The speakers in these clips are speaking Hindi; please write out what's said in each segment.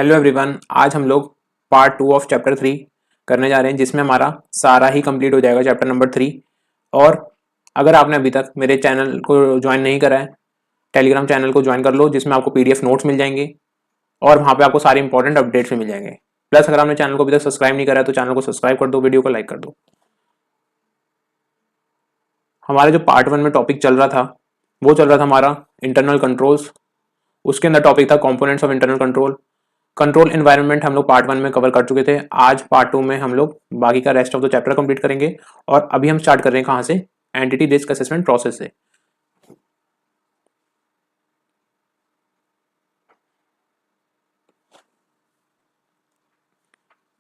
हेलो एवरीवन, आज हम लोग पार्ट 2 ऑफ चैप्टर 3 करने जा रहे हैं, जिसमें हमारा सारा ही कंप्लीट हो जाएगा चैप्टर नंबर 3। और अगर आपने अभी तक मेरे चैनल को ज्वाइन नहीं करा है, टेलीग्राम चैनल को ज्वाइन कर लो, जिसमें आपको पीडीएफ नोट्स मिल जाएंगे और वहाँ पे आपको सारे इंपॉर्टेंट अपडेट्स भी मिल जाएंगे। प्लस अगर आपने चैनल को अभी तक सब्सक्राइब नहीं करा है तो चैनल को सब्सक्राइब कर दो, वीडियो को लाइक कर दो। हमारा जो पार्ट 1 में टॉपिक चल रहा था वो चल रहा था हमारा इंटरनल कंट्रोल्स। उसके अंदर टॉपिक था components of internal control. Control environment हम लोग पार्ट 1 में कवर कर चुके थे। आज पार्ट 2 में हम लोग बाकी का rest of the chapter complete करेंगे। और अभी हम स्टार्ट कर रहे हैं कहाँ से? एंटिटी रिस्क असेसमेंट प्रोसेस से।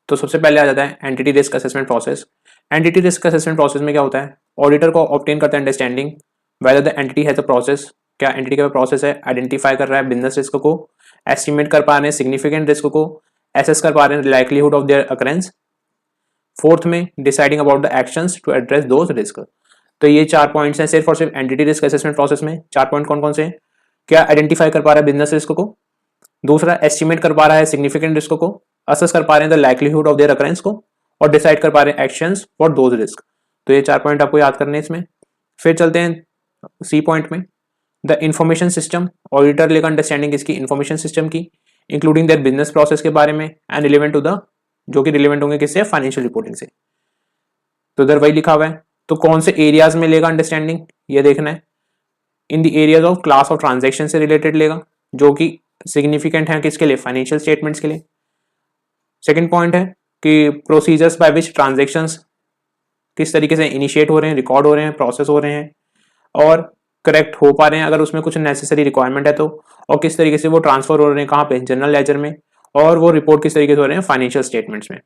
तो सबसे पहले आ जाता है entity risk assessment process. Entity risk assessment process में क्या होता है? ऑडिटर को ऑब्टेन करता है understanding whether the entity has a process, क्या एंटिटी का प्रोसेस है, आइडेंटिफाई कर रहा है बिजनेस रिस्क को, एस्टिमेट कर पा रहे हैं सिग्निफिकेंट रिस्क को, एसेस कर पा रहे हैं likelihood of their occurrence. Fourth में deciding about the actions to address those risk. तो ये 4 पॉइंट्स हैं सिर्फ और सिर्फ एंटिटी रिस्क असेसमेंट प्रोसेस में। 4 पॉइंट कौन कौन से हैं? क्या आइडेंटिफाई कर पा रहा है बिजनेस रिस्क को, दूसरा एस्टिमेट कर पा रहा है सिग्निफिकेंट रिस्क को, असेस कर पा रहे हैं the likelihood of their occurrence को, और डिसाइड कर पा रहे हैं एक्शंस फॉर दोज रिस्क। तो ये 4 पॉइंट आपको याद करने हैं इसमें। फिर चलते हैं सी पॉइंट में, द इंफॉर्मेशन सिस्टम। ऑडिटर लेकर अंडरस्टैंडिंग इसकी इंफॉर्मेशन सिस्टम की, इंक्लूडिंग देयर बिजनेस प्रोसेस के बारे में एंड रिलेवेंट टू द, जो कि रिलेवेंट होंगे किससे? फाइनेंशियल रिपोर्टिंग से। तो इधर वही लिखा हुआ है। तो कौन से एरियाज में लेगा अंडरस्टैंडिंग, ये देखना है। In the areas of class of transaction से रिलेटेड लेगा, जो कि सिग्निफिकेंट है किसके लिए? फाइनेंशियल स्टेटमेंट्स के लिए। सेकंड पॉइंट है कि प्रोसीजर्स बाय विच ट्रांजैक्शंस किस तरीके से इनिशिएट हो रहे हैं, रिकॉर्ड हो रहे हैं, प्रोसेस हो रहे हैं और करेक्ट हो पा रहे हैं अगर उसमें कुछ नेसेसरी रिक्वायरमेंट है तो, और किस तरीके से वो ट्रांसफर हो रहे हैं कहाँ पे? जनरल लेजर में, और वो रिपोर्ट किस तरीके से हो रहे हैं? फाइनेंशियल स्टेटमेंट्स में।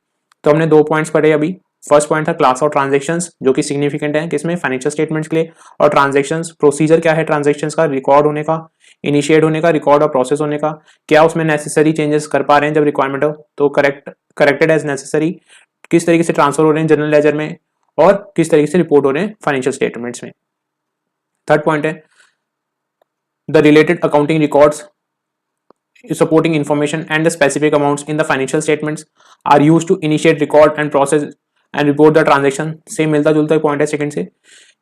तो हमने 2 पॉइंट्स पढ़े अभी। फर्स्ट पॉइंट था क्लास ऑफ ट्रांजैक्शंस, जो कि सिग्निफिकेंट है किसमें? फाइनेंशियल स्टेटमेंट्स के लिए। और ट्रांजैक्शंस प्रोसीजर क्या है ट्रांजैक्शंस का? रिकॉर्ड होने का, इनिशिएट होने का, रिकॉर्ड और प्रोसेस होने का। क्या उसमें नेसेसरी चेंजेस कर पा रहे हैं जब रिक्वायरमेंट हो तो करेक्टेड एज नेसेसरी, किस तरीके से ट्रांसफर हो रहे हैं जनरल लेजर में, और किस तरीके से रिपोर्ट हो रहे हैं फाइनेंशियल स्टेटमेंट्स में। थर्ड पॉइंट है the related accounting records supporting information and the specific amounts in the financial statements are used to initiate, record and process and report the transaction। से मिलता जुलता पॉइंट है सेकंड से,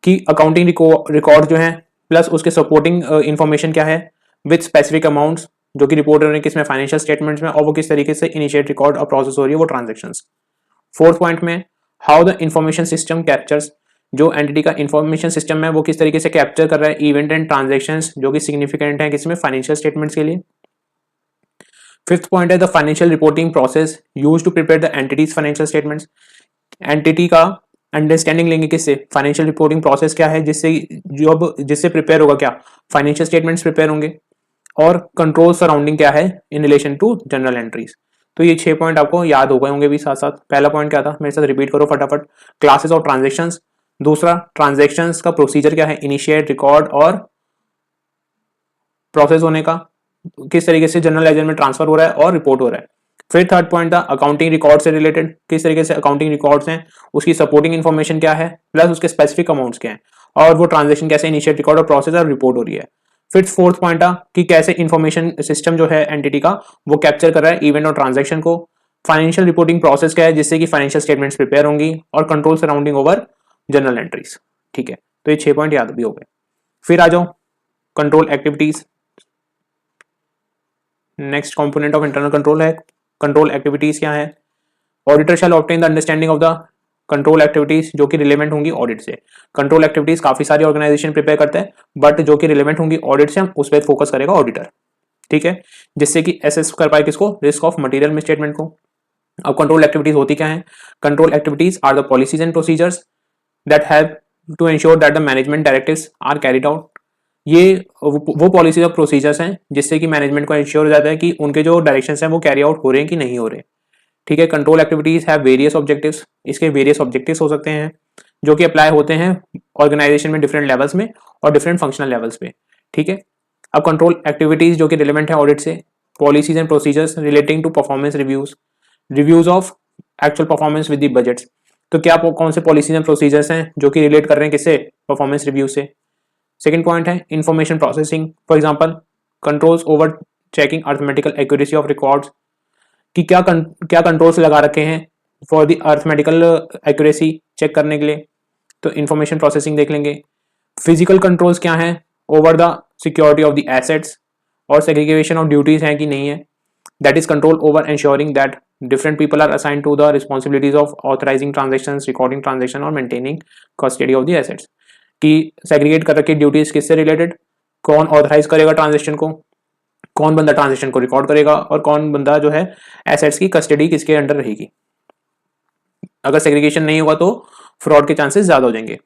कि अकाउंटिंग रिकॉर्ड जो है प्लस उसके सपोर्टिंग इंफॉर्मेशन क्या है? विद स्पेसिफिक अमाउंट्स, जो कि रिपोर्ट हो रहे हैं किसमें? फाइनेंशियल स्टेटमेंट्स में, और वो किस तरीके से इनिशिएट, रिकॉर्ड और प्रोसेस हो रही है वो ट्रांजेक्शंस। फोर्थ पॉइंट में how the information system captures, जो एंटिटी का इंफॉर्मेशन सिस्टम है वो किस तरीके से कैप्चर कर रहा है इवेंट एंड ट्रांजेक्शंस जो कि सिग्निफिकेंट है किसमें? फाइनेंशियल स्टेटमेंट्स के लिए। फिफ्थ पॉइंट है the financial reporting process use to prepare the entity's financial statements. Entity का अंडरस्टैंडिंग लेंगे किससे? फाइनेंशियल रिपोर्टिंग प्रोसेस क्या है जिससे प्रिपेयर होगा क्या? फाइनेंशियल स्टेटमेंट्स प्रिपेयर होंगे। और कंट्रोल सराउंडिंग क्या है in relation to general entries. तो ये 6 पॉइंट आपको याद हो गए होंगे भी साथ साथ। पहला पॉइंट क्या था, मेरे साथ रिपीट करो फटाफट। Classes of transactions. दूसरा, ट्रांजेक्शंस का प्रोसीजर क्या है? इनिशिएट, रिकॉर्ड और प्रोसेस होने का, किस तरीके से जनरल लेजर में ट्रांसफर हो रहा है और रिपोर्ट हो रहा है। फिर थर्ड पॉइंट था अकाउंटिंग रिकॉर्ड से रिलेटेड, किस तरीके से अकाउंटिंग रिकॉर्ड्स हैं, उसकी सपोर्टिंग इन्फॉर्मेशन क्या है, प्लस उसके स्पेसिफिक अमाउंट्स क्या हैं, और वो ट्रांजेक्शन कैसे इनिशिएट, रिकॉर्ड और प्रोसेस और रिपोर्ट हो रही है। फिर फोर्थ पॉइंट था कि कैसे इन्फॉर्मेशन सिस्टम जो है एंटिटी का वो कैप्चर कर रहा है इवेंट और ट्रांजेक्शन को। फाइनेंशियल रिपोर्टिंग प्रोसेस क्या है जिससे कि फाइनेंशियल स्टेटमेंट्स प्रिपेयर होंगी, और control surrounding over general entries. ठीक है, तो ये 6 पॉइंट याद भी हो गए। फिर आ जाओ control activities. Next component of internal control है कंट्रोल एक्टिविटीज। क्या है? Auditor shall obtain the understanding of the control activities जो कि रिलेवेंट होंगी ऑडिट से। कंट्रोल एक्टिविटीज काफी सारी ऑर्गेनाइजेशन प्रिपेयर करते हैं, बट जो कि रिलेवेंट होंगी ऑडिट से उस पर फोकस करेगा ऑडिटर। ठीक है, जिससे कि एसेस कर पाए किसको? रिस्क ऑफ मटेरियल मिसस्टेटमेंट को। अब कंट्रोल एक्टिविटीज होती क्या है? Control activities are the policies and procedures that help to ensure that the management directives are carried out. ये वो पॉलिसीज और प्रोसीजर्स हैं जिससे कि मैनेजमेंट को इंश्योर हो जाता है कि उनके जो डायरेक्शंस हैं वो कैरी आउट हो रहे हैं कि नहीं हो रहे। ठीक है, control activities have various objectives. इसके वेरियस ऑब्जेक्टिव्स हो सकते हैं जो कि अप्लाई होते हैं ऑर्गेनाइजेशन में डिफरेंट लेवल्स में और डिफरेंट फंक्शनल लेवल्स पे। ठीक है, अब कंट्रोल एक्टिविटीज जो कि रिलेवेंट है ऑडिट से, policies and procedures relating to performance reviews of actual performance with the budgets. तो क्या कौन से पॉलिसीज एंड प्रोसीजर्स हैं जो कि रिलेट कर रहे हैं किससे? परफॉर्मेंस रिव्यू से। सेकेंड पॉइंट है information processing, for example controls over checking arithmetical accuracy of records. कि क्या कंट्रोल्स लगा रखे हैं for the arithmetical accuracy check करने के लिए, तो इंफॉर्मेशन प्रोसेसिंग देख लेंगे। फिजिकल कंट्रोल्स क्या हैं over the security of the assets, और सेग्रीगेशन ऑफ ड्यूटीज हैं कि नहीं है, that is control over ensuring that different people are assigned to the responsibilities of authorizing transactions, recording transaction और maintaining custody of the assets, कि सेग्रीगेट कर रखी ड्यूटीज किससे रिलेटेड, कौन ऑथराइज करेगा ट्रांजेक्शन को, कौन बंदा ट्रांजेक्शन को रिकॉर्ड करेगा, और कौन बंदा जो है एसेट्स की कस्टडी किसके अंडर रहेगी। अगर सेग्रीगेशन नहीं होगा तो फ्रॉड के चांसेस ज्यादा हो जाएंगे।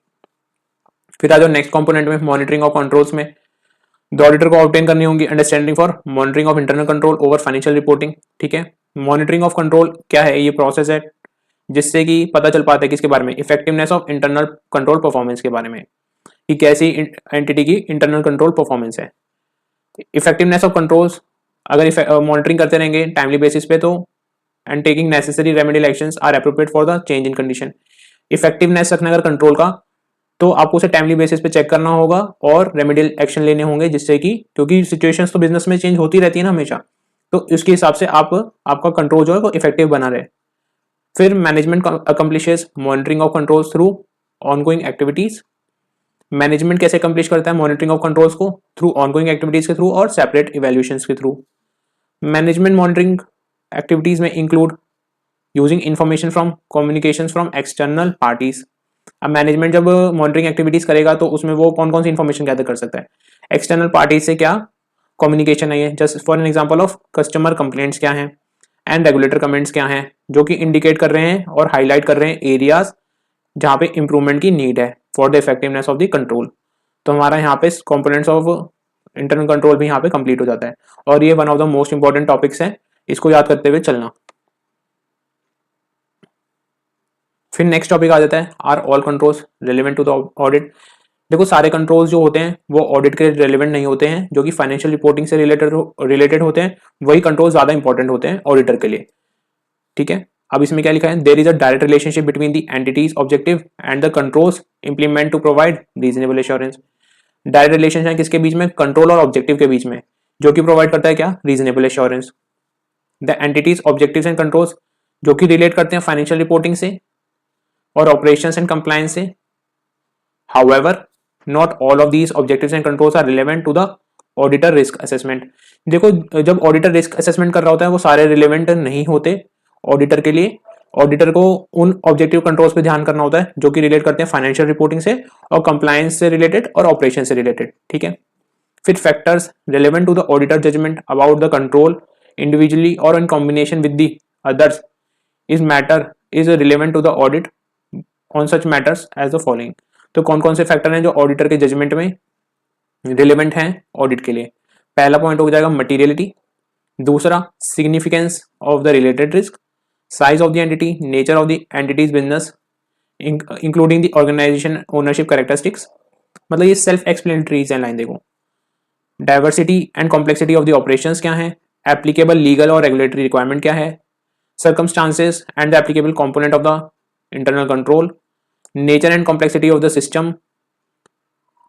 फिर आ जाओ नेक्स्ट कंपोनेंट में, मॉनिटरिंग ऑफ कंट्रोल्स में द ऑडिटर को ऑब्टेन करनी होंगी understanding for monitoring of internal control over financial reporting. ठीक है, मॉनिटरिंग ऑफ कंट्रोल क्या है, ये प्रोसेस है जिससे कि पता चल पाता है किसके बारे में, effectiveness of internal control performance के बारे में, कि कैसी एंटिटी की इंटरनल कंट्रोल परफॉर्मेंस है। इफेक्टिवनेस ऑफ कंट्रोल्स अगर मॉनिटरिंग करते रहेंगे टाइमली बेसिस पे तो and taking necessary remedial actions are appropriate for the change in condition. Effectiveness रखना अगर कंट्रोल का, तो आपको उसे टाइमली बेसिस पे चेक करना होगा और रेमेडियल एक्शन लेने होंगे, जिससे कि क्योंकि सिचुएशंस तो बिजनेस में चेंज होती रहती है ना हमेशा, तो उसके हिसाब से आपका कंट्रोल जो है वो इफेक्टिव बना रहे। फिर management accomplishes monitoring of controls through ongoing activities. Management कैसे अकम्प्लिश करता है मॉनिटरिंग ऑफ कंट्रोल्स को, थ्रू ऑनगोइंग एक्टिविटीज के थ्रू और सेपरेट इवेल्यूएशंस के थ्रू। मैनेजमेंट मॉनिटरिंग एक्टिविटीज में include using information from communication from external parties. अब मैनेजमेंट जब मॉनिटरिंग एक्टिविटीज करेगा तो उसमें वो कौन कौन सी इंफॉर्मेशन गैदर कर सकता है, एक्सटर्नल पार्टीज से क्या कम्युनिकेशन है, just for an example of customer complaints क्या हैं एंड रेगुलेटर कमेंट्स क्या हैं, जो कि इंडिकेट कर रहे हैं और हाईलाइट कर रहे हैं एरियाज जहां पे इंप्रूवमेंट की नीड है for the effectiveness of the control. तो हमारा यहाँ पे कंपोनेंट्स ऑफ इंटरनल कंट्रोल भी यहाँ पे कंप्लीट हो जाता है, और ये one of the most important topics है, इसको याद करते हुए चलना। फिर नेक्स्ट टॉपिक आ जाता है, are all controls relevant to the audit. देखो सारे कंट्रोल्स जो होते हैं वो ऑडिट के रिलेवेंट नहीं होते हैं, जो कि फाइनेंशियल रिपोर्टिंग से रिलेटेड होते हैं, वही कंट्रोल ज्यादा इंपॉर्टेंट होते हैं ऑडिटर के लिए। ठीक है, अब इसमें क्या लिखा है, there is a direct relationship between the entity's objective and the controls implement to provide reasonable assurance. Direct relation है किसके बीच में, कंट्रोल और ऑब्जेक्टिव के बीच में, जो कि प्रोवाइड करता है क्या, reasonable assurance. The entity's objectives and controls जो कि रिलेट करते हैं फाइनेंशियल रिपोर्टिंग से और ऑपरेशंस एंड कंप्लायंस से। However not all of these objectives and controls are relevant to the auditor risk assessment. देखो जब ऑडिटर रिस्क असेसमेंट कर रहा होता है वो सारे रिलेवेंट नहीं होते ऑडिटर के लिए। ऑडिटर को उन ऑब्जेक्टिव कंट्रोल्स पे ध्यान करना होता है जो कि रिलेट करते हैं फाइनेंशियल रिपोर्टिंग से और कंप्लायंस से रिलेटेड और ऑपरेशन से रिलेटेड। ठीक है, फिर factors relevant to the auditor judgment about the control individually और in combination with the others is relevant to the audit on such matters as the following. तो कौन कौन से फैक्टर हैं जो ऑडिटर के जजमेंट में रिलेवेंट हैं ऑडिट के लिए। पहला पॉइंट हो जाएगा मटीरियलिटी, दूसरा significance of the related risk, size of the entity, nature of the entity's business including the organisation ownership characteristics. मतलब ये सेल्फ एक्सप्लेनेटरीज है लाइन, देखो diversity and complexity of the operations क्या है, एप्लीकेबल लीगल और रेगुलेटरी रिक्वायरमेंट क्या है, circumstances and the applicable component of the internal control, nature and complexity of the system,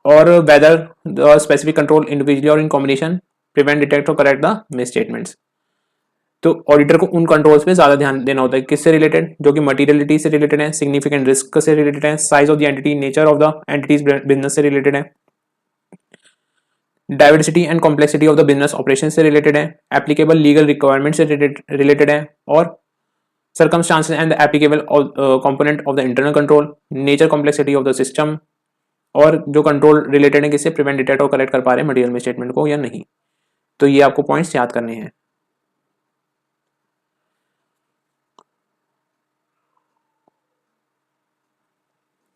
or whether the specific control individually or in combination prevent, detect or correct the misstatements। तो ऑडिटर को उन कंट्रोल्स पे ज्यादा ध्यान देना होता है, किससे रिलेटेड, जो कि मटीरियलिटी से रिलेटेड है, सिग्निफिकेंट रिस्क से रिलेटेड है, size of the entity, nature of the entity's business से रिलेटेड है, diversity and complexity of the business operation से रिलेटेड है, एप्लीकेबल लीगल रिक्वायरमेंट से रिलेटेड है, और circumstances and the applicable component of the internal control, nature complexity of the system, और जो कंट्रोल रिलेटेड है किससे, प्रिवेंट, डिटेक्ट और करेक्ट कर पा रहे हैं मटेरियल मिसस्टेटमेंट को या नहीं। तो ये आपको पॉइंट्स याद करने हैं।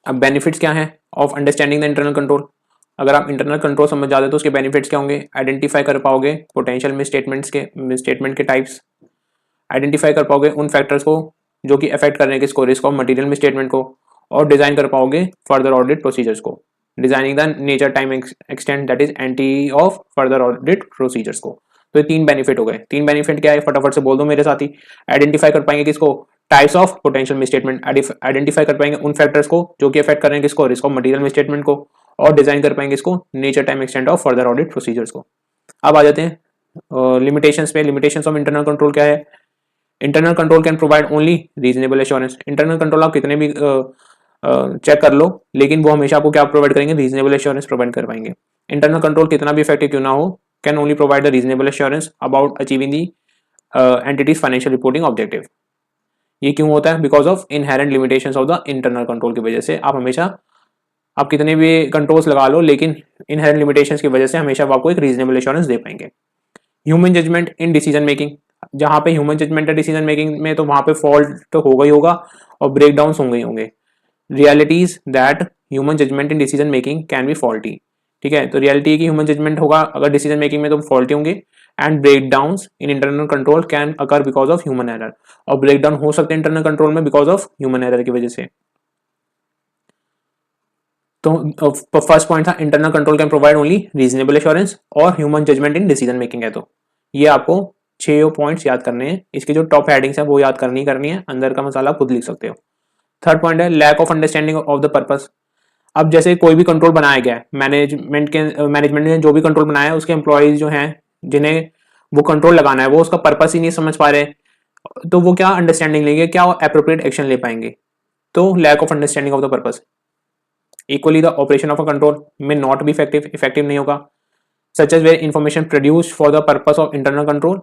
अब बेनिफिट्स क्या है of understanding the internal control. अगर आप इंटरनल कंट्रोल समझ जाते तो उसके बेनिफिट्स क्या होंगे, आइडेंटिफाई कर पाओगे पोटेंशियल मिसस्टेटमेंट के टाइप्स, आइडेंटिफाई कर पाओगे उन फैक्टर्स को जो कि अफेक्ट कर रहे हैं किसको, रिस्क ऑफ मटेरियल मिसस्टेटमेंट को, और डिजाइन कर पाओगे फर्दर ऑडिट प्रोसीजर्स को, designing the nature time extent that is anti of further audit procedures को। तो ये तीन बेनिफिट हो गए। तीन बेनिफिट क्या है फटाफट से बोल दो मेरे साथी। आइडेंटिफाई कर पाएंगे किसको, types of potential misstatement, identify कर पाएंगे उन फैक्टर्स को जो कि अफेक्ट कर रहे हैं किसको, रिस्क ऑफ मटेरियल मिसस्टेटमेंट को, और डिजाइन कर पाएंगे इसको nature time extent of further audit procedures को। अब आ जाते हैं लिमिटेशंस पे। लिमिटेशंस ऑफ इंटरनल कंट्रोल क्या है, internal control can provide only reasonable assurance. Internal control आप कितने भी चेक कर लो, लेकिन वो हमेशा आपको क्या प्रोवाइड करेंगे, रीजनेबल एश्योरेंस प्रोवाइड कर पाएंगे। इंटरनल कंट्रोल कितना भी इफेक्टिव क्यों ना हो, can only provide the reasonable assurance about achieving the entities financial reporting objective. ये क्यों होता है, because of inherent limitations of the internal control की वजह से। आप हमेशा, आप कितने भी कंट्रोल्स लगा लो, लेकिन इनहेरेंट लिमिटेशंस की वजह से हमेशा वो आपको एक रीजनेबल एश्योरेंस दे पाएंगे। Human judgement in decision making, जहां पे ह्यूमन जजमेंट है डिसीजन मेकिंग में, तो वहां पे फॉल्ट तो होगा ही होगा और ब्रेक डाउन होंगे ही होंगे। Realities that human judgement in decision making can be faulty. ठीक है, तो रियलिटी की ह्यूमन जजमेंट होगा अगर डिसीजन मेकिंग में तो फॉल्टी होंगे। And break down in internal control can occur because of human error, और ब्रेक डाउन हो सकते हैं इंटरनल कंट्रोल में बिकॉज ऑफ ह्यूमन एरर की वजह से। तो फर्स्ट पॉइंट था internal control can provide only reasonable assurance और human judgement in decision making है। तो ये आपको 6 पॉइंट्स याद करने हैं, इसके जो टॉप हेडिंग्स है वो याद करनी है, अंदर का मसाला खुद लिख सकते हो। थर्ड पॉइंट है lack of understanding of the purpose. अब जैसे कोई भी कंट्रोल बनाया गया है, मैनेजमेंट ने जो भी कंट्रोल बनाया है, उसके एम्प्लॉयज जो हैं जिन्हें वो कंट्रोल लगाना है, वो उसका पर्पस ही नहीं समझ पा रहे, तो वो क्या अंडरस्टैंडिंग लेंगे, क्या एप्रोप्रिएट एक्शन ले पाएंगे। तो lack of understanding of the purpose. Equally the operation of a control may not be effective नहीं होगा, such as where information produced for the purpose of internal control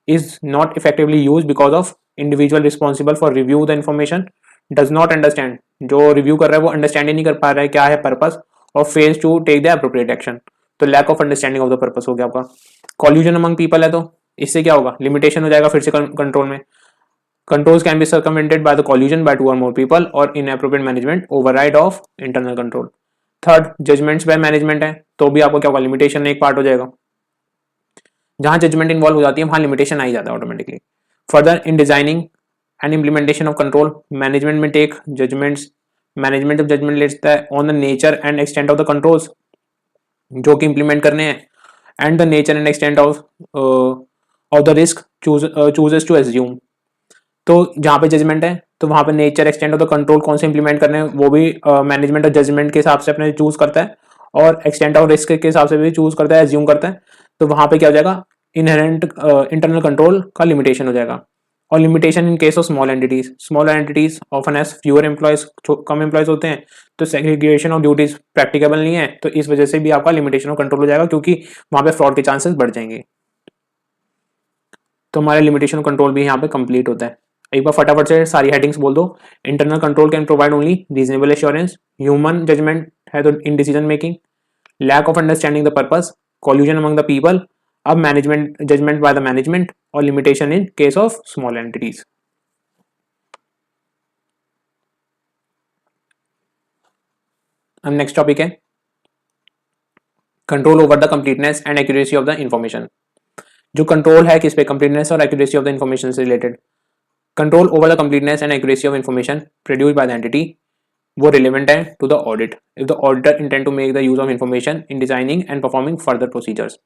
is not effectively used because of individual responsible for review the information does not understand, जो रिव्यू कर रहा है वो अंडरस्टैंड ही नहीं कर पा रहा है क्या है पर्पस, और fails to take the appropriate action. तो lack of understanding of the purpose हो गया आपका। कॉल्यूजन अमंग पीपल है, तो इससे क्या होगा, लिमिटेशन हो जाएगा फिर से कंट्रोल में। Controls can be circumvented by the collusion by 2 और more people और inappropriate management override of internal control. Third, judgments by management है, तो भी आपको क्या होगा, लिमिटेशन एक पार्ट हो जाएगा। जहां जजमेंट इन्वॉल्व हो जाती है वहां लिमिटेशन आ ही जाता है automatically. Further, in designing and implementation of control, management में take judgments, management of judgment लेता है on the nature and extent of the controls जो कि इंप्लीमेंट करने हैं, and the nature and extent of the risk chooses to assume. तो जहां पे जजमेंट है तो वहां पे nature extent of the control कौन से इंप्लीमेंट करने हैं वो भी मैनेजमेंट ऑफ जजमेंट के हिसाब से अपने चूज करता है, और एक्सटेंट ऑफ रिस्क के हिसाब से भी चूज करता है, एज्यूम करता है। तो वहां पे क्या हो जाएगा, इनहेरेंट इंटरनल कंट्रोल का लिमिटेशन हो जाएगा। और limitation in case of small entities often has fewer employees, come employees होते हैं, तो सेग्रीगेशन ऑफ ड्यूटीज प्रैक्टिकेबल नहीं है, तो इस वजह से भी आपका लिमिटेशन ऑफ कंट्रोल हो जाएगा, क्योंकि वहां पे फ्रॉड के चांसेस बढ़ जाएंगे। तो हमारे लिमिटेशन ऑफ कंट्रोल भी यहाँ पे कंप्लीट होता है। एक बार फटाफट से सारी हेडिंग्स बोल दो। Internal control can provide only reasonable assurance, human judgement है तो in decision making, lack of understanding the purpose, collusion among the people, अब management judgment by the management, और limitation in case of small entities. अब नेक्स्ट टॉपिक है control over the completeness and accuracy of the information. जो कंट्रोल है किस पे, कंप्लीटनेस और एक्यूरेसी ऑफ द इंफॉर्मेशन से related. Control over the completeness and accuracy of information produced by the entity, वो रिलेवेंट है to the audit if the auditor intend to make the use of information in designing and performing further procedures.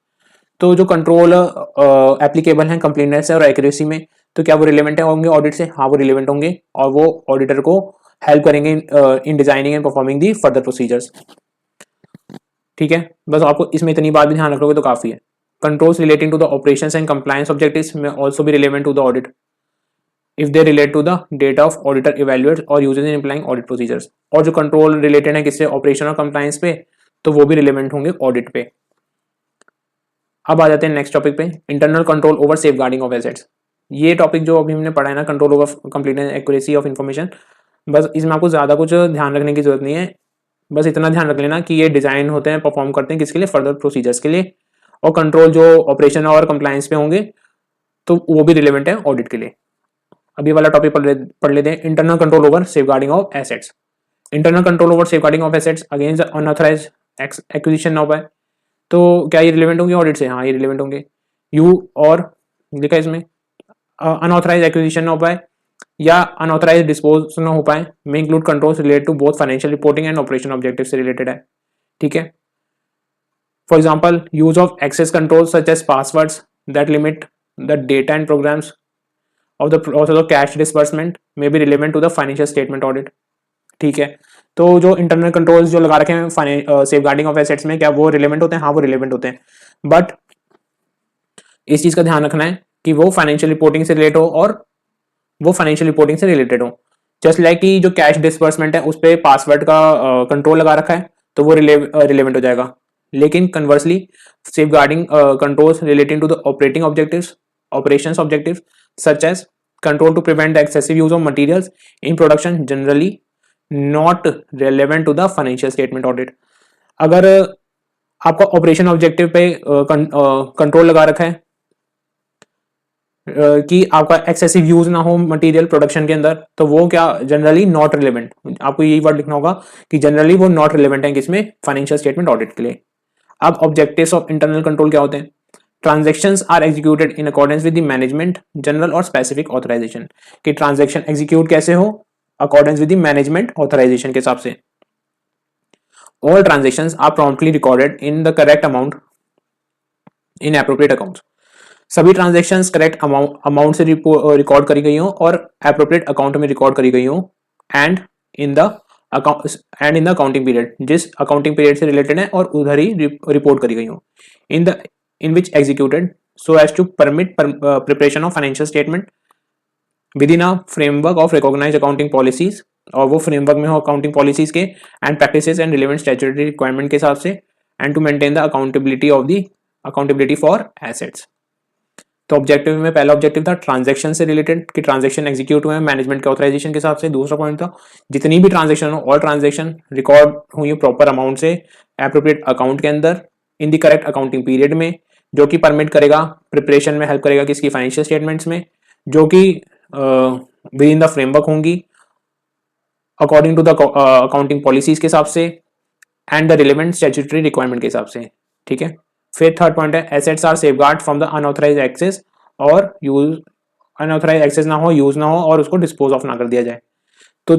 तो जो कंट्रोल एप्लीकेबल है कंप्लीटनेस और एक्यूरेसी में, तो क्या वो रिलेवेंट होंगे ऑडिट से? हाँ, वो रिलेवेंट होंगे, और वो ऑडिटर को हेल्प करेंगे इन designing and performing the further procedures. ठीक है, बस आपको इसमें इतनी बात भी ध्यान रख लोगे तो काफी है। Controls relating to the operations and compliance objectives may also भी relevant to the audit if they relate to the data of auditor evaluates or uses in implying audit procedures। और जो कंट्रोल रिलेटेड है किससे, ऑपरेशन और कंप्लायंस पे, तो वो भी रिलेवेंट होंगे ऑडिट पे। अब आ जाते हैं नेक्स्ट टॉपिक पे, internal control over safeguarding of assets. ये टॉपिक जो अभी हमने पढ़ा है ना, control over completeness accuracy of information, बस इसमें आपको ज्यादा कुछ ध्यान रखने की जरूरत नहीं है। बस इतना ध्यान रख लेना कि ये डिजाइन होते हैं, परफॉर्म करते हैं किसके लिए, फर्दर प्रोसीजर्स के लिए, और कंट्रोल जो ऑपरेशन और कंप्लायंस पे होंगे तो वो भी रिलेवेंट है ऑडिट के लिए। अभी वाला टॉपिक पढ़ लेते हैं, internal control over safeguarding of assets. Internal control over safeguarding of assets against unauthorised acquisition of है, तो क्या ये रिलेवेंट होंगे ऑडिट से? हाँ, ये रिलेवेंट होंगे। यू और लिखा है इसमें अनऑथराइज्ड एक्विजिशन हो पाए या अनऑथराइज्ड डिस्पोज न हो पाए में include controls related to both financial reporting and operation objective से रिलेटेड है। ठीक है, for example use of access control such as passwords that limit the data and programs of the process of cash disbursement may be relevant to the financial statement audit। ठीक है, तो जो इंटरनल कंट्रोल्स जो लगा रखे हैं सेफगार्डिंग ऑफ एसेट्स में, क्या वो रिलेवेंट होते हैं? हाँ, वो रिलेवेंट होते हैं, बट इस चीज का ध्यान रखना है कि वो फाइनेंशियल रिपोर्टिंग से रिलेट हो और वो फाइनेंशियल रिपोर्टिंग से रिलेटेड हो। जस्ट लाइक कि जो कैश डिसबर्समेंट है उस पर पासवर्ड का कंट्रोल लगा रखा है तो वो रिलेवेंट हो जाएगा। लेकिन conversely safeguarding controls relating to the operating objectives operations objectives such as control to prevent the excessive use of materials in production generally not relevant to the financial statement audit। अगर आपका ऑपरेशन ऑब्जेक्टिव पे कंट्रोल लगा रखा है कि आपका एक्सेसिव यूज ना हो मटेरियल प्रोडक्शन के अंदर, तो वो क्या जनरली नॉट रिलेवेंट, आपको यही वर्ड लिखना होगा कि जनरली वो नॉट रिलेवेंट है किसमें, फाइनेंशियल स्टेटमेंट ऑडिट के लिए। अब ऑब्जेक्टिव्स ऑफ इंटरनल कंट्रोल क्या होते हैं? Transactions are executed in accordance with the management general और स्पेसिफिक ऑथराइजेशन, कि ट्रांजेक्शन एग्जीक्यूट कैसे हो, accordance with the management authorization के हिसाब से। All transactions are promptly recorded in the correct amount in appropriate accounts, सभी ट्रांजेक्शन्स करेक्ट अमाउंट से रिकॉर्ड करी गई हो और एप्रोप्रिएट अकाउंट में रिकॉर्ड करी गई हो, and in the accounting period, जिस अकाउंटिंग पीरियड से रिलेटेड है और उधर ही रिपोर्ट करी गई हो, in which executed so as to permit preparation of financial statement within a framework of recognized accounting policies, और वो फ्रेमवर्क में हो अकाउंटिंग पॉलिसीज के and practices and relevant statutory requirement के हिसाब से, and to maintain the accountability for assets. तो ऑब्जेक्टिव में पहला ऑब्जेक्टिव था ट्रांजैक्शन से रिलेटेड कि ट्रांजैक्शन एग्जीक्यूट हुए मैनेजमेंट के ऑथराइजेशन के हिसाब से। दूसरा पॉइंट था जितनी भी ट्रांजैक्शन हो ऑल ट्रांजैक्शन रिकॉर्ड हुई प्रॉपर अमाउंट से एप्रोप्रिएट अकाउंट के अंदर इन द करेक्ट अकाउंटिंग पीरियड में, जो कि परमिट करेगा प्रिपरेशन में हेल्प करेगा किसकी, फाइनेंशियल स्टेटमेंट्स में, जो कि विद इन द फ्रेमवर्क होंगी according to the accounting policies के हिसाब से and the relevant statutory requirement के हिसाब से। ठीक है। फिर थर्ड पॉइंट है assets are safeguard from the unauthorise access और यूज, अनऑथराइज एक्सेस ना हो, यूज ना हो और उसको डिस्पोज ऑफ ना कर दिया जाए। तो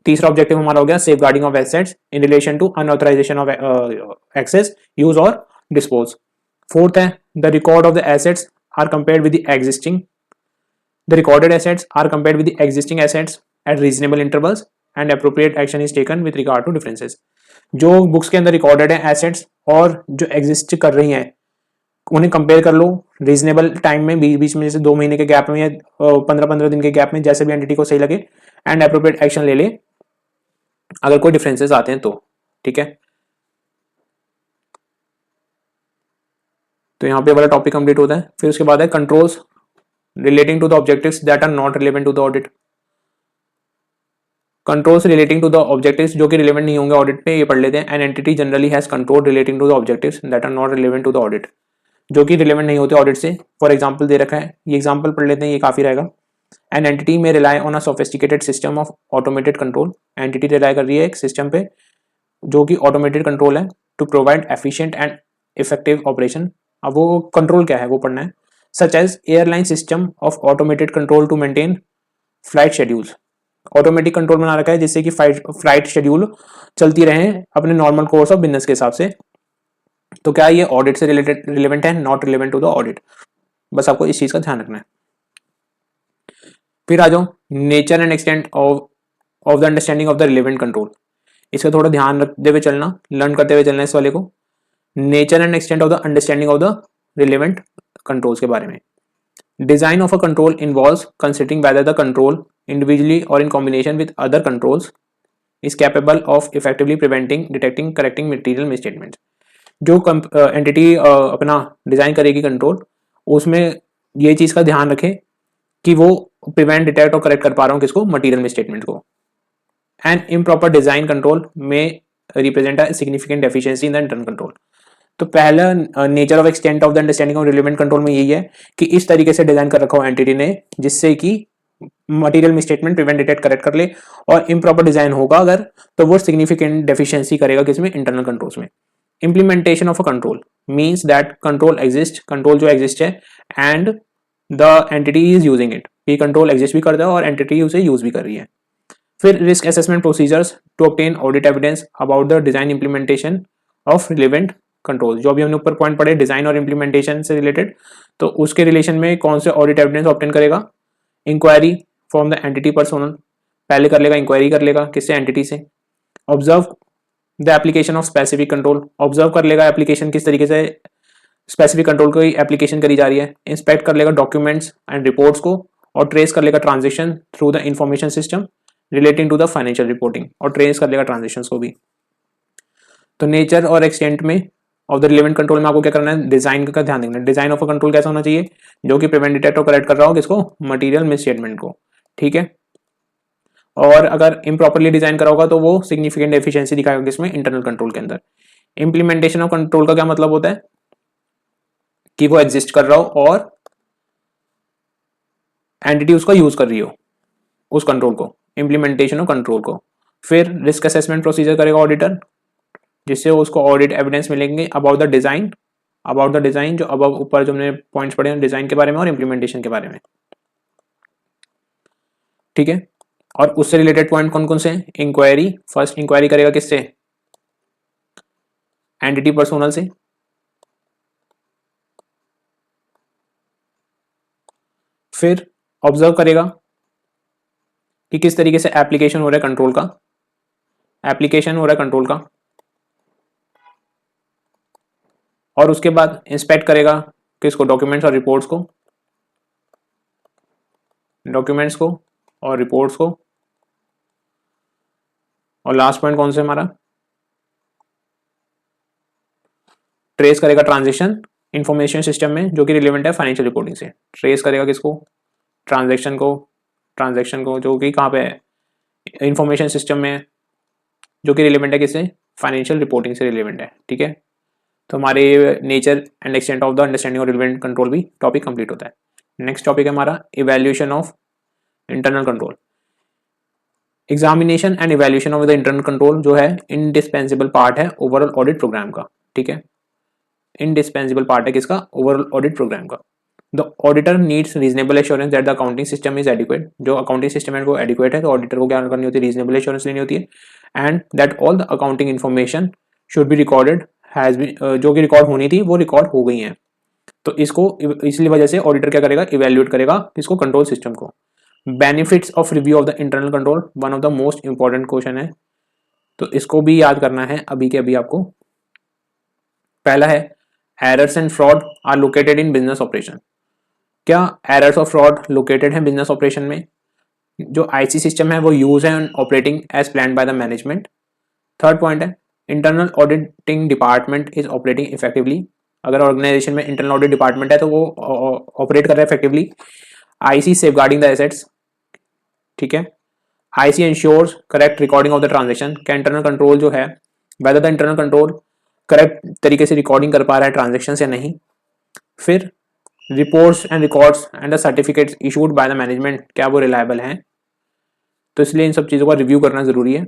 तीसरा ऑब्जेक्टिव हमारा हो गया safeguarding of assets in relation to unauthorization of access, use और डिस्पोज। फोर्थ है the record of the assets are compared with the existing, the recorded assets are compared with the existing assets at reasonable intervals and appropriate action is taken with regard to differences. जो बुक्स के अंदर रिकॉर्डेड है एसेट्स और जो एग्जिस्ट कर रही हैं उन्हें कंपेयर कर लो रीजनेबल टाइम में, बीच में जैसे 2 महीने के गैप में या 15-15 दिन के गैप में, जैसे भी एंटिटी को सही लगे, एंड अप्रोप्रिएट एक्शन ले ले अगर कोई डिफरेंसेस आते हैं तो। ठीक है, तो यहाँ पे वाला टॉपिक कंप्लीट होता है। फिर उसके बाद है controls relating to the objectives that are not relevant to the audit. Controls relating to the objectives जो कि रिलेवेंट नहीं होंगे ऑडिट पे, ये पढ़ लेते हैं। An entity generally has control relating to the objectives that are not relevant to the audit, जो कि रिलेवेंट नहीं होते ऑडिट से। फॉर एग्जांपल दे रखा है, ये एग्जांपल पढ़ लेते हैं, ये काफी रहेगा। An entity may rely on a sophisticated system of automated control, entity rely कर रही है एक सिस्टम पे जो कि ऑटोमेटेड कंट्रोल है, to provide efficient and effective operation. अब वो कंट्रोल क्या है वो पढ़ना है। Such as airline system of automated control to maintain flight schedules, automatic control बना रखा है जिससे कि फ्लाइट शेड्यूल चलती रहे अपने नॉर्मल कोर्स ऑफ बिजनेस के हिसाब से। तो क्या ये ऑडिट से रिलेवेंट है? Not relevant to the audit. बस आपको इस चीज का ध्यान रखना है। फिर आ जाओ nature and extent of the understanding of the relevant control. इसका थोड़ा ध्यान रखते हुए चलना, लर्न करते हुए चलना इस वाले को। Nature and extent of the understanding of the relevant controls के बारे में। Design of a control involves considering weather the control individually or in combination with other controls is capable of effectively preventing, detecting, correcting material misstatements। जो एंटिटी अपना डिजाइन करेगी कंट्रोल, उसमें ये चीज का ध्यान रखे कि वो प्रिवेंट, डिटेक्ट और करेक्ट कर पा रहा हूँ किसको, मटेरियल मिसस्टेटमेंट को। एंड इम्प्रॉपर डिजाइन कंट्रोल में represent a significant deficiency in the internal control. तो पहला nature of extent of the understanding of relevant control में यही है कि इस तरीके से डिजाइन कर रखा हो एंटिटी ने जिससे कि material misstatement prevent, detect, correct कर ले। और इम्प्रॉपर डिजाइन होगा अगर, तो वो सिग्निफिकेंट डेफिशिएंसी करेगा किसमें, इंटरनल कंट्रोल्स में। Implementation of a control means that control exist, control जो एग्जिस्ट है and the entity is using it, ये कंट्रोल एग्जिस्ट भी करता है और एंटिटी उसे यूज भी कर रही है। फिर risk assessment procedures to obtain audit evidence about the design implementation of relevant control. जो अभी हमने ऊपर पॉइंट पढ़े डिजाइन और इंप्लीमेंटेशन से रिलेटेड, तो उसके रिलेशन में कौन से ऑडिट एविडेंस ऑब्टेन करेगा। Inquiry from the entity personnel, पहले कर लेगा, इंक्वायरी कर लेगा किससे, एंटिटी से। Observe the application of specific control, observe कर लेगा एप्लीकेशन किस तरीके से स्पेसिफिक कंट्रोल की एप्लीकेशन करी जा रही है। इंस्पेक्ट कर लेगा डॉक्यूमेंट्स एंड रिपोर्ट्स को और ट्रेस कर लेगा transaction through the information system relating to the financial reporting, और ट्रेस कर लेगा ट्रांजेक्शन को भी। तो नेचर और एक्सटेंट में ऑफ द रिलेवेंट कंट्रोल में आपको क्या करना है, डिजाइन का ध्यान देना है। डिजाइन ऑफ अ कंट्रोल कैसा होना चाहिए, जो कि प्रिवेंट, डिटेक्ट और करेक्ट कर रहा हो किसको, मटेरियल मिसस्टेटमेंट को, ठीक है। और अगर इम्प्रॉपरली डिजाइन करा होगा तो वो सिग्निफिकेंट एफिशिएंसी दिखाएगा किसमें, इंटरनल कंट्रोल के अंदर। इंप्लीमेंटेशन ऑफ कंट्रोल का क्या मतलब होता है कि वो एग्जिस्ट कर रहा हो और एंटिटी उसका यूज कर रही हो उस कंट्रोल को, इंप्लीमेंटेशन ऑफ कंट्रोल को। फिर रिस्क असेसमेंट प्रोसीजर करेगा ऑडिटर, जिससे उसको ऑडिट एविडेंस मिलेंगे अबाउट द डिजाइन, जो अब ऊपर जो हमने पॉइंट्स पढ़े हैं डिजाइन के बारे में और इंप्लीमेंटेशन के बारे में, ठीक है। और उससे रिलेटेड पॉइंट कौन कौन से हैं, इंक्वायरी, फर्स्ट इंक्वायरी करेगा किससे, एंटिटी पर्सोनल से। फिर ऑब्जर्व करेगा कि किस तरीके से एप्लीकेशन हो रहा है कंट्रोल का, और उसके बाद इंस्पेक्ट करेगा किसको, डॉक्यूमेंट्स और रिपोर्ट्स को, और रिपोर्ट्स को। और लास्ट पॉइंट कौन सा है हमारा, ट्रेस करेगा ट्रांजेक्शन इंफॉर्मेशन सिस्टम में जो कि रिलेवेंट है फाइनेंशियल रिपोर्टिंग से। ट्रेस करेगा किसको, ट्रांजेक्शन को जो कि कहाँ पे है, इंफॉर्मेशन सिस्टम में, जो कि रिलेवेंट है किससे, फाइनेंशियल रिपोर्टिंग से रिलेवेंट है, ठीक है। तो हमारे nature and extent of the understanding of relevant control भी टॉपिक कंप्लीट होता है। नेक्स्ट टॉपिक है हमारा evaluation of internal control. Examination and evaluation of the internal control जो है इंडिस्पेंसिबल पार्ट है ओवरऑल ऑडिट प्रोग्राम का, ठीक है। इंडिस्पेंसिबल पार्ट है किसका, ओवरऑल ऑडिट प्रोग्राम का। The auditor needs reasonable assurance that the accounting system is adequate, जो अकाउंटिंग सिस्टम है वो एडिक्वेट है, तो ऑडिटर को क्या करनी होती है, रीजनेबल एश्योरेंस लेनी होती है। And that all the accounting information should be recorded has B, जो कि रिकॉर्ड होनी थी वो रिकॉर्ड हो गई हैं। तो इसको इसलिए वजह से ऑडिटर क्या करेगा, इवेल्युएट करेगा इसको, कंट्रोल सिस्टम को। Benefits of review of the internal control one of the most important question है, तो इसको भी याद करना है अभी के अभी आपको। पहला है errors and fraud are located in business operation. क्या एरर्स और फ्रॉड लोकेटेड है बिजनेस ऑपरेशन में, जो आईसी सिस्टम है वो यूज है operating as plan by the management. Third point है internal auditing department is operating effectively, अगर ऑर्गेनाइजेशन में इंटरनल ऑडिट डिपार्टमेंट है तो वो ऑपरेट कर रहा है effectively. IC safeguarding the assets, ठीक है। IC ensures correct recording of the transaction, क्या इंटरनल कंट्रोल जो है whether the internal control correct तरीके से रिकॉर्डिंग कर पा रहा है ट्रांजेक्शन या नहीं। फिर reports and records and the certificates issued by the management, क्या वो रिलायबल हैं, तो इसलिए इन सब चीज़ों का रिव्यू करना जरूरी है।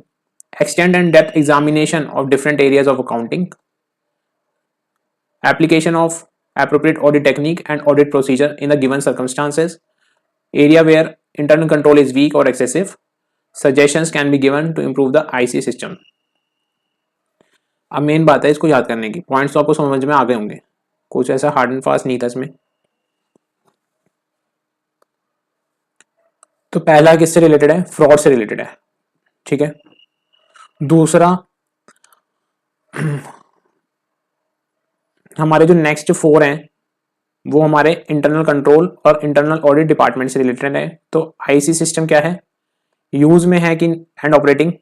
Extend and depth examination of different areas of accounting, application of appropriate audit technique and audit procedure in the given circumstances, area where internal control is weak or excessive, suggestions can be given to improve the IC system। अब मेन बात है इसको याद करने की, पॉइंट्स तो आपको समझ में आ गए होंगे, कुछ ऐसा हार्ड एंड फास्ट नहीं था इसमें। तो पहला किससे रिलेटेड है, फ्रॉड से रिलेटेड है, ठीक है। दूसरा हमारे जो नेक्स्ट 4 हैं वो हमारे इंटरनल कंट्रोल और इंटरनल ऑडिट डिपार्टमेंट से रिलेटेड है। तो आईसी सिस्टम क्या है, यूज में है कि एंड ऑपरेटिंग,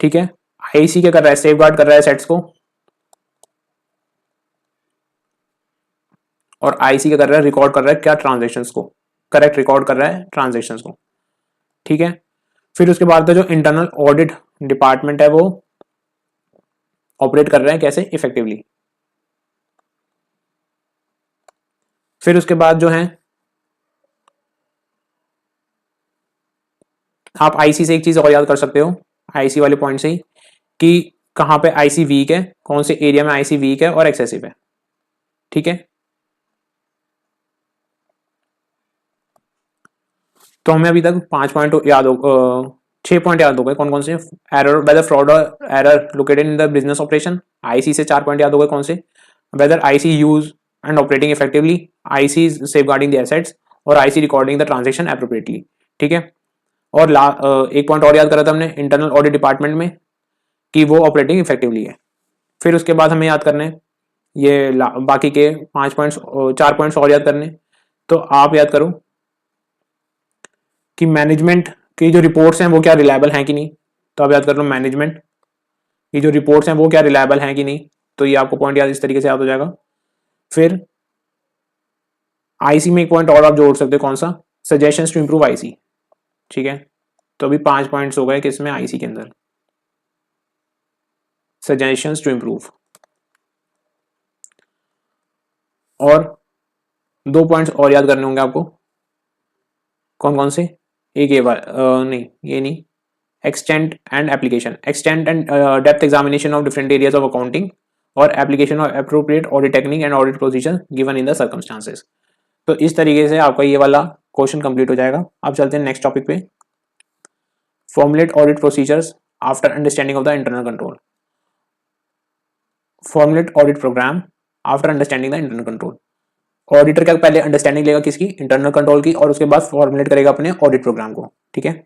ठीक है। आईसी क्या कर रहा है, सेफ गार्ड कर रहा है सेट्स को, और आईसी क्या कर रहा है, रिकॉर्ड कर रहा है क्या, ट्रांजेक्शन्स को, करेक्ट रिकॉर्ड कर रहा है ट्रांजेक्शन्स को, ठीक है। फिर उसके बाद जो इंटरनल ऑडिट डिपार्टमेंट है वो ऑपरेट कर रहा है कैसे, इफेक्टिवली। फिर उसके बाद जो है आप आईसी से एक चीज और याद कर सकते हो, आईसी वाले पॉइंट से ही, कि कहां पे आईसी वीक है, कौन से एरिया में आईसी वीक है और एक्सेसिव है, ठीक है। तो हमें अभी तक 5 पॉइंट याद हो, 6 पॉइंट याद हो गए, कौन कौन से, एरर वेदर फ्रॉड और error located in the business operation, IC से 4 पॉइंट याद हो गए, कौन से, whether IC use and operating effectively, IC safeguarding the assets, और IC recording the transaction appropriately, ठीक है। और एक पॉइंट और याद करा था हमने इंटरनल ऑडिट डिपार्टमेंट में कि वो ऑपरेटिंग इफेक्टिवली है। फिर उसके बाद हमें याद करने ये बाकी के 5 पॉइंट्स, 4 पॉइंट्स और याद करने, तो आप याद करो कि मैनेजमेंट की जो रिपोर्ट्स हैं वो क्या रिलायबल हैं कि नहीं। तो आप याद कर लो मैनेजमेंट की जो रिपोर्ट्स हैं वो क्या रिलायबल हैं कि नहीं। तो ये आपको पॉइंट याद इस तरीके से याद हो जाएगा। फिर आईसी में एक पॉइंट और आप जोड़ सकते हो, कौन सा, सजेशंस टू इंप्रूव आईसी। ठीक है, तो अभी 5 पॉइंट्स हो गए किसमें, आईसी के अंदर, सजेशंस टू इंप्रूव। और 2 पॉइंट्स और याद करने होंगे आपको, कौन कौन से, एक ये नहीं ये नहीं, extent and application, extent and depth examination of different areas of accounting और application of appropriate audit technique and audit procedure given in the circumstances। तो इस तरीके से आपका ये वाला क्वेश्चन कंप्लीट हो जाएगा। अब चलते हैं नेक्स्ट टॉपिक पे, formulate audit procedures after understanding of the internal control. Formulate audit program after understanding the internal control. Auditor का पहले अंडरस्टैंडिंग लेगा किसकी, इंटरनल कंट्रोल की, और उसके बाद फॉर्मुलेट करेगा अपने ऑडिट प्रोग्राम को। ठीक है,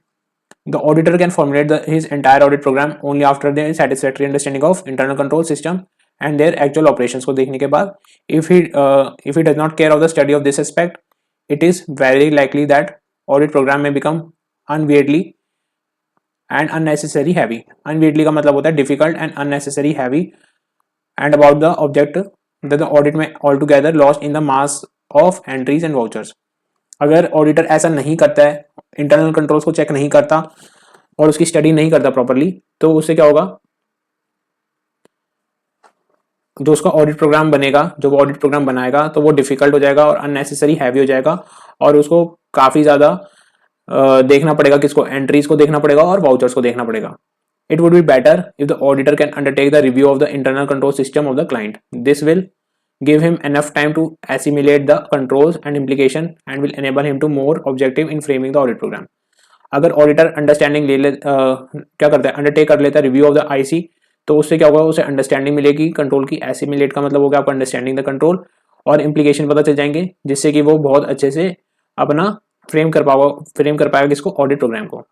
the auditor can formulate his entire audit program only after the satisfactory understanding of internal control system and their actual operations को देखने के बाद। if he does not care of the study of this aspect, it is very likely that audit program may become unwieldy and unnecessary heavy। unwieldy का मतलब होता है difficult and unnecessary heavy and about the object that the audit may altogether lost in the mass of entries and vouchers। अगर ऑडिटर ऐसा नहीं करता है, इंटरनल कंट्रोल्स को चेक नहीं करता और उसकी स्टडी नहीं करता प्रॉपरली, तो उससे क्या होगा, जो उसका ऑडिट प्रोग्राम बनेगा, जो वो ऑडिट प्रोग्राम बनाएगा तो वो डिफिकल्ट हो जाएगा और अननेसेसरी हैवी हो जाएगा, और उसको काफी ज्यादा देखना पड़ेगा, किसको, एंट्रीज को देखना पड़ेगा और वाउचर्स को देखना पड़ेगा। It would be better if the auditor can undertake the review of the internal control system of the client. This will give him enough time to assimilate the controls and implication and will enable him to more objective in framing the audit program। अगर ऑडिटर अंडरस्टैंडिंग क्या करता है, अंडरटेक कर लेता है रिव्यू ऑफ द आईसी, तो उससे क्या होगा, उसे अंडरस्टैंडिंग मिलेगी कंट्रोल की। एसिमिलेट का मतलब होगा आपको अंडरस्टैंडिंग द कंट्रोल, और इम्प्लीकेशन पता चल जाएंगे, जिससे कि वो बहुत अच्छे से अपना फ्रेम कर पाएगा किसको, ऑडिट प्रोग्राम को।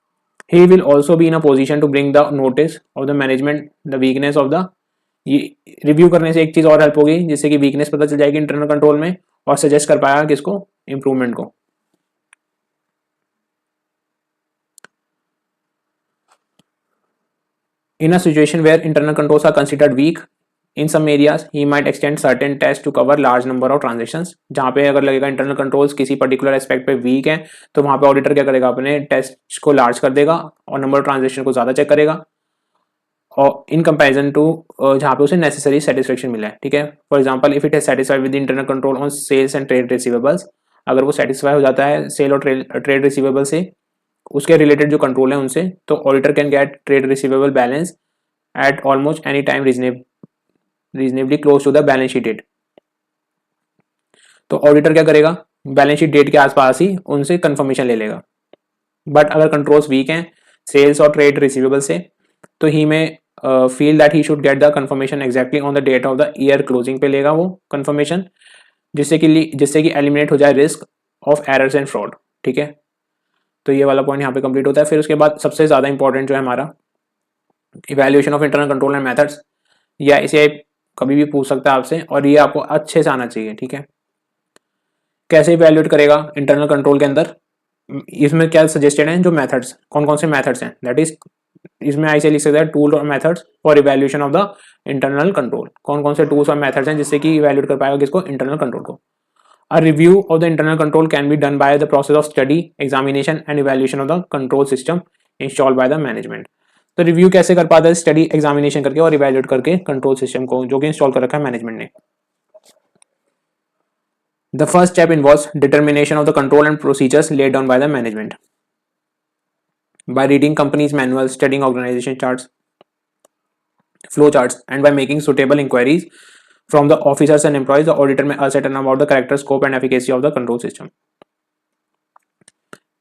He will also be in a position to bring the notice of the management the weakness of the, ये रिव्यू करने से एक चीज और हेल्प होगी, जिससे कि वीकनेस पता चल जाएगी इंटरनल कंट्रोल में, और सजेस्ट कर पाएगा किसको, इंप्रूवमेंट को। In a situation where internal controls are considered weak in some areas, he might extend certain test to cover large number of transactions. जहां पे अगर लगेगा इंटरनल कंट्रोल्स किसी पर्टिकुलर एस्पेक्ट पे वीक है, तो वहां पे ऑडिटर क्या करेगा, अपने टेस्ट को लार्ज कर देगा और नंबर ऑफ ट्रांजेक्शन को ज्यादा चेक करेगा, और इन कंपैरिजन टू जहाँ पे उसे नेसेसरी सेटिस्फेक्शन मिला है। ठीक है, फॉर एग्जांपल इफ इट है satisfied with internal control on sales and trade receivables, अगर वो सेटिस्फाई हो जाता है सेल और ट्रेड रिसीवेबल से, उसके रिलेटेड जो कंट्रोल है उनसे, तो auditor can get trade receivable balance at almost any time reasonably close to the balance sheet date. तो ऑडिटर क्या करेगा, बैलेंस शीट डेट के आसपास ही उनसे कंफर्मेशन ले लेगा। बट अगर कंट्रोल्स वीक हैं सेल्स और ट्रेड रिसीवेबल से, तो he may feel that he should get the confirmation exactly on the date of the year closing पे लेगा वो कंफर्मेशन, जिससे कि एलिमिनेट हो जाए risk of errors and fraud. ठीक है, तो ये वाला पॉइंट यहाँ पे कंप्लीट होता है। फिर उसके बाद सबसे ज्यादा इंपॉर्टेंट जो है हमारा, evaluation of internal control and methods, या इसे कभी भी पूछ सकता है आपसे, और ये आपको अच्छे से आना चाहिए। ठीक है, कैसे इवैल्यूएट करेगा इंटरनल कंट्रोल के अंदर, इसमें क्या सजेस्टेड है, जो मेथड्स, कौन कौन से मेथड्स हैं, दैट इज, इसमें ऐसे लिख सकते हैं टूल और methods for evaluation of the internal control. कौन कौन से टूल्स और मेथड्स हैं जिससे कि इवैल्यूएट कर पाएगा किसको, इंटरनल कंट्रोल को। A review of the internal control can be done by the process of study, examination and evaluation of the control system installed bye the management. तो रिव्यू कैसे कर पाता है, स्टडी, एग्जामिनेशन करके और इवैल्यूएट करके कंट्रोल सिस्टम को, जो कि इंस्टॉल कर रखा है मैनेजमेंट ने। The first step involves determination of the control and procedures laid down by the management. By reading company's manuals, studying organization charts, flow charts, and by making suitable inquiries from the officers and employees, the auditor may ascertain about the character, scope, and efficacy of the control system.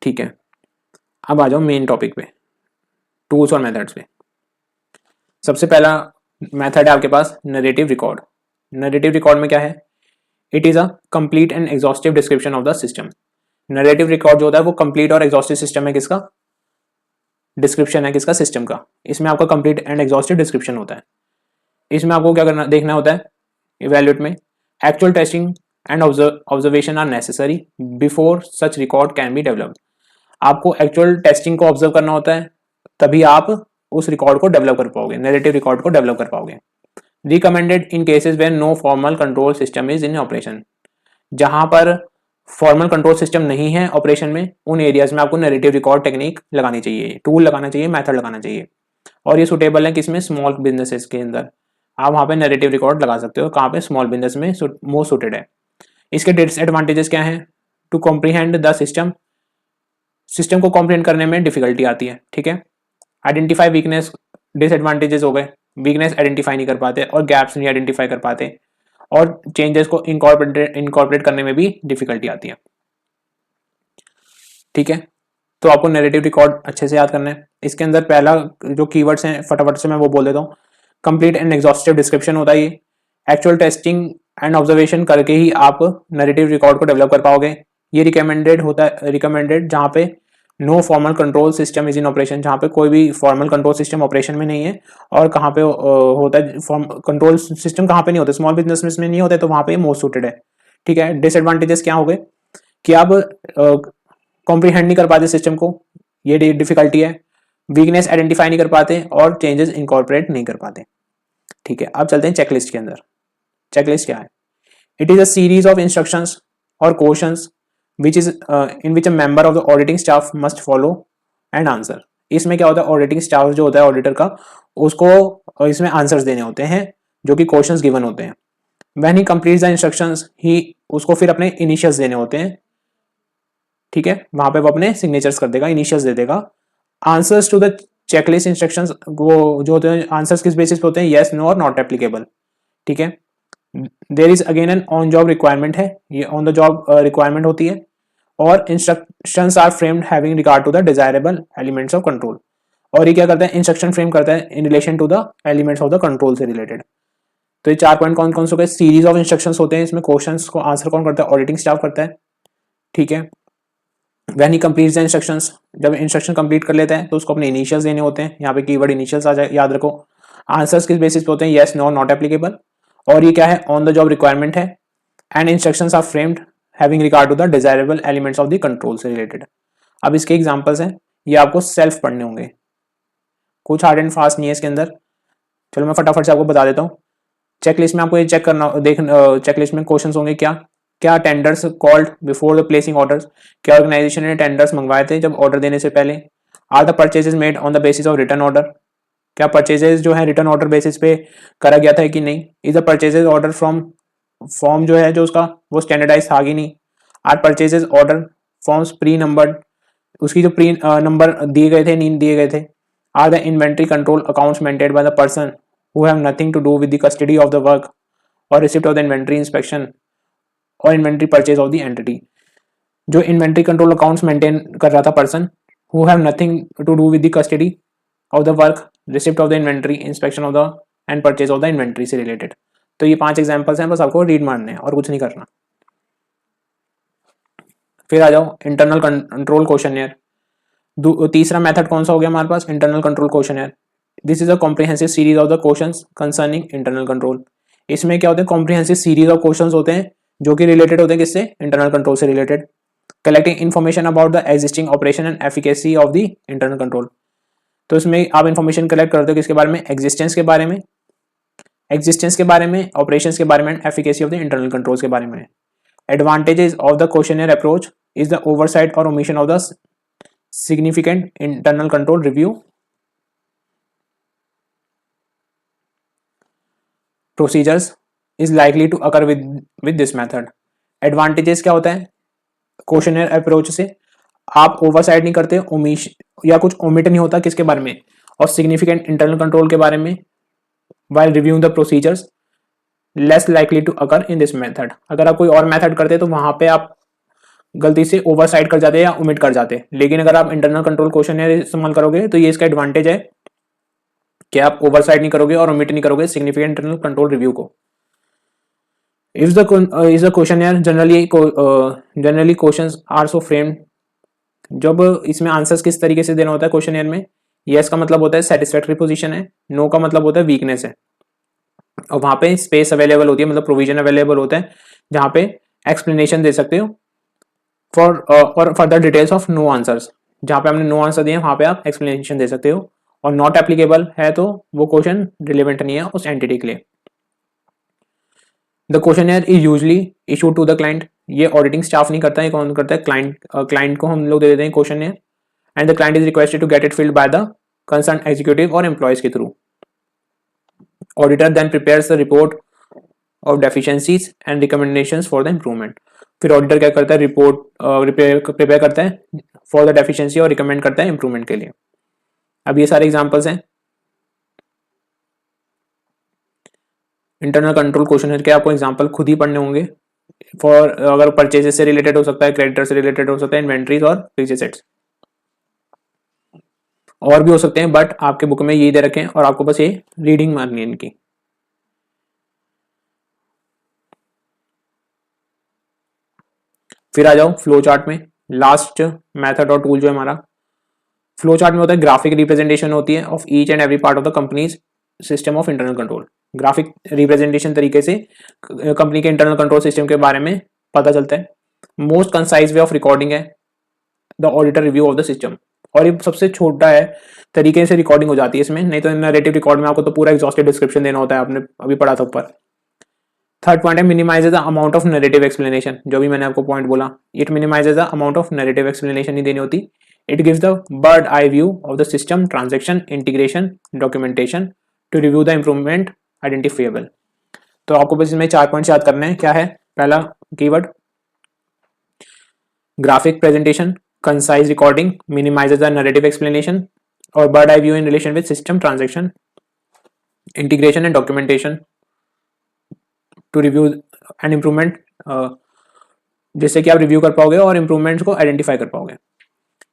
ठीक है, अब आ जाओ मेन टॉपिक पे, टूल्स और मेथड्स पे। सबसे पहला मेथड है आपके पास नरेटिव रिकॉर्ड। नरेटिव रिकॉर्ड में क्या है, it is a complete and exhaustive description of the system. Narrative record जो होता है वो कंप्लीट और एग्जॉस्टिव सिस्टम है किसका, डिस्क्रिप्शन है किसका, सिस्टम का। इसमें आपका कंप्लीट एंड एग्जॉस्टिव डिस्क्रिप्शन होता है। इसमें आपको क्या करना, देखना होता है इवैल्यूएट में, actual testing and observation are necessary before such record can be developed. आपको एक्चुअल टेस्टिंग को ऑब्जर्व करना होता है, तभी आप उस रिकॉर्ड को डेवलप कर पाओगे, नैरेटिव रिकॉर्ड को डेवलप कर पाओगे। Recommended in cases where no formal control system is in operation, जहां पर फॉर्मल कंट्रोल सिस्टम नहीं है ऑपरेशन में, उन एरियाज में आपको नैरेटिव रिकॉर्ड टेक्निक लगानी चाहिए, टूल लगाना चाहिए, मेथड लगाना चाहिए। और ये सुटेबल है किसमें, स्मॉल बिजनेसेस के अंदर आप वहां पे नैरेटिव रिकॉर्ड लगा सकते हो, कहाँ पे, स्मॉल बिजनेस में मोस्ट सुटेड है। इसके डिसएडवांटेजेस क्या है, to comprehend the system, system को कॉम्प्रीहेंड करने में डिफिकल्टी आती है, ठीक है। आइडेंटिफाई वीकनेस, डिसएडवांटेजेस हो गए, वीकनेस आइडेंटिफाई नहीं कर पाते और गैप्स नहीं आइडेंटिफाई कर पाते, और चेंजेस को इनकॉर्पोरेट करने में भी डिफिकल्टी आती है, ठीक है। तो आपको नैरेटिव रिकॉर्ड अच्छे से याद करना है। इसके अंदर पहला जो कीवर्ड्स हैं फटाफट से मैं वो बोल देता हूँ। कंप्लीट एंड एग्जॉस्टिव डिस्क्रिप्शन होता है ये, एक्चुअल टेस्टिंग एंड ऑब्जर्वेशन करके ही आप नैरेटिव रिकॉर्ड को डेवलप कर पाओगे। ये रिकमेंडेड होता है, रिकमेंडेड जहाँ पे no formal control system is in operation, जहाँ पे कोई भी फॉर्मल कंट्रोल सिस्टम ऑपरेशन में नहीं है, और कहाँ पे होता है कंट्रोल सिस्टम, कहाँ पे नहीं होता, स्मॉल बिजनेस में नहीं होते, तो वहाँ पे मोस्ट सूटेड है, ठीक है। डिसएडवांटेजेस क्या हो गए कि आप कॉम्प्रीहेंड नहीं कर पाते सिस्टम को, ये डिफिकल्टी है, वीकनेस आइडेंटिफाई नहीं कर पाते और चेंजेस इनकॉर्पोरेट नहीं कर पाते, ठीक है। अब चलते हैं चेकलिस्ट के अंदर। चेकलिस्ट क्या है, it is a series of instructions और questions which is in which a member of the auditing staff must follow and answer. इसमें क्या होता है, ऑडिटिंग स्टाफ जो होता है ऑडिटर का, उसको इसमें आंसर्स देने होते हैं जो कि क्वेश्चंस गिवन होते हैं। When he completes the instructions, he उसको फिर अपने इनिशियल्स देने होते हैं, ठीक है। वहां पे वो अपने सिग्नेचर्स कर देगा, इनिशियल्स दे देगा। Answers to the checklist instructions, वो जो होते हैं आंसर्स किस बेसिस पे होते हैं, येस, नो और नॉट एप्लीकेबल, ठीक है। There is again an on job requirement है, ये ऑन द जॉब रिक्वायरमेंट होती है। और instructions are framed having regard to the desirable elements of control. और ये क्या करता है, इंस्ट्रक्शन फ्रेम करता है in relation to the elements of the control से रिलेटेड। तो ये 4 पॉइंट कौन कौन से हो गए, सीरीज ऑफ इंस्ट्रक्शंस होते हैं, इसमें क्वेश्चंस को आंसर कौन करता है, ऑडिटिंग स्टाफ करता है, ठीक है। When he completes the instructions, जब इंस्ट्रक्शन कंप्लीट कर लेता है तो उसको अपने इनिशियल्स देने होते हैं, यहाँ पे कीवर्ड इनिशियल्स आ जाए, याद रखो। आंसर्स किस बेसिस पे होते हैं, येस, नो, नॉट एप्लीकेबल। और ये क्या है, ऑन द जॉब रिक्वायरमेंट है। And instructions are framed having regard to the desirable elements of the control से रिलेटेड। अब इसके एग्जांपल्स हैं, ये आपको सेल्फ पढ़ने होंगे, कुछ हार्ड एंड फास्ट नहीं है इसके अंदर। चलो मैं फटाफट से आपको बता देता हूँ। चेकलिस्ट में आपको ये चेक करना, चेकलिस्ट में क्वेश्चंस होंगे, क्या क्या tenders called before the placing orders, क्या ऑर्गेनाइजेशन ने टेंडर्स मंगवाए थे जब ऑर्डर देने से पहले। Are the purchases made on the basis of written order, क्या परचेजेस जो है रिटर्न ऑर्डर बेसिस पे करा गया था कि नहीं। Is the purchases order from, form जो है जो उसका वो स्टैंडर्डाइज था कि नहीं। Are purchases order forms pre numbered, उसकी जो प्री नंबर दिए गए थे, नहीं दिए गए थे। Are the inventory control accounts maintained by the person who have nothing to do with the custody of the work or receipt of the inventory inspection और inventory purchase of the entity. जो इन्वेंट्री कंट्रोल अकाउंट्स मेंटेन कर रहा था person, who have nothing to do with the custody of the work, receipt of the inventory, inspection of the and purchase of the inventory से रिलेटेड। तो ये 5 एग्जांपल्स हैं, बस आपको रीड मारने हैं और कुछ नहीं करना। फिर आ जाओ इंटरनल कंट्रोल क्वेश्चनर। तीसरा मेथड कौन सा हो गया हमारे पास, internal control questionnaire. This is a comprehensive series of the questions concerning internal control. इसमें क्या होते हैं, कॉम्प्रिहेंसिव सीरीज ऑफ क्वेश्चंस होते हैं जो कि रिलेटेड होते हैं किससे, इंटरनल कंट्रोल से related. Collecting information about the existing operation and efficacy of the internal control. तो इसमें आप इन्फॉर्मेशन कलेक्ट करते हो किसके बारे में, एग्जिस्टेंस के बारे में, एग्जिस्टेंस के बारे में, ऑपरेशंस के बारे में, efficacy of the internal controls के बारे में। Advantages of the questionnaire approach is the oversight और omission of the significant internal control review procedures is likely to occur with this method। Advantages क्या होता है, क्वेश्चनर अप्रोच से आप ओवरसाइड नहीं करते, ओमिश या कुछ ओमिट नहीं होता किसके बारे में, और सिग्निफिकेंट इंटरनल कंट्रोल के बारे में। while reviewing the procedures less likely to occur in this method। अगर आप कोई और मेथड करते तो वहां पे आप गलती से ओवरसाइड कर जाते या ओमिट कर जाते, लेकिन अगर आप इंटरनल कंट्रोल क्वेश्चनर इस्तेमाल करोगे तो ये इसका एडवांटेज है कि आप ओवरसाइड नहीं करोगे और ओमिट नहीं करोगे सिग्निफिकेंट इंटरनल कंट्रोल रिव्यू को। Is the questionnaire generally questions are so framed. जब इसमें आंसर्स किस तरीके से देना होता है क्वेश्चनर में, यस का मतलब होता है सेटिस्फैक्टरी पोजीशन है, नो का मतलब होता है वीकनेस है, और वहां पे स्पेस अवेलेबल होती है, मतलब प्रोविजन अवेलेबल होता है जहां पे एक्सप्लेनेशन दे सकते हो फॉर और further details of no answers. जहाँ पे आपने नो आंसर दिए वहाँ पे आप एक्सप्लेनेशन दे सकते हो, और नॉट एप्लीकेबल है तो वो क्वेश्चन रिलेवेंट नहीं है उस एंटिटी के लिए। The questionnaire is usually issued to the client, ये ऑडिटिंग स्टाफ नहीं करता है, कौन करता है, क्लाइंट को हम लोग दे देते हैं questionnaire, and the client is requested to get it filled by the concern executive और एम्प्लॉयज के थ्रू। Auditor then prepares the report of deficiencies and recommendations for the improvement. फिर ऑडिटर क्या करता है, रिपोर्ट प्रिपेयर करता है फॉर द डेफिशिएंसी और रिकमेंड करता है इम्प्रूवमेंट के लिए। अब ये सारे एग्जांपल्स हैं इंटरनल कंट्रोल क्वेश्चन के, आपको एग्जांपल खुद ही पढ़ने होंगे। फॉर अगर परचेजेस से रिलेटेड हो सकता है, क्रेडिटर से रिलेटेड हो सकता है, इन्वेंट्रीज और फिक्स्ड एसेट्स, और भी हो सकते हैं, बट आपके बुक में यही दे रखे हैं और आपको बस ये रीडिंग मारनी है इनकी। फिर आ जाओ फ्लो चार्ट में, लास्ट मेथड और टूल जो है हमारा। फ्लो चार्ट में होता है ग्राफिक रिप्रेजेंटेशन होती है of each and every part of the companies system of internal control. Graphic representation तरीके से कंपनी के इंटरनल कंट्रोल सिस्टम के बारे में पता चलता है। Most concise way of recording है the auditor review of the system, और ये सबसे छोटा है तरीके से रिकॉर्डिंग हो जाती है इसमें, नहीं तो नैरेटिव रिकॉर्ड में आपको तो पूरा एग्जॉस्टिव डिस्क्रिप्शन देना होता है, आपने अभी पढ़ा था ऊपर। थर्ड पॉइंट है minimise the amount of narrative explanation, जो भी मैंने आपको पॉइंट बोला, it minimises the amount of narrative explanation नहीं देनी होती। It gives the bird eye view of the system, transaction, integration, documentation to review the improvement identifiable. तो आपको बस इसमें 4 पॉइंट्स याद करने हैं। क्या है पहला keyword, graphic presentation, concise recording, minimizes the narrative explanation, और bird eye view in relation with system, transaction, integration and documentation to review and improvement, जिससे कि आप रिव्यू कर पाओगे और इम्प्रूवमेंट्स को आइडेंटिफाई कर पाओगे।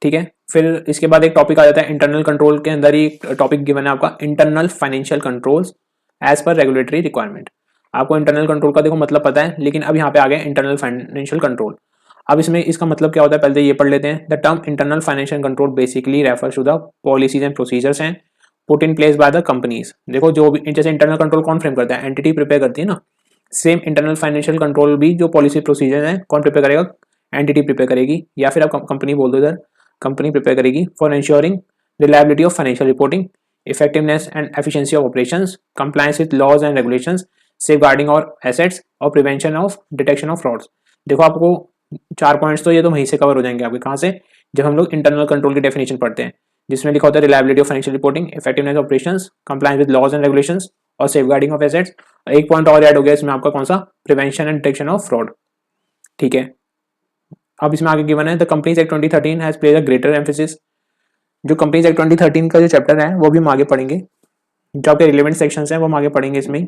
ठीक है, फिर इसके बाद एक टॉपिक आ जाता है इंटरनल कंट्रोल के अंदर ही टॉपिक गिवन है आपका, internal financial controls as per regulatory requirement. आपको इंटरनल कंट्रोल का देखो मतलब पता है, लेकिन अब यहाँ पे आ गए इंटरनल फाइनेंशियल कंट्रोल। अब इसमें इसका मतलब क्या होता है पहले ये पढ़ लेते हैं। The term internal financial control basically refers to the policies and procedures हैं put in place by the companies. देखो जो भी जैसे इंटरनल कंट्रोल कौन फ्रेम करता है, एंटिटी प्रिपेयर करती है ना, सेम इंटरनल फाइनेंशियल कंट्रोल भी जो पॉलिसी प्रोसीजर है कौन प्रिपेयर करेगा, एंटिटी प्रिपेयर करेगी, या फिर आप कंपनी बोल दो इधर, कंपनी प्रिपेयर करेगी for ensuring reliability of financial reporting, effectiveness and efficiency of operations, compliance with laws and regulations, safeguarding और एसेट्स और prevention of detection of frauds. देखो आपको 4 पॉइंट्स तो ये तो वहीं से कवर हो जाएंगे आपके, कहाँ से, जब हम लोग इंटरनल कंट्रोल की डेफिनेशन पढ़ते हैं, जिसमें लिखा होता है reliability of financial reporting, effectiveness of operations, compliance with laws and regulations और सेफगार्डिंग ऑफ एसेट्स। एक पॉइंट और ऐड हो गया इसमें आपका, कौन सा, prevention and detection of fraud. ठीक है, अब इसमें आगे गिवन है the companies act 2013 has played a greater emphasis. जो कंपनीज एक्ट 2013 का जो चैप्टर है वो भी हम आगे पढ़ेंगे, जो आपके रिलेवेंट सेक्शंस हैं वो हम आगे पढ़ेंगे इसमें।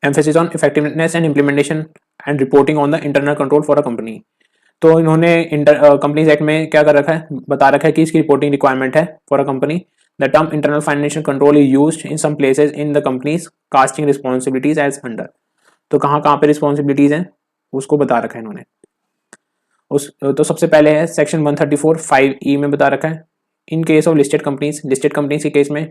Emphasis on effectiveness and implementation and reporting on the internal control for a company. तो इन्होंने कंपनीज एक्ट में क्या कर रखा है, बता रखा है कि इसकी रिपोर्टिंग रिक्वायरमेंट है for a company. The term internal financial control is used in some places in the companies casting responsibilities as under. तो कहाँ कहाँ पे रिस्पॉन्सिबिलिटीज हैं उसको बता रखा है इन्होंने। उस तो सबसे पहले है सेक्शन 134(5)(e) में बता रखा है, इन case of listed companies, listed companies के केस में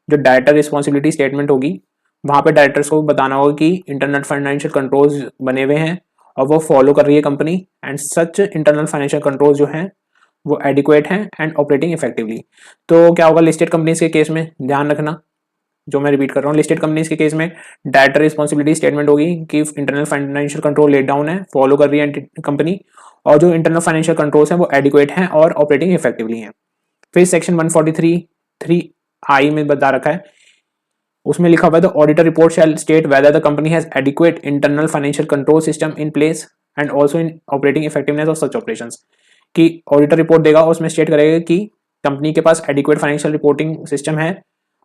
जो डायरेक्टर रिस्पॉन्सिबिलिटी स्टेटमेंट होगी वहाँ पे डायरेक्टर्स को बताना होगा कि इंटरनल फाइनेंशियल कंट्रोल्स बने हुए हैं और वो फॉलो कर रही है company, and such internal financial controls जो हैं वो एडिक्वेट हैं एंड ऑपरेटिंग इफेक्टिवली। तो क्या होगा लिस्टेड कंपनीज के केस में, ध्यान रखना जो मैं रिपीट कर रहा हूँ, लिस्टेड कंपनीज के केस में डायरेक्टर रिस्पॉन्सिबिलिटी स्टेटमेंट होगी कि internal financial control laid down है, फॉलो कर रही है कंपनी, और जो इंटरनल फाइनेंशियल कंट्रोल्स हैं वो एडिक्वेट हैं और ऑपरेटिंग इफेक्टिवली हैं। फिर सेक्शन 143(3)(i) में बता रखा है, उसमें लिखा हुआ है the auditor report shell state whether the company has adequate internal financial control system in place and also in operating effectiveness of such operations. कि ऑडिटर रिपोर्ट देगा और उसमें स्टेट करेगा कि कंपनी के पास एडिक्वेट फाइनेंशियल रिपोर्टिंग सिस्टम है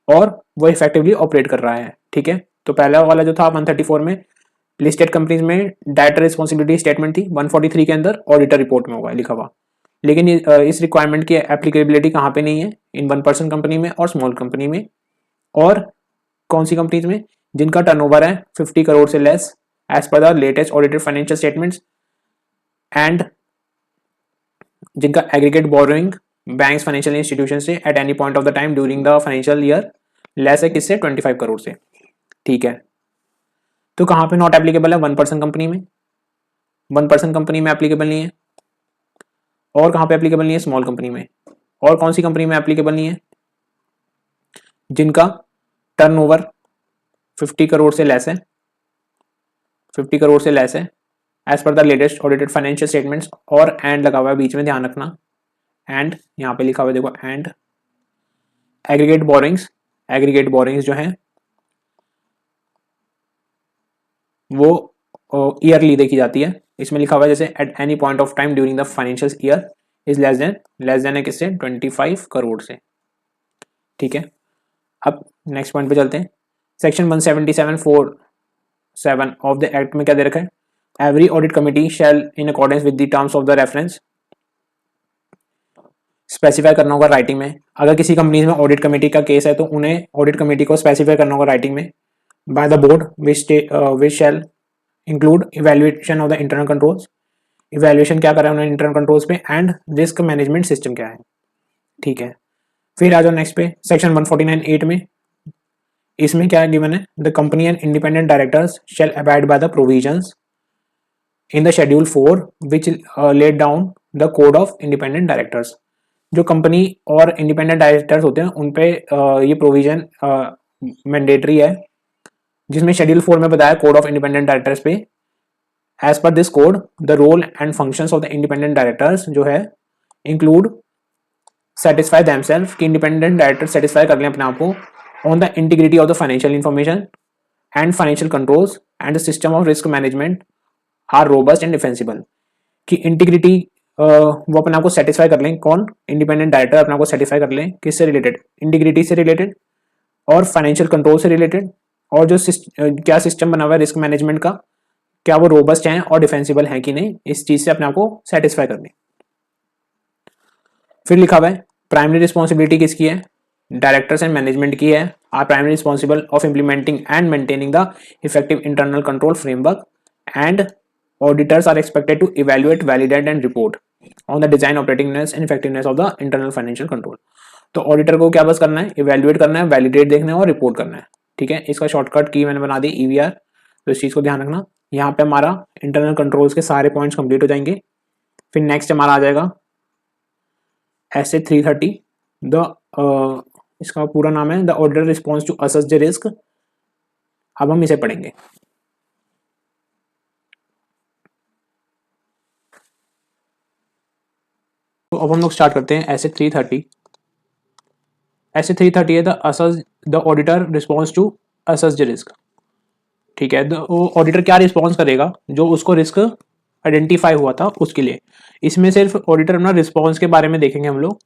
और वो इफेक्टिवली ऑपरेट कर रहा है। ठीक है, तो पहला वाला जो था 134 में लिस्टेड कंपनीज में डायरेक्टर रिस्पॉन्सिबिलिटी स्टेटमेंट थी, 143 के अंदर ऑडिटर रिपोर्ट में होगा लिखा हुआ। लेकिन इस रिक्वायरमेंट की एप्लीकेबिलिटी कहाँ पे नहीं है, इन 1% कंपनी में और स्मॉल कंपनी में, और कौन सी कंपनीज में, जिनका टर्नओवर है 50 करोड़ से less as per the latest audited financial statements, and जिनका aggregate borrowing banks financial institution से at any point of the time during the financial year less है किससे, 25 करोड़ से। ठीक है, तो कहाँ पे नॉट एप्लीकेबल है, 1% कंपनी में, 1% कंपनी में एप्लीकेबल नहीं है। और कहाँ पे एप्लीकेबल नहीं है? स्मॉल कंपनी में। और कौन सी कंपनी में एप्लीकेबल नहीं है? जिनका टर्नओवर 50 करोड़ से लेस है, 50 करोड़ से लेस है as per the latest audited financial statements. और एंड लगा हुआ है बीच में, ध्यान रखना। एंड यहाँ पे लिखा हुआ है देखो, and aggregate borings, aggregate borings जो है वो ईयरली देखी जाती है। इसमें लिखा हुआ है जैसे eight any point of time during the financial year is less than है किससे? 25 करोड़ से। ठीक है, अब नेक्स्ट पॉइंट पे चलते हैं। सेक्शन 177(4)(7) ऑफ द एक्ट में क्या दे रखा है? Every audit committee shall in accordance with the terms of the reference, specify करना होगा राइटिंग में। अगर किसी कंपनी में ऑडिट कमेटी का केस है तो उन्हें ऑडिट कमेटी को स्पेसिफाई करना होगा राइटिंग में by the board which shall include evaluation of the internal controls. Evaluation क्या कर रहे हैं उन्होंने इंटरनल कंट्रोल्स पे, एंड रिस्क मैनेजमेंट सिस्टम क्या है। ठीक है, फिर आ जाओ नेक्स्ट पे सेक्शन 149(8) में। इसमें क्या गिवन है? The company and independent directors shall abide by the provisions in the schedule 4 which laid down the code of independent directors. जो कंपनी और इंडिपेंडेंट डायरेक्टर्स होते हैं उन पे ये प्रोविजन मैंडेटरी है, जिसमें शेड्यूल 4 में बताया कोड ऑफ इंडिपेंडेंट डायरेक्टर्स पे। As per this code the role and functions of the independent directors जो है इंक्लूड सेटिस्फाई देमसेल्फ, कि इंडिपेंडेंट डायरेक्टर सेटिस्फाई कर लें अपने आप को on the integrity of the financial information and financial controls and the system of risk management are robust and defensible. कि इंटीग्रिटी वो अपने आप को सेटिस्फाई कर लें, कौन? इंडिपेंडेंट डायरेक्टर अपने आप को सेटिस्फाई कर लें किससे रिलेटेड? इंटीग्रिटी से रिलेटेड और फाइनेंशियल कंट्रोल से रिलेटेड। और जो क्या सिस्टम बना हुआ है रिस्क मैनेजमेंट का, क्या वो रोबस्ट हैं और डिफेंसिबल हैं कि नहीं, इस चीज से अपने आप को सेटिस्फाई कर लें। फिर लिखा हुआ है प्राइमरी रिस्पॉन्सिबिलिटी किसकी है? डायरेक्टर्स एंड मैनेजमेंट की है। Are primary responsible of implementing and maintaining the effective internal control framework and auditors are expected to evaluate, validate and report on the design, operatingness and effectiveness of the internal financial control। तो ऑडिटर को क्या बस करना है? इवेल्युएट करना है, वैलिडेट देखना है और रिपोर्ट करना है। ठीक है, इसका शॉर्टकट की मैंने बना दी ईवीआर, तो इस चीज को ध्यान रखना। यहाँ पे हमारा इंटरनल कंट्रोल्स के सारे पॉइंट्स कंप्लीट हो जाएंगे। फिर नेक्स्ट हमारा आ जाएगा SA 330। द इसका पूरा नाम है the auditor response to assess the risk. अब हम इसे पढ़ेंगे। तो अब हम लोग स्टार्ट करते हैं SA 330। SA 330 है the auditor response to assess the risk. ठीक है, वो ऑडिटर क्या रिस्पॉन्स करेगा? जो उसको रिस्क आइडेंटिफाई हुआ था उसके लिए। इसमें सिर्फ ऑडिटर अपना रिस्पॉन्स के बारे में देखेंगे हम लोग।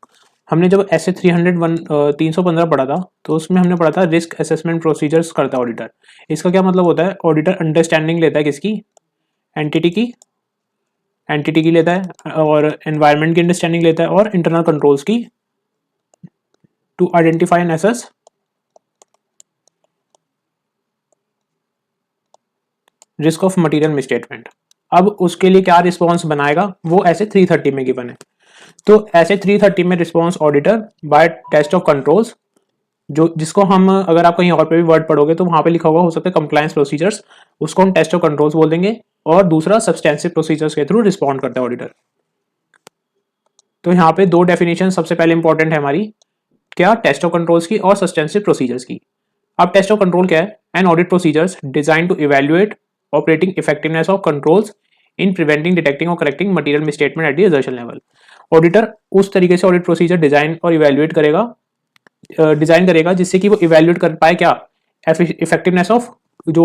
हमने जब SA 315 पढ़ा था तो उसमें हमने पढ़ा था रिस्क असेसमेंट प्रोसीजर्स करता है ऑडिटर। इसका क्या मतलब होता है? ऑडिटर अंडरस्टैंडिंग लेता है किसकी? एंटिटी की लेता है, और एनवायरनमेंट की अंडरस्टैंडिंग लेता है, और इंटरनल कंट्रोल्स की, to identify and assess risk of material misstatement. अब उसके लिए क्या रिस्पॉन्स बनाएगा? वो SA 330 में गिवन है। तो SA 330 में response auditor by test of controls, जो जिसको हम अगर आप कहीं और पे भी वर्ड पढ़ोगे तो वहां पे लिखा हुआ हो सकता है कंप्लायंस प्रोसीजर्स, उसको हम टेस्ट ऑफ कंट्रोल्स बोल देंगे। और दूसरा सब्सटेंसिव प्रोसीजर्स के थ्रू रिस्पॉन्ड करता है ऑडिटर। तो यहाँ पे दो डेफिनेशन सबसे पहले इंपॉर्टेंट है हमारी, क्या? टेस्ट ऑफ कंट्रोल्स की और सब्सटेंसिव प्रोसीजर्स की। अब टेस्ट ऑफ कंट्रोल क्या है? An audit procedures design to evaluate operating effectiveness of controls in preventing, detecting और correcting material misstatement at the assertion level. Auditor उस तरीके से ऑडिट प्रोसीजर डिजाइन और इवैल्यूएट करेगा, डिजाइन करेगा जिससे कि वो इवैल्यूएट कर पाए क्या? इफेक्टिवनेस ऑफ जो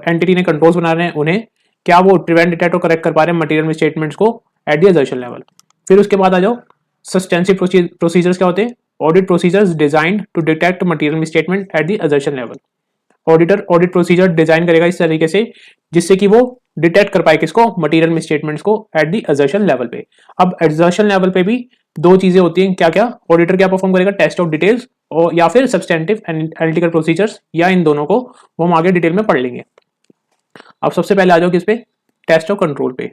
एंटिटी ने कंट्रोल्स बना रहे हैं उन्हें, क्या वो प्रिवेंट, डिटेक्ट और करेक्ट कर पा रहे हैं मटेरियल मिसस्टेटमेंट्स को एट द असर्शन लेवल। फिर उसके बाद आ जाओ सब्सटेंसिव प्रोसीजर्स क्या होते हैं? Audit procedures designed to detect material misstatement at the assertion level. Auditor audit procedure design करेगा इस तरीके से जिससे कि वो डिटेक्ट कर पाए किसको? मटेरियल मिसस्टेटमेंट्स को एट द असर्शन लेवल पे। अब असर्शन लेवल पे भी दो चीजें होती हैं, क्या क्या? ऑडिटर क्या परफॉर्म करेगा? टेस्ट ऑफ डिटेल्स, और या फिर सब्सटेंटिव एनालिटिकल प्रोसीजर्स, या इन दोनों को वो हम आगे डिटेल में पढ़ लेंगे। अब सबसे पहले आ जाओ किस पे? टेस्ट ऑफ कंट्रोल पे।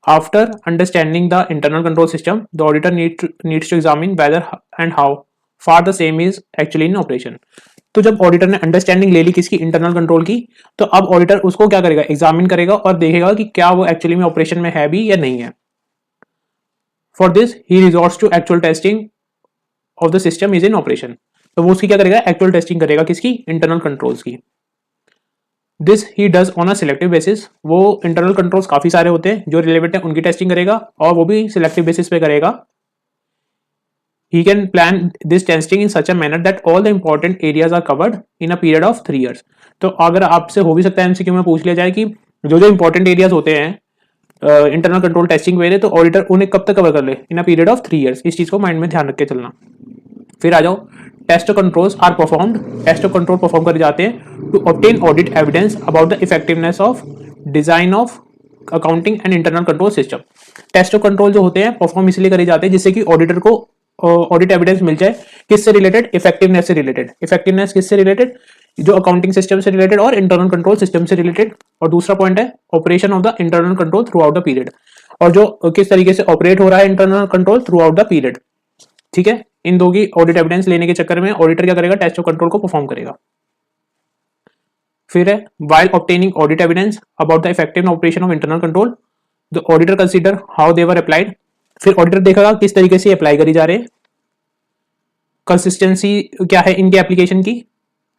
After understanding the internal control system, the auditor needs to examine whether and how far the same is actually in operation। तो जब ऑडिटर ने अंडरस्टैंडिंग ले ली किसकी, इंटरनल कंट्रोल की, तो अब ऑडिटर उसको क्या करेगा, एग्जामिन करेगा और देखेगा कि क्या वो एक्चुअली में ऑपरेशन में है भी या नहीं है। For this he resorts to actual testing of the system is in operation. तो वो उसकी क्या करेगा, एक्चुअल टेस्टिंग करेगा किसकी, इंटरनल कंट्रोल्स की। This he does on a selective basis. वो इंटरनल कंट्रोल्स काफी सारे होते हैं जो रिलेवेंट है उनकी टेस्टिंग करेगा और वो भी सिलेक्टिव बेसिस पे करेगा। He can plan this testing in such a manner that all the important areas are covered in a period of 3 years। तो अगर आपसे हो भी सकता है एमसीक्यू में पूछ लिया जाए कि जो जो इंपॉर्टेंट एरियाज होते हैं इंटरनल कंट्रोल टेस्टिंग वेरे, तो ऑडिटर उन्हें कब तक कवर कर ले, इन अ पीरियड ऑफ 3 years। इस चीज को माइंड में ध्यान रख के चलना। फिर आ जाओ, test controls are performed. Test control perform करे जाते हैं to obtain audit evidence about the effectiveness of design of accounting and internal control system. Test control जो होते हैं परफॉर्म इसलिए करे जाते हैं जिससे कि ऑडिटर को ऑडिट एविडेंस मिल जाए, किससे रिलेटेड, इफेक्टिवनेस से रिलेटेड। इफेक्टिवनेस किससे रिलेटेड, जो अकाउंटिंग सिस्टम से रिलेटेड और इंटरनल कंट्रोल सिस्टम से रिलेटेड। और दूसरा पॉइंट है operation of the internal control through out the period, और जो किस तरीके से ऑपरेट हो रहा है internal control through out the period. ठीक है, इन दो की ऑडिट एविडेंस लेने के चक्कर में ऑडिटर क्या करेगा, टेस्ट ऑफ कंट्रोल को परफॉर्म करेगा। फिर है while obtaining audit evidence about the effective operation of internal control the auditor consider how they were applied। फिर ऑडिटर देखेगा किस तरीके से अप्लाई करी जा रहे हैं, कंसिस्टेंसी क्या है इनके एप्लीकेशन की,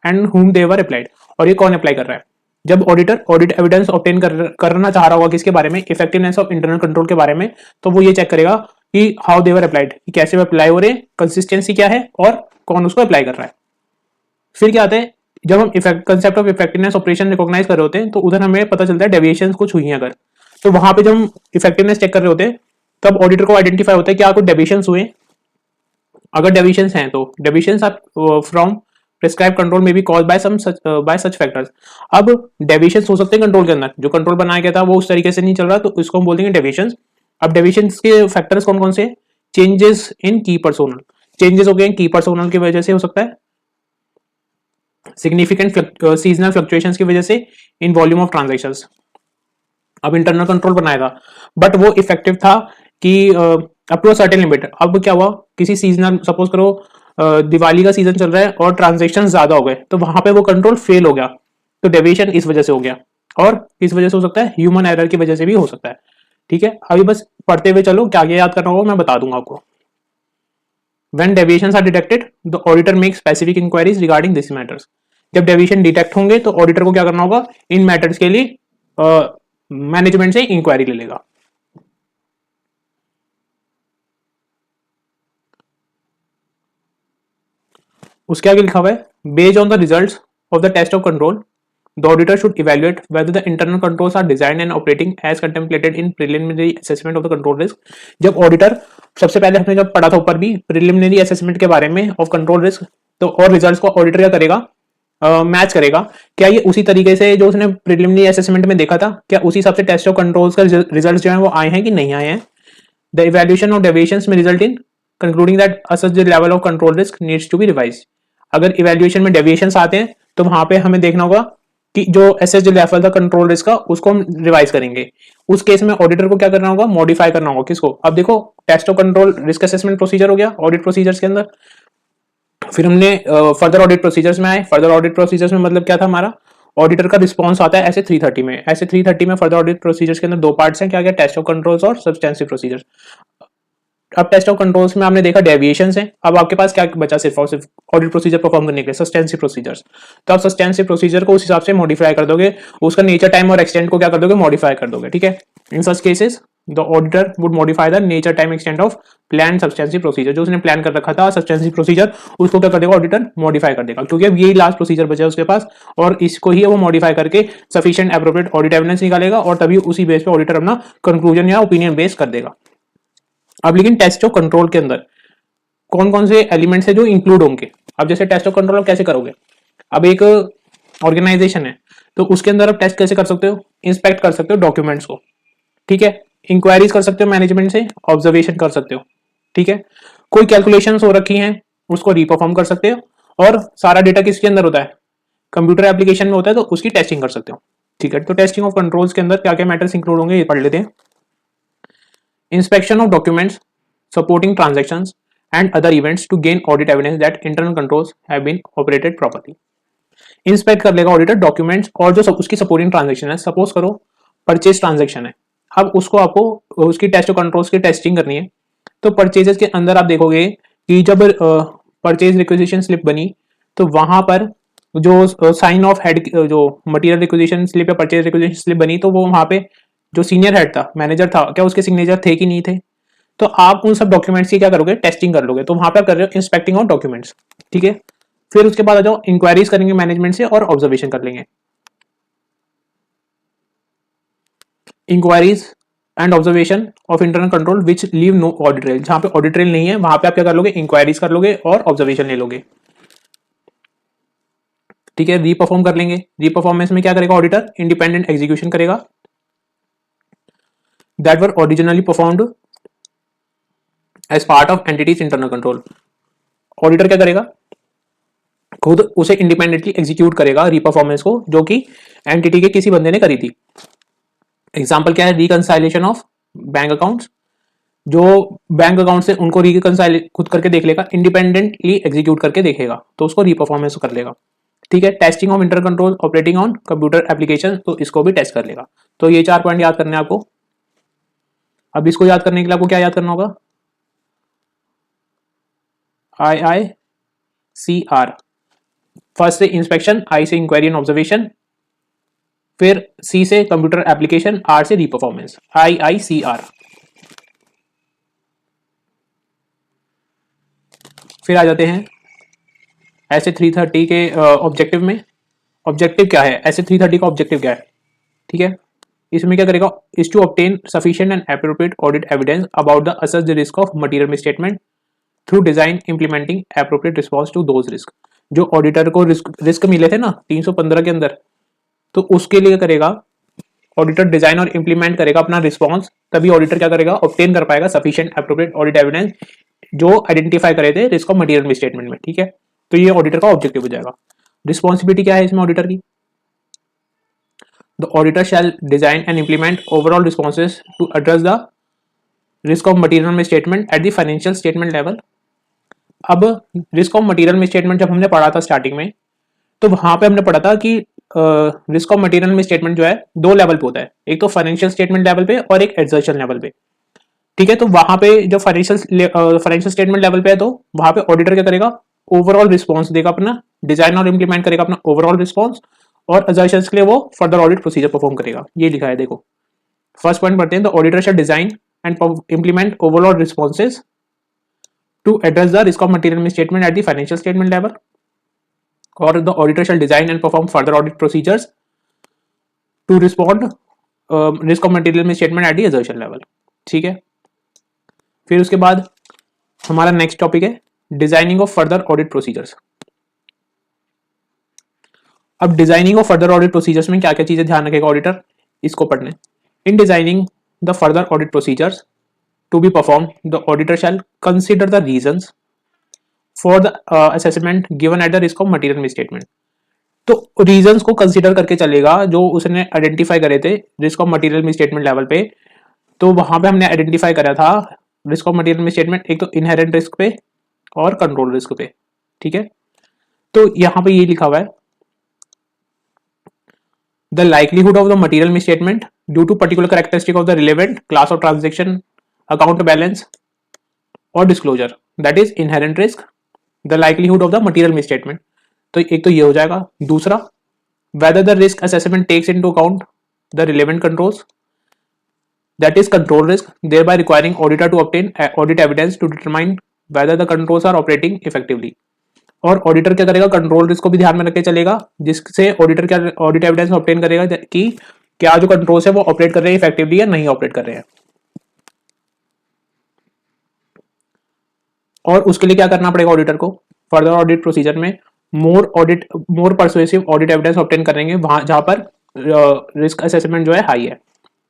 and whom they were applied, और ये कौन अप्लाई कर रहा है। जब ऑडिटर ऑडिट एविडेंस ऑब्टेन करना चाह रहा होगा किसके बारे में, इफेक्टिवनेस ऑफ इंटरनल कंट्रोल के बारे में, तो वो ये चेक करेगा कि हाउ देवर अप्लाइड, कैसे वो अप्लाई हो रहे हैं, कंसिस्टेंसी क्या है और कौन उसको अप्लाई कर रहा है। फिर क्या आता है, जब हम concept of effectiveness operation recognise कर रहे होते हैं तो उधर हमें पता चलता है डेविएशंस कुछ हुई हैं अगर, तो वहां पे जब हम इफेक्टिवनेस चेक कर रहे होते हैं तब ऑडिटर को आइडेंटिफाई होता है क्या कुछ डेविएशंस हुए। अगर डेविएशंस हैं तो deviations are from prescribe control में be caused by such factors. अब डेविएशंस हो सकते हैं कंट्रोल के अंदर, जो कंट्रोल बनाया गया था वो उस तरीके से नहीं चल रहा, तो इसको हम बोल देंगे डेविएशंस। अब डेविएशंस के फैक्टर्स कौन कौन से, चेंजेस इन की पर्सोनल, चेंजेस हो गए की पर्सोनल की वजह से हो सकता है, सिग्निफिकेंट सीजनल फ्लक्चुएशंस की वजह से इन वॉल्यूम ऑफ ट्रांजैक्शंस। अब इंटरनल कंट्रोल बनाया था बट वो इफेक्टिव था कि up to a certain limit. अब क्या हुआ, किसी सीजनल, सपोज करो दिवाली का सीजन चल रहा है और ट्रांजैक्शन ज्यादा हो गए, तो वहां पे वो कंट्रोल फेल हो गया, तो डेविएशन इस वजह से हो गया। और इस वजह से हो सकता है ह्यूमन एरर की वजह से भी हो सकता है। ठीक है, अभी बस पढ़ते हुए चलो, क्या याद करना होगा मैं बता दूंगा आपको। When deviations are detected, the auditor makes specific inquiries regarding these matters। जब डेविएशन डिटेक्ट होंगे तो ऑडिटर को क्या करना होगा, इन मैटर्स के लिए मैनेजमेंट से इंक्वायरी ले लेगा। उसके आगे लिखा हुआ है, based on the results of the test of control the auditor should evaluate whether the internal controls are designed and operating as contemplated in preliminary assessment of the control risk। जब ऑडिटर, सबसे पहले हमने जब पढ़ा था ऊपर भी प्रिलिमिनरी असेसमेंट के बारे में ऑफ कंट्रोल रिस्क, तो और रिजल्ट्स को ऑडिटर क्या करेगा, मैच करेगा, क्या ये उसी तरीके से जो उसने प्रिलिमिनरी असेसमेंट में देखा था, क्या उसी हिसाब से टेस्ट ऑफ कंट्रोल्स का रिजल्ट जो है वो आए हैं कि नहीं आए हैं। द इवैल्यूएशन ऑफ डेविएशंस में result in concluding that such level of control risk needs to be revise. अगर इवैल्यूएशन में डेविएशंस आते हैं तो वहां पे हमें देखना होगा कि जो एसएस जो लेवल था कंट्रोल रिस्क का उसको हम रिवाइज करेंगे। उस केस में ऑडिटर को क्या करना होगा, मॉडिफाई करना होगा किसको। अब देखो, test of control risk assessment procedure हो गया ऑडिट प्रोसीजर्स के अंदर, फिर हमने फर्दर ऑडिट प्रोसीजर्स में आए। फर्दर ऑडिट प्रोसीजर्स में मतलब क्या था, हमारा ऑडिटर का रिस्पॉन्स आता है ऐसे 330 में। ऐसे 330 में फर्दर ऑडिट प्रोसीजर्स के अंदर दो पार्ट्स हैं, क्या क्या, टेस्ट ऑफ कंट्रोल्स और सब्सटेंसिव प्रोसीजर्स। अब टेस्ट ऑफ कंट्रोल्स में आपने देखा डेविएशंस हैं, अब आपके पास क्या बचा सिर्फ और सिर्फ ऑडिट प्रोसीजर परफॉर्म करने के लिए, सब्सटेंसिव प्रोसीजर्स। तो आप सब्सटेंसिव प्रोसीजर को उस हिसाब से मॉडिफाई कर दोगे, उसका नेचर, टाइम और एक्सटेंट को क्या कर दोगे, मॉडिफाई कर दोगे। ठीक है, in such cases the auditor would modify the nature, time, extent of plan substantive procedure. जो उसने प्लान कर रखा था सब्सटेंसिव प्रोसीजर, उसको क्या कर देगा, ऑडिटर मॉडिफाई कर देगा, क्योंकि अब यही लास्ट प्रोसीजर बचा है उसके पास, और इसको ही वो मॉडिफाई करके सफिशिएंट एप्रोप्रिएट ऑडिट एविडेंस निकालेगा और तभी उसी बेस पे ऑडिटर अपना कंक्लूजन या ओपिनियन बेस कर देगा। अब लेकिन टेस्ट ऑफ कंट्रोल के अंदर कौन कौन से एलिमेंट्स है जो इंक्लूड होंगे। अब जैसे टेस्ट ऑफ कंट्रोल कैसे करोगे, अब एक ऑर्गेनाइजेशन है तो उसके अंदर आप टेस्ट कैसे कर सकते हो, इंस्पेक्ट कर सकते हो डॉक्यूमेंट्स को। ठीक है, इंक्वायरीज कर सकते हो मैनेजमेंट से, ऑब्जर्वेशन कर सकते हो। ठीक है, कोई कैलकुलेशंस हो रखी हैं उसको रीपरफॉर्म कर सकते हो, और सारा डेटा किसके अंदर होता है, कंप्यूटर एप्लीकेशन में होता है, तो उसकी टेस्टिंग कर सकते हो। ठीक है, तो टेस्टिंग ऑफ कंट्रोल्स के अंदर क्या क्या मैटर्स इंक्लूड होंगे ये पढ़ लेते हैं। Inspection of documents supporting transactions and other events to gain audit evidence that internal controls have been operated properly. Inspect कर लेगा ऑडिटर डॉक्यूमेंट्स और जो उसकी सपोर्टिंग ट्रांजेक्शन है, सपोज करो परचेज ट्रांजेक्शन है, अब उसको आपको उसकी टेस्ट कंट्रोल्स की टेस्टिंग करनी है। तो परचेजेस के अंदर आप देखोगे कि जब परचेज रिक्विजिशन स्लिप बनी तो वहां पर जो साइन ऑफ हेड जो मटेरियल रिक्विजिशन स्लिप या परचेज रिक्विजिशन स्लिप बनी तो वो वहां पे जो सीनियर हेड था, मैनेजर था, क्या उसके सिग्नेचर थे कि नहीं थे? तो आप उन सब डॉक्यूमेंट्स की क्या करोगे? टेस्टिंग कर लोगे। तो वहां पे आप कर रहे हो इंस्पेक्टिंग ऑफ डॉक्यूमेंट्स, ठीक है। फिर उसके बाद आ जाओ इंक्वायरीज करेंगे मैनेजमेंट से और ऑब्जर्वेशन कर लेंगे। Inquiries and observation of internal control which leave no audit trail, जहां पे ऑडिट ट्रेल नहीं है वहां पे आप क्या कर लोगे? इंक्वायरीज कर लोगे और ऑब्जर्वेशन ले लोगे, ठीक है। रीपरफॉर्म कर लेंगे। रीपरफॉर्मेंस में क्या करेगा ऑडिटर? इंडिपेंडेंट एग्जीक्यूशन करेगा that were originally performed as part of entity's internal control. Auditor क्या करेगा? खुद उसे इंडिपेंडेंटली एग्जीक्यूट करेगा रीपरफॉर्मेंस को, जो कि एंटिटी के किसी बंदे ने करी थी। एग्जाम्पल क्या है? रिकंसाइलेशन ऑफ बैंक अकाउंट्स, जो बैंक अकाउंट से उनको रिकंसाइल खुद करके देख लेगा, इंडिपेंडेंटली एग्जीक्यूट करके देखेगा, तो उसको रीपरफॉर्मेंस कर लेगा, ठीक है। Testing of inter control operating on computer application, तो इसको भी टेस्ट कर लेगा। तो ये 4 पॉइंट याद करने हैं आपको। अब इसको याद करने के लिए आपको क्या याद करना होगा? IICR। फर्स्ट से इंस्पेक्शन, आई से इंक्वायरी एंड ऑब्जर्वेशन, फिर सी से कंप्यूटर एप्लीकेशन, आर से रीपरफॉर्मेंस। IICR। फिर आ जाते हैं ऐसे 330 के ऑब्जेक्टिव में। ऑब्जेक्टिव क्या है? ऐसे 330 का ऑब्जेक्टिव क्या है, ठीक है। इसमें क्या करेगा? Is to obtain sufficient and appropriate audit evidence about the assess the risk of material misstatement through design implementing appropriate response to those risk. जो ऑडिटर को रिस्क मिले थे ना 315 के अंदर, तो उसके लिए करेगा ऑडिटर डिजाइन और इंप्लीमेंट करेगा अपना रिस्पॉन्स, तभी ऑडिटर क्या करेगा? ऑब्टेन कर पाएगा सफिशिएंट एप्रोप्रिएट ऑडिट एविडेंस जो आइडेंटिफाई करे थे रिस्क ऑफ मटेरियल मिसस्टेटमेंट में, ठीक है। तो ये ऑडिटर का ऑब्जेक्टिव हो जाएगा। रिस्पॉन्सिबिलिटी क्या है इसमें ऑडिटर की? The auditor shall design and implement overall responses to address the risk of material misstatement at the financial statement level. अब रिस्क ऑफ मटेरियल मिसस्टेटमेंट जब हमने पढ़ा था स्टार्टिंग में, तो वहां पे हमने पढ़ा था कि रिस्क ऑफ मटेरियल मिसस्टेटमेंट जो है 2 लेवल पे होता है, एक तो फाइनेंशियल स्टेटमेंट लेवल पे और एक एक्सर्शन लेवल पे, ठीक है। तो वहां पे जो फाइनेंशियल स्टेटमेंट लेवल पे है, तो वहां पे ऑडिटर क्या करेगा? ओवरऑल रिस्पॉन्स देगा अपना, डिजाइन और इंप्लीमेंट करेगा अपना ओवरऑल रिस्पॉन्स, और असर्शंस के लिए वो फर्दर ऑडिट प्रोसीजर परफॉर्म करेगा। ये लिखा है देखो। फर्स्ट पॉइंट पढ़ते हैं। The auditor shall design and implement overall responses to address the risk of material misstatement at the financial statement level, or the auditor shall design and perform further audit procedures to respond risk of material misstatement at the assertion level, ठीक है। फिर उसके बाद हमारा नेक्स्ट टॉपिक है designing of further audit procedures. अब designing of further audit procedures में क्या क्या चीजें ध्यान रखेगा ऑडिटर, इसको पढ़ने। In designing the further audit procedures to be performed, the auditor shall consider the reasons for the assessment given at the risk of material misstatement। तो reasons को consider करके चलेगा जो उसने identify करे थे risk of material misstatement level पे। तो वहां पे हमने identify करा था risk of material misstatement एक तो inherent risk पे और control risk पे, ठीक है। तो यहाँ पे ये लिखा हुआ है the likelihood of the material misstatement due to particular characteristic of the relevant class of transaction, account balance और disclosure, that is inherent risk, the likelihood of the material misstatement। तो एक तो ये हो जाएगा। दूसरा, whether the risk assessment takes into account the relevant controls, that is control risk, thereby requiring auditor to obtain audit evidence to determine whether the controls are operating effectively। और ऑडिटर क्या करेगा? कंट्रोल रिस्क को भी ध्यान में रख के चलेगा, जिससे ऑडिटर क्या ऑडिट एविडेंस ऑब्टेन करेगा कि क्या जो कंट्रोल्स है वो ऑपरेट कर रहे हैं इफेक्टिवली या नहीं ऑपरेट कर रहे हैं। और उसके लिए क्या करना पड़ेगा ऑडिटर को? फर्दर ऑडिट प्रोसीजर में मोर परसुएसिव ऑडिट एविडेंस ऑब्टेन करेंगे वहां जहां पर रिस्क असेसमेंट जो है हाई है।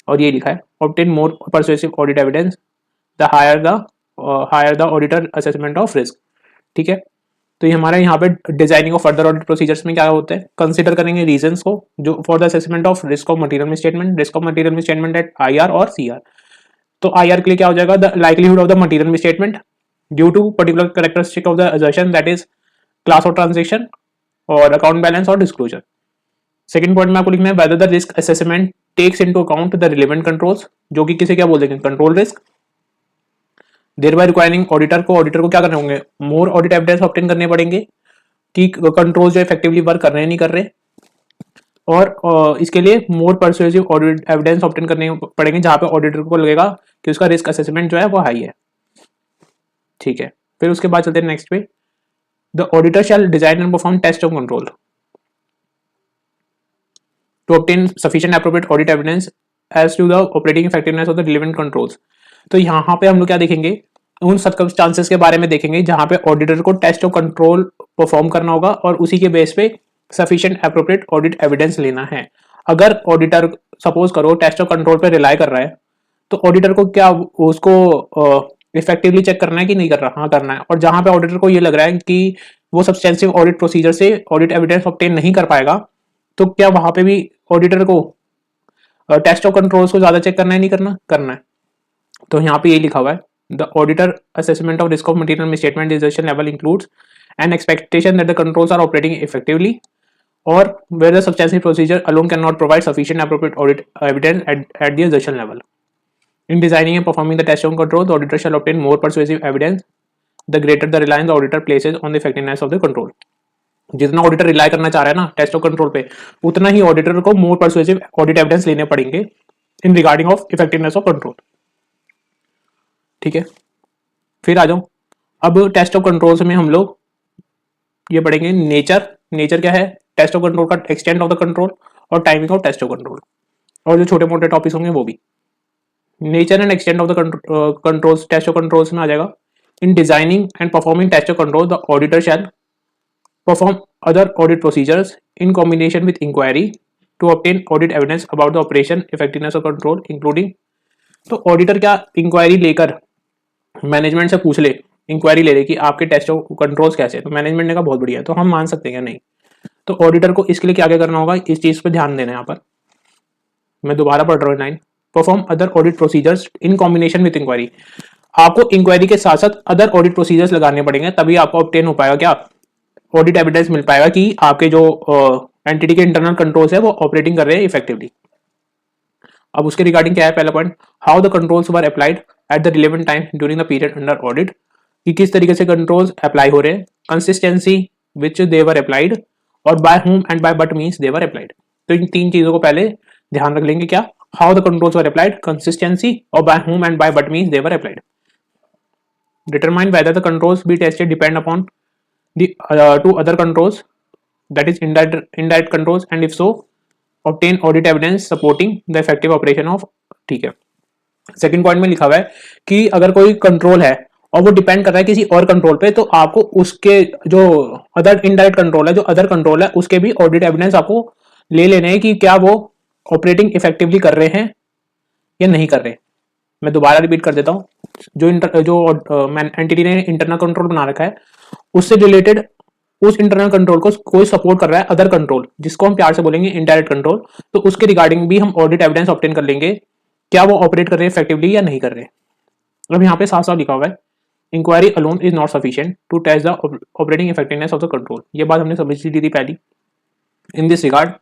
और ये लिखा है obtain more persuasive audit evidence the higher the auditor assessment of risk, ठीक है। तो ये हमारा यहाँ पे designing of further audit procedures में क्या होता है? कंसीडर करेंगे रीजंस को जो for the assessment of risk of material misstatement, risk of material misstatement at IR और CR। तो IR के लिए क्या हो जाएगा? The likelihood of the material misstatement, due to particular characteristic of the assertion, that is class of transaction और अकाउंट बैलेंस और डिस्क्लोजर। सेकंड पॉइंट में आपको लिखना है whether the risk assessment takes into account the relevant controls, जो कि किसे क्या बोल देंगे, control risk. Thereby requiring auditor को क्या करने होंगे, मोर ऑडिट एविडेंस ऑब्टेन करने पड़ेंगे कि कंट्रोल जो इफेक्टिवली वर्क कर रहे हैं नहीं कर रहे, और इसके लिए मोर परसुएसिव ऑडिट एविडेंस ऑब्टेन करने पड़ेंगे जहां पे ऑडिटर को लगेगा कि उसका रिस्क असेसमेंट जो है वो हाई है। ठीक है, फिर उसके बाद चलते हैं नेक्स्ट पे, the auditor shall design and perform test of control to obtain sufficient appropriate audit evidence as to the operating effectiveness of the relevant controls. तो यहाँ पे हम लोग क्या देखेंगे, उन सर्कमस्टांसेस के बारे में देखेंगे जहां पे ऑडिटर को टेस्ट ऑफ कंट्रोल परफॉर्म करना होगा और उसी के बेस पे सफिशिएंट एप्रोप्रिएट ऑडिट एविडेंस लेना है। अगर ऑडिटर सपोज करो टेस्ट ऑफ कंट्रोल पे रिलाई कर रहा है, तो ऑडिटर को क्या उसको इफेक्टिवली चेक करना है कि नहीं कर रहा, हाँ करना है। और जहां पे ऑडिटर को ये लग रहा है कि वो सब्सटेंसिव ऑडिट प्रोसीजर से ऑडिट एविडेंस ऑब्टेन नहीं कर पाएगा, तो क्या वहां पे भी ऑडिटर को टेस्ट ऑफ कंट्रोल्स को ज्यादा चेक करना है नहीं करना, करना है। तो यहाँ पे ये लिखा हुआ है, the auditor assessment of risk of material misstatement decision level includes an expectation that the controls are operating effectively or where the substantive procedure alone cannot provide sufficient appropriate audit evidence at the assertion level. In designing and performing the test on control, the auditor shall obtain more persuasive evidence the greater the reliance the auditor places on the effectiveness of the control. जितना ऑडिटर रिलाई करना चाह रहा है ना टेस्ट ऑफ कंट्रोल पे, उतना ही ऑडिटर को मोर परसुएसिव ऑडिट एविडेंस लेने पड़ेंगे इन regarding of effectiveness of control. ठीक है, फिर आ जाओ, अब टेस्ट ऑफ कंट्रोल्स में हम लोग ये पढ़ेंगे नेचर क्या है टेस्ट ऑफ कंट्रोल का, एक्सटेंट ऑफ द कंट्रोल और timing of test of control, और जो छोटे मोटे टॉपिक्स होंगे वो भी। Nature and extent of the controls test of controls में आ जाएगा, in designing and performing test of control the auditor shall perform other audit procedures in combination with inquiry to obtain audit evidence about the operation effectiveness of control including. तो ऑडिटर क्या इंक्वायरी लेकर मैनेजमेंट से पूछ ले, इंक्वायरी ले रही कि आपके टेस्ट ऑफ कंट्रोल्स कैसे, तो मैनेजमेंट ने कहा बहुत बढ़िया, तो हम मान सकते हैं नहीं। तो ऑडिटर को इसके लिए क्या क्या करना होगा, इस चीज पे ध्यान देना है। यहाँ पर मैं दोबारा पढ़ रहा हूँ line, perform other audit procedures in combination with inquiry. आपको इंक्वायरी के साथ साथ अदर ऑडिट प्रोसीजर्स लगाने पड़ेंगे, तभी आपको ऑब्टेन हो पाएगा क्या, ऑडिट एविडेंस मिल पाएगा कि आपके जो एंटिटी के इंटरनल कंट्रोल्स है वो ऑपरेटिंग कर रहे हैं इफेक्टिवली। अब उसके रिगार्डिंग क्या है, पहला point, how the controls were applied at the relevant time during the period under audit, कि किस तरीके से कंट्रोल्स अप्लाई हो रहे हैं, consistency which they were applied, और by whom and by what means they were applied. तो इन तीन चीजों को पहले ध्यान रख लेंगे, क्या, how the controls were applied, consistency, और by whom and by what means they were applied. Determine whether the controls be tested depend upon the to other controls, that is indirect controls, and if so obtain audit evidence supporting the effective operation of. ठीक है, सेकंड पॉइंट में लिखा हुआ है कि अगर कोई कंट्रोल है और वो डिपेंड कर रहा है किसी और कंट्रोल पे, तो आपको उसके जो अदर इनडायरेक्ट कंट्रोल है, जो अदर कंट्रोल है, उसके भी ऑडिट एविडेंस आपको ले लेने हैं कि क्या वो ऑपरेटिंग इफेक्टिवली कर रहे हैं या नहीं कर रहे। मैं दोबारा रिपीट कर देता हूँ, जो एंटिटी ने इंटरनल कंट्रोल बना रखा है, उससे रिलेटेड उस इंटरनल कंट्रोल को कोई सपोर्ट कर रहा है अदर कंट्रोल, जिसको हम प्यार से बोलेंगे इनडायरेक्ट कंट्रोल, तो उसके रिगार्डिंग भी हम ऑडिट एविडेंस ऑब्टेन कर लेंगे, क्या वो ऑपरेट कर रहे हैं इफेक्टिवली या नहीं कर रहे। अब यहाँ पे साफ साफ लिखा हुआ है, inquiry alone is not sufficient to test the operating effectiveness of the control. ये बात हमने समझ ली थी पहली। In this regard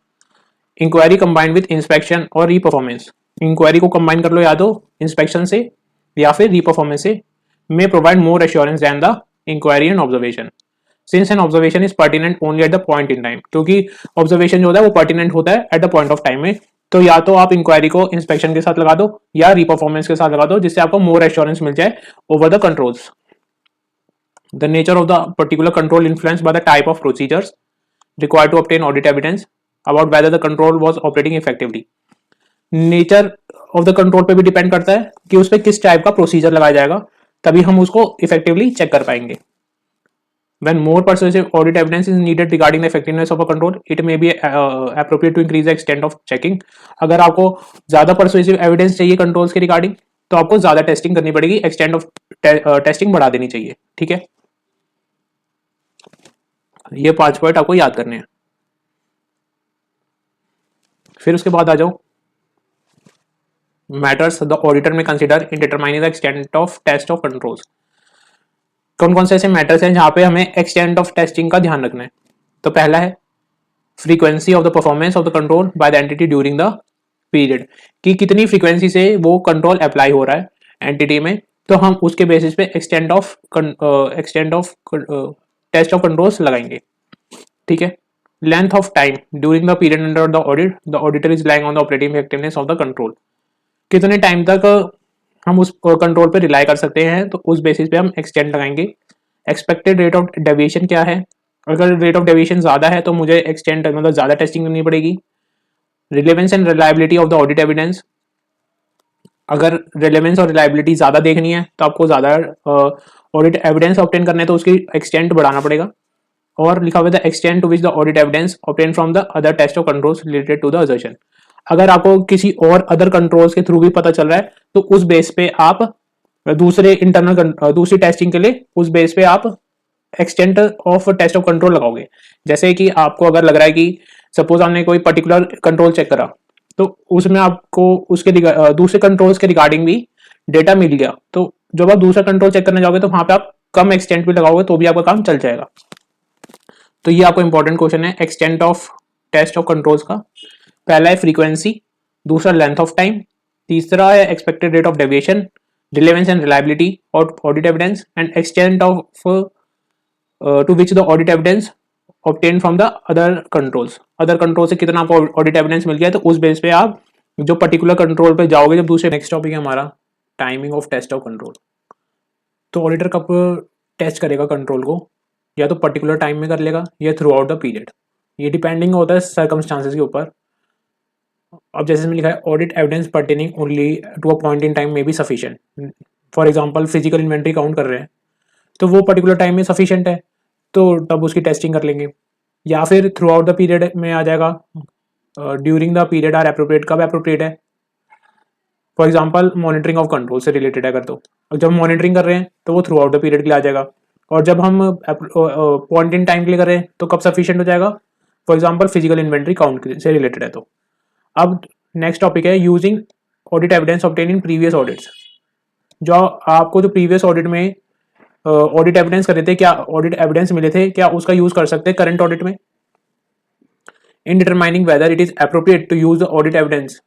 inquiry combined with inspection और रीपरफॉर्मेंस, इंक्वायरी को कंबाइन कर लो या तो इंस्पेक्शन से या फिर रीपरफॉर्मेंस से, may provide more assurance than the inquiry and observation, since an observation is pertinent only at the point in time, क्योंकि ऑब्जर्वेशन जो होता है वो पर्टिनेंट होता है at the point of time में। तो या तो आप इंक्वायरी को इंस्पेक्शन के साथ लगा दो या रीपरफॉर्मेंस के साथ लगा दो, जिससे आपको मोर एश्योरेंस मिल जाए over the controls. The nature of the particular control influenced by the type of procedures required to obtain audit evidence about whether the control was operating effectively. Nature of the control पे भी डिपेंड करता है कि उस पर किस टाइप का प्रोसीजर लगाया जाएगा, तभी हम उसको इफेक्टिवली चेक कर पाएंगे। When more persuasive audit evidence is needed regarding the effectiveness of a control, it may be appropriate to increase the extent of checking. अगर आपको ज्यादा persuasive evidence चाहिए controls के regarding, तो आपको ज्यादा टेस्टिंग करनी पड़ेगी, extent of टेस्टिंग बढ़ा देनी चाहिए। ठीक है, ये 5 पॉइंट आपको याद करने हैं। फिर उसके बाद आ जाओ, matters the auditor may consider in determining the extent of test of controls. कौन कौन से ऐसे मैटर्स हैं जहाँ पे हमें एक्सटेंट ऑफ टेस्टिंग का ध्यान रखना है? तो पहला है frequency of the performance of the control by the entity during the period, कि कितनी फ्रीक्वेंसी से वो कंट्रोल अप्लाई हो रहा है एंटिटी में, तो हम उसके बेसिस पे extent of test of controls लगाएंगे। ठीक है। Length of time during the period under the audit, the auditor is relying on the operating effectiveness of the control, कितने टाइम तक हम उस कंट्रोल पे रिलाई कर सकते हैं, तो उस बेसिस पे हम एक्सटेंड लगाएंगे। एक्सपेक्टेड रेट ऑफ डेविएशन क्या है, अगर रेट ऑफ डेविएशन ज़्यादा है तो मुझे एक्सटेंड मतलब ज़्यादा टेस्टिंग करनी पड़ेगी। Relevance and reliability of the audit evidence, अगर रिलेवेंस और रिलायबिलिटी ज़्यादा देखनी है तो आपको ज़्यादा ऑडिट एविडेंस ऑब्टेन करना है तो उसकी एक्सटेंट बढ़ाना पड़ेगा। और लिखा हुआ है the extent to which the audit evidence obtain from the other test of controls related to the assertion, अगर आपको किसी और अदर कंट्रोल्स के थ्रू भी पता चल रहा है तो उस बेस पे आप दूसरी टेस्टिंग के लिए उस बेस पे आप extent of test of control लगाओगे। जैसे कि आपको अगर लग रहा है कि सपोज आपने कोई पर्टिकुलर कंट्रोल चेक करा तो उसमें आपको उसके दूसरे कंट्रोल्स के रिगार्डिंग भी डेटा मिल गया, तो जब आप दूसरा कंट्रोल चेक करने जाओगे तो वहां पे आप कम एक्सटेंट भी लगाओगे तो भी आपका काम चल जाएगा। तो ये आपको इंपॉर्टेंट क्वेश्चन है extent of test of controls का। पहला है फ्रीक्वेंसी, दूसरा लेंथ ऑफ टाइम, तीसरा है expected rate of deviation, relevance and reliability और audit evidence, and extent of to which the audit evidence obtain from the other controls, other control से कितना आपको ऑडिट एविडेंस मिल गया तो उस बेस पे आप जो पर्टिकुलर कंट्रोल पे जाओगे जब दूसरे। नेक्स्ट टॉपिक है हमारा timing of test of control. तो ऑडिटर कब टेस्ट करेगा कंट्रोल को, या तो पर्टिकुलर टाइम में कर लेगा या थ्रू आउट द पीरियड, ये डिपेंडिंग होता है सर्कमस्टांसेस के ऊपर। अब जैसे में लिखा है audit evidence pertaining only to a point in time में be sufficient, for example physical inventory count कर रहे हैं तो वो पर्टिकुलर टाइम में सफिशिएंट है तो तब उसकी टेस्टिंग कर लेंगे, या फिर थ्रू आउट द पीरियड में आ जाएगा, during the period are appropriate, कब एप्रोप्रिएट है, for example monitoring of control से रिलेटेड है अगर तो जब मॉनिटरिंग कर रहे हैं तो वो थ्रू आउट द पीरियड के लिए आ जाएगा, और जब हम पॉइंट इन टाइम के लिए कर रहे हैं तो कब सफिशिएंट हो जाएगा, for example physical inventory count से रिलेटेड है तो। अब नेक्स्ट टॉपिक है using audit evidence obtain in previous audits, जो आपको जो प्रीवियस ऑडिट में ऑडिट एविडेंस कर रहे थे, क्या ऑडिट एविडेंस मिले थे, क्या उसका यूज कर सकते हैं करंट ऑडिट में। In determining whether it is appropriate to use the audit evidence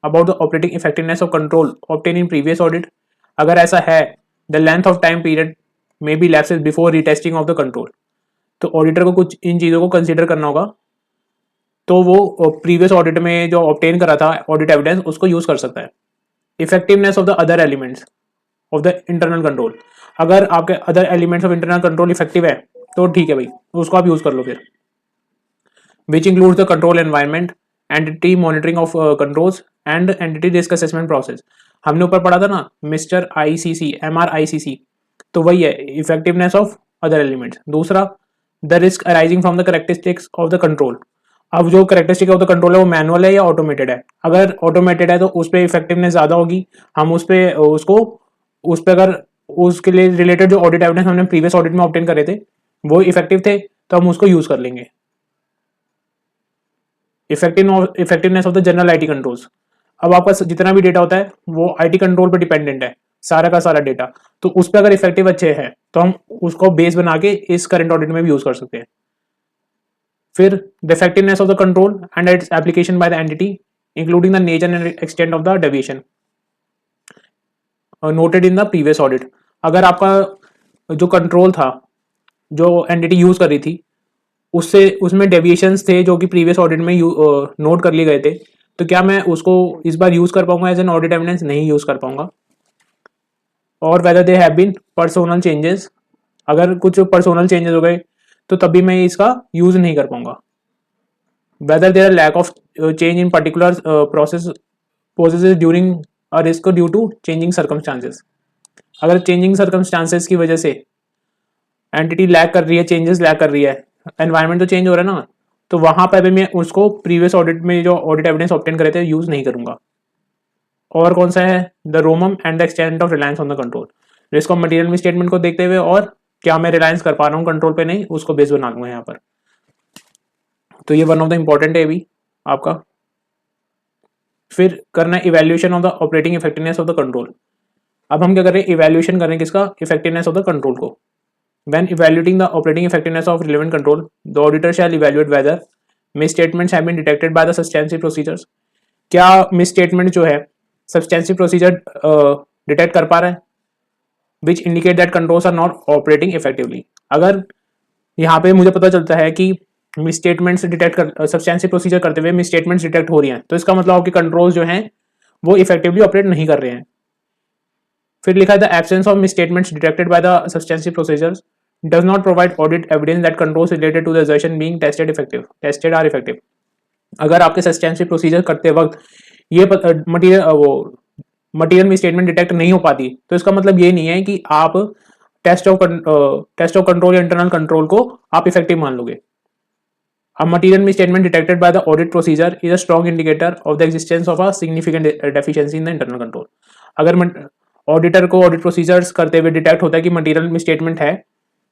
about the operating effectiveness of control obtain in previous audit, अगर ऐसा है the length of time period may be lapses before retesting of the control, तो ऑडिटर को कुछ इन चीज़ों को कंसिडर करना होगा, तो वो प्रीवियस ऑडिट में जो ऑब्टेन करा था ऑडिट एविडेंस उसको यूज कर सकता है। Effectiveness of the other elements of the internal control, अगर आपके other elements of internal control effective है तो ठीक है भाई, उसको आप यूज कर लो फिर। Which includes the control environment, entity monitoring of controls and entity risk assessment process, हमने ऊपर पढ़ा था ना मिस्टर आईसीसी MRICC, तो वही है इफेक्टिवनेस ऑफ अदर एलिमेंट्स। दूसरा the risk arising from the characteristics of the control, अब जो करेक्टरिस्टिक ऑफ द कंट्रोल है वो मैनुअल है या ऑटोमेटेड है, अगर ऑटोमेटेड है तो उस पर इफेक्टिवनेस ज़्यादा होगी, हम उस पर उसको उस पर अगर उसके लिए रिलेटेड जो ऑडिट एविडेंस हमने प्रीवियस ऑडिट में ऑब्टेन करे थे वो इफेक्टिव थे तो हम उसको यूज कर लेंगे। Effectiveness of the general IT controls, अब आपका जितना भी डेटा होता है वो आईटी कंट्रोल पे डिपेंडेंट है सारा का सारा डेटा, तो उस पर अगर इफेक्टिव अच्छे हैं तो हम उसको बेस बना के इस करंट ऑडिट में भी यूज कर सकते हैं। फिर the effectiveness of the control and its application by the entity including the nature and extent of the deviation noted in the previous audit, अगर आपका जो कंट्रोल था जो एंटिटी यूज कर रही थी उससे उसमें डेविएशंस थे जो कि प्रीवियस ऑडिट में नोट कर लिए गए थे, तो क्या मैं उसको इस बार यूज कर पाऊंगा एज एन ऑडिट एविडेंस, नहीं यूज कर पाऊंगा। और whether they have been personnel changes, अगर कुछ पर्सोनल चेंजेस हो गए तो तभी मैं इसका यूज नहीं कर पाऊंगा। Whether there lack of change in particular process poses during a risk due to changing circumstances, अगर चेंजिंग सर्कमस्टांसेस की वजह से एंटिटी लैक कर रही है, चेंजेस लैक कर रही है, एनवायरनमेंट तो चेंज हो रहा है ना, तो वहां पर भी मैं उसको प्रीवियस ऑडिट में जो ऑडिट एविडेंस ऑब्टेन करे थे यूज नहीं करूंगा। और कौन सा है the रोमम and the extent of reliance on the control, risk of material statement को देखते हुए और क्या मैं रिलायंस कर पा रहा हूँ कंट्रोल पे नहीं, उसको बेस बना लूंगा यहाँ पर। तो ये वन ऑफ द इंपॉर्टेंट है भी आपका। फिर करना है evaluation of the operating effectiveness of the control, अब हम क्या कर रहे हैं इवैल्यूएशन कर रहे हैं किसका, इफेक्टिवनेस ऑफ द कंट्रोल को। When evaluating the operating effectiveness of relevant control, the auditor shall evaluate whether misstatements have been detected by the substantive procedures. क्या misstatement जो है substantive procedure detect कर पा रहा है, which indicate that controls are not operating effectively. अगर यहाँ पे मुझे पता चलता है कि मिसस्टेटमेंट्स डिटेक्ट कर सब्सटेंशियल प्रोसीजर करते हुए मिसस्टेटमेंट्स डिटेक्ट हो रही हैं, तो इसका मतलब आपके कंट्रोल जो हैं वो इफेक्टिवली ऑपरेट नहीं कर रहे हैं. फिर लिखा है the absence of misstatements detected by the substantial procedures does not provide audit evidence that controls related to the assertion being tested are effective. अगर आपके सब्सटेंशियल प्रोसीजर करते वक्त ये मटीरियल मिसस्टेटमेंट डिटेक्ट नहीं हो पाती, तो इसका मतलब ये नहीं है कि आप टेस्ट ऑफ कंट्रोल या इंटरनल कंट्रोल को आप इफेक्टिव मान लोगे. A material misstatement detected by the audit procedure is a strong indicator of the existence of a significant deficiency in the internal control. अगर ऑडिटर को ऑडिट प्रोसीजर्स करते हुए डिटेक्ट होता है कि मटेरियल मिसस्टेटमेंट है,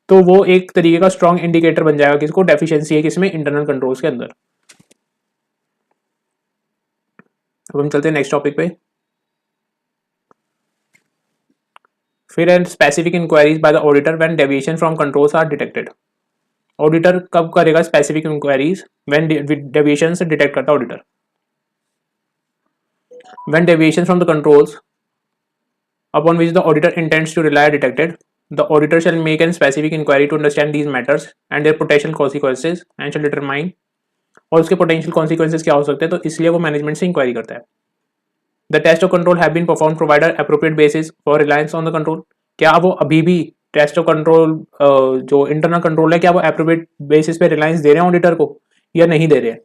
तो वो एक तरीके का स्ट्रॉन्ग इंडिकेटर बन जाएगा किसको डेफिशिएंसी है किसमें इंटरनल कंट्रोल्स के अंदर. अब हम चलते हैं नेक्स्ट टॉपिक पे. फिर and specific inquiries by the auditor when deviation from controls are detected. Auditor कब करेगा specific inquiries? When deviations detect करता है auditor. When deviation from the controls upon which the auditor intends to rely are detected, the auditor shall make a specific inquiry to understand these matters and their potential consequences and shall determine और उसके potential consequences क्या हो सकते हैं, तो इसलिए वो मैनेजमेंट से इंक्वायरी करता है. The test of control have been performed provider appropriate basis for reliance on the control. क्या वो अभी भी टेस्ट ऑफ कंट्रोल जो इंटरनल कंट्रोल है क्या वो एप्रोप्रिएट बेसिस पे रिलायंस दे रहे हैं ऑडिटर को या नहीं दे रहे हैं,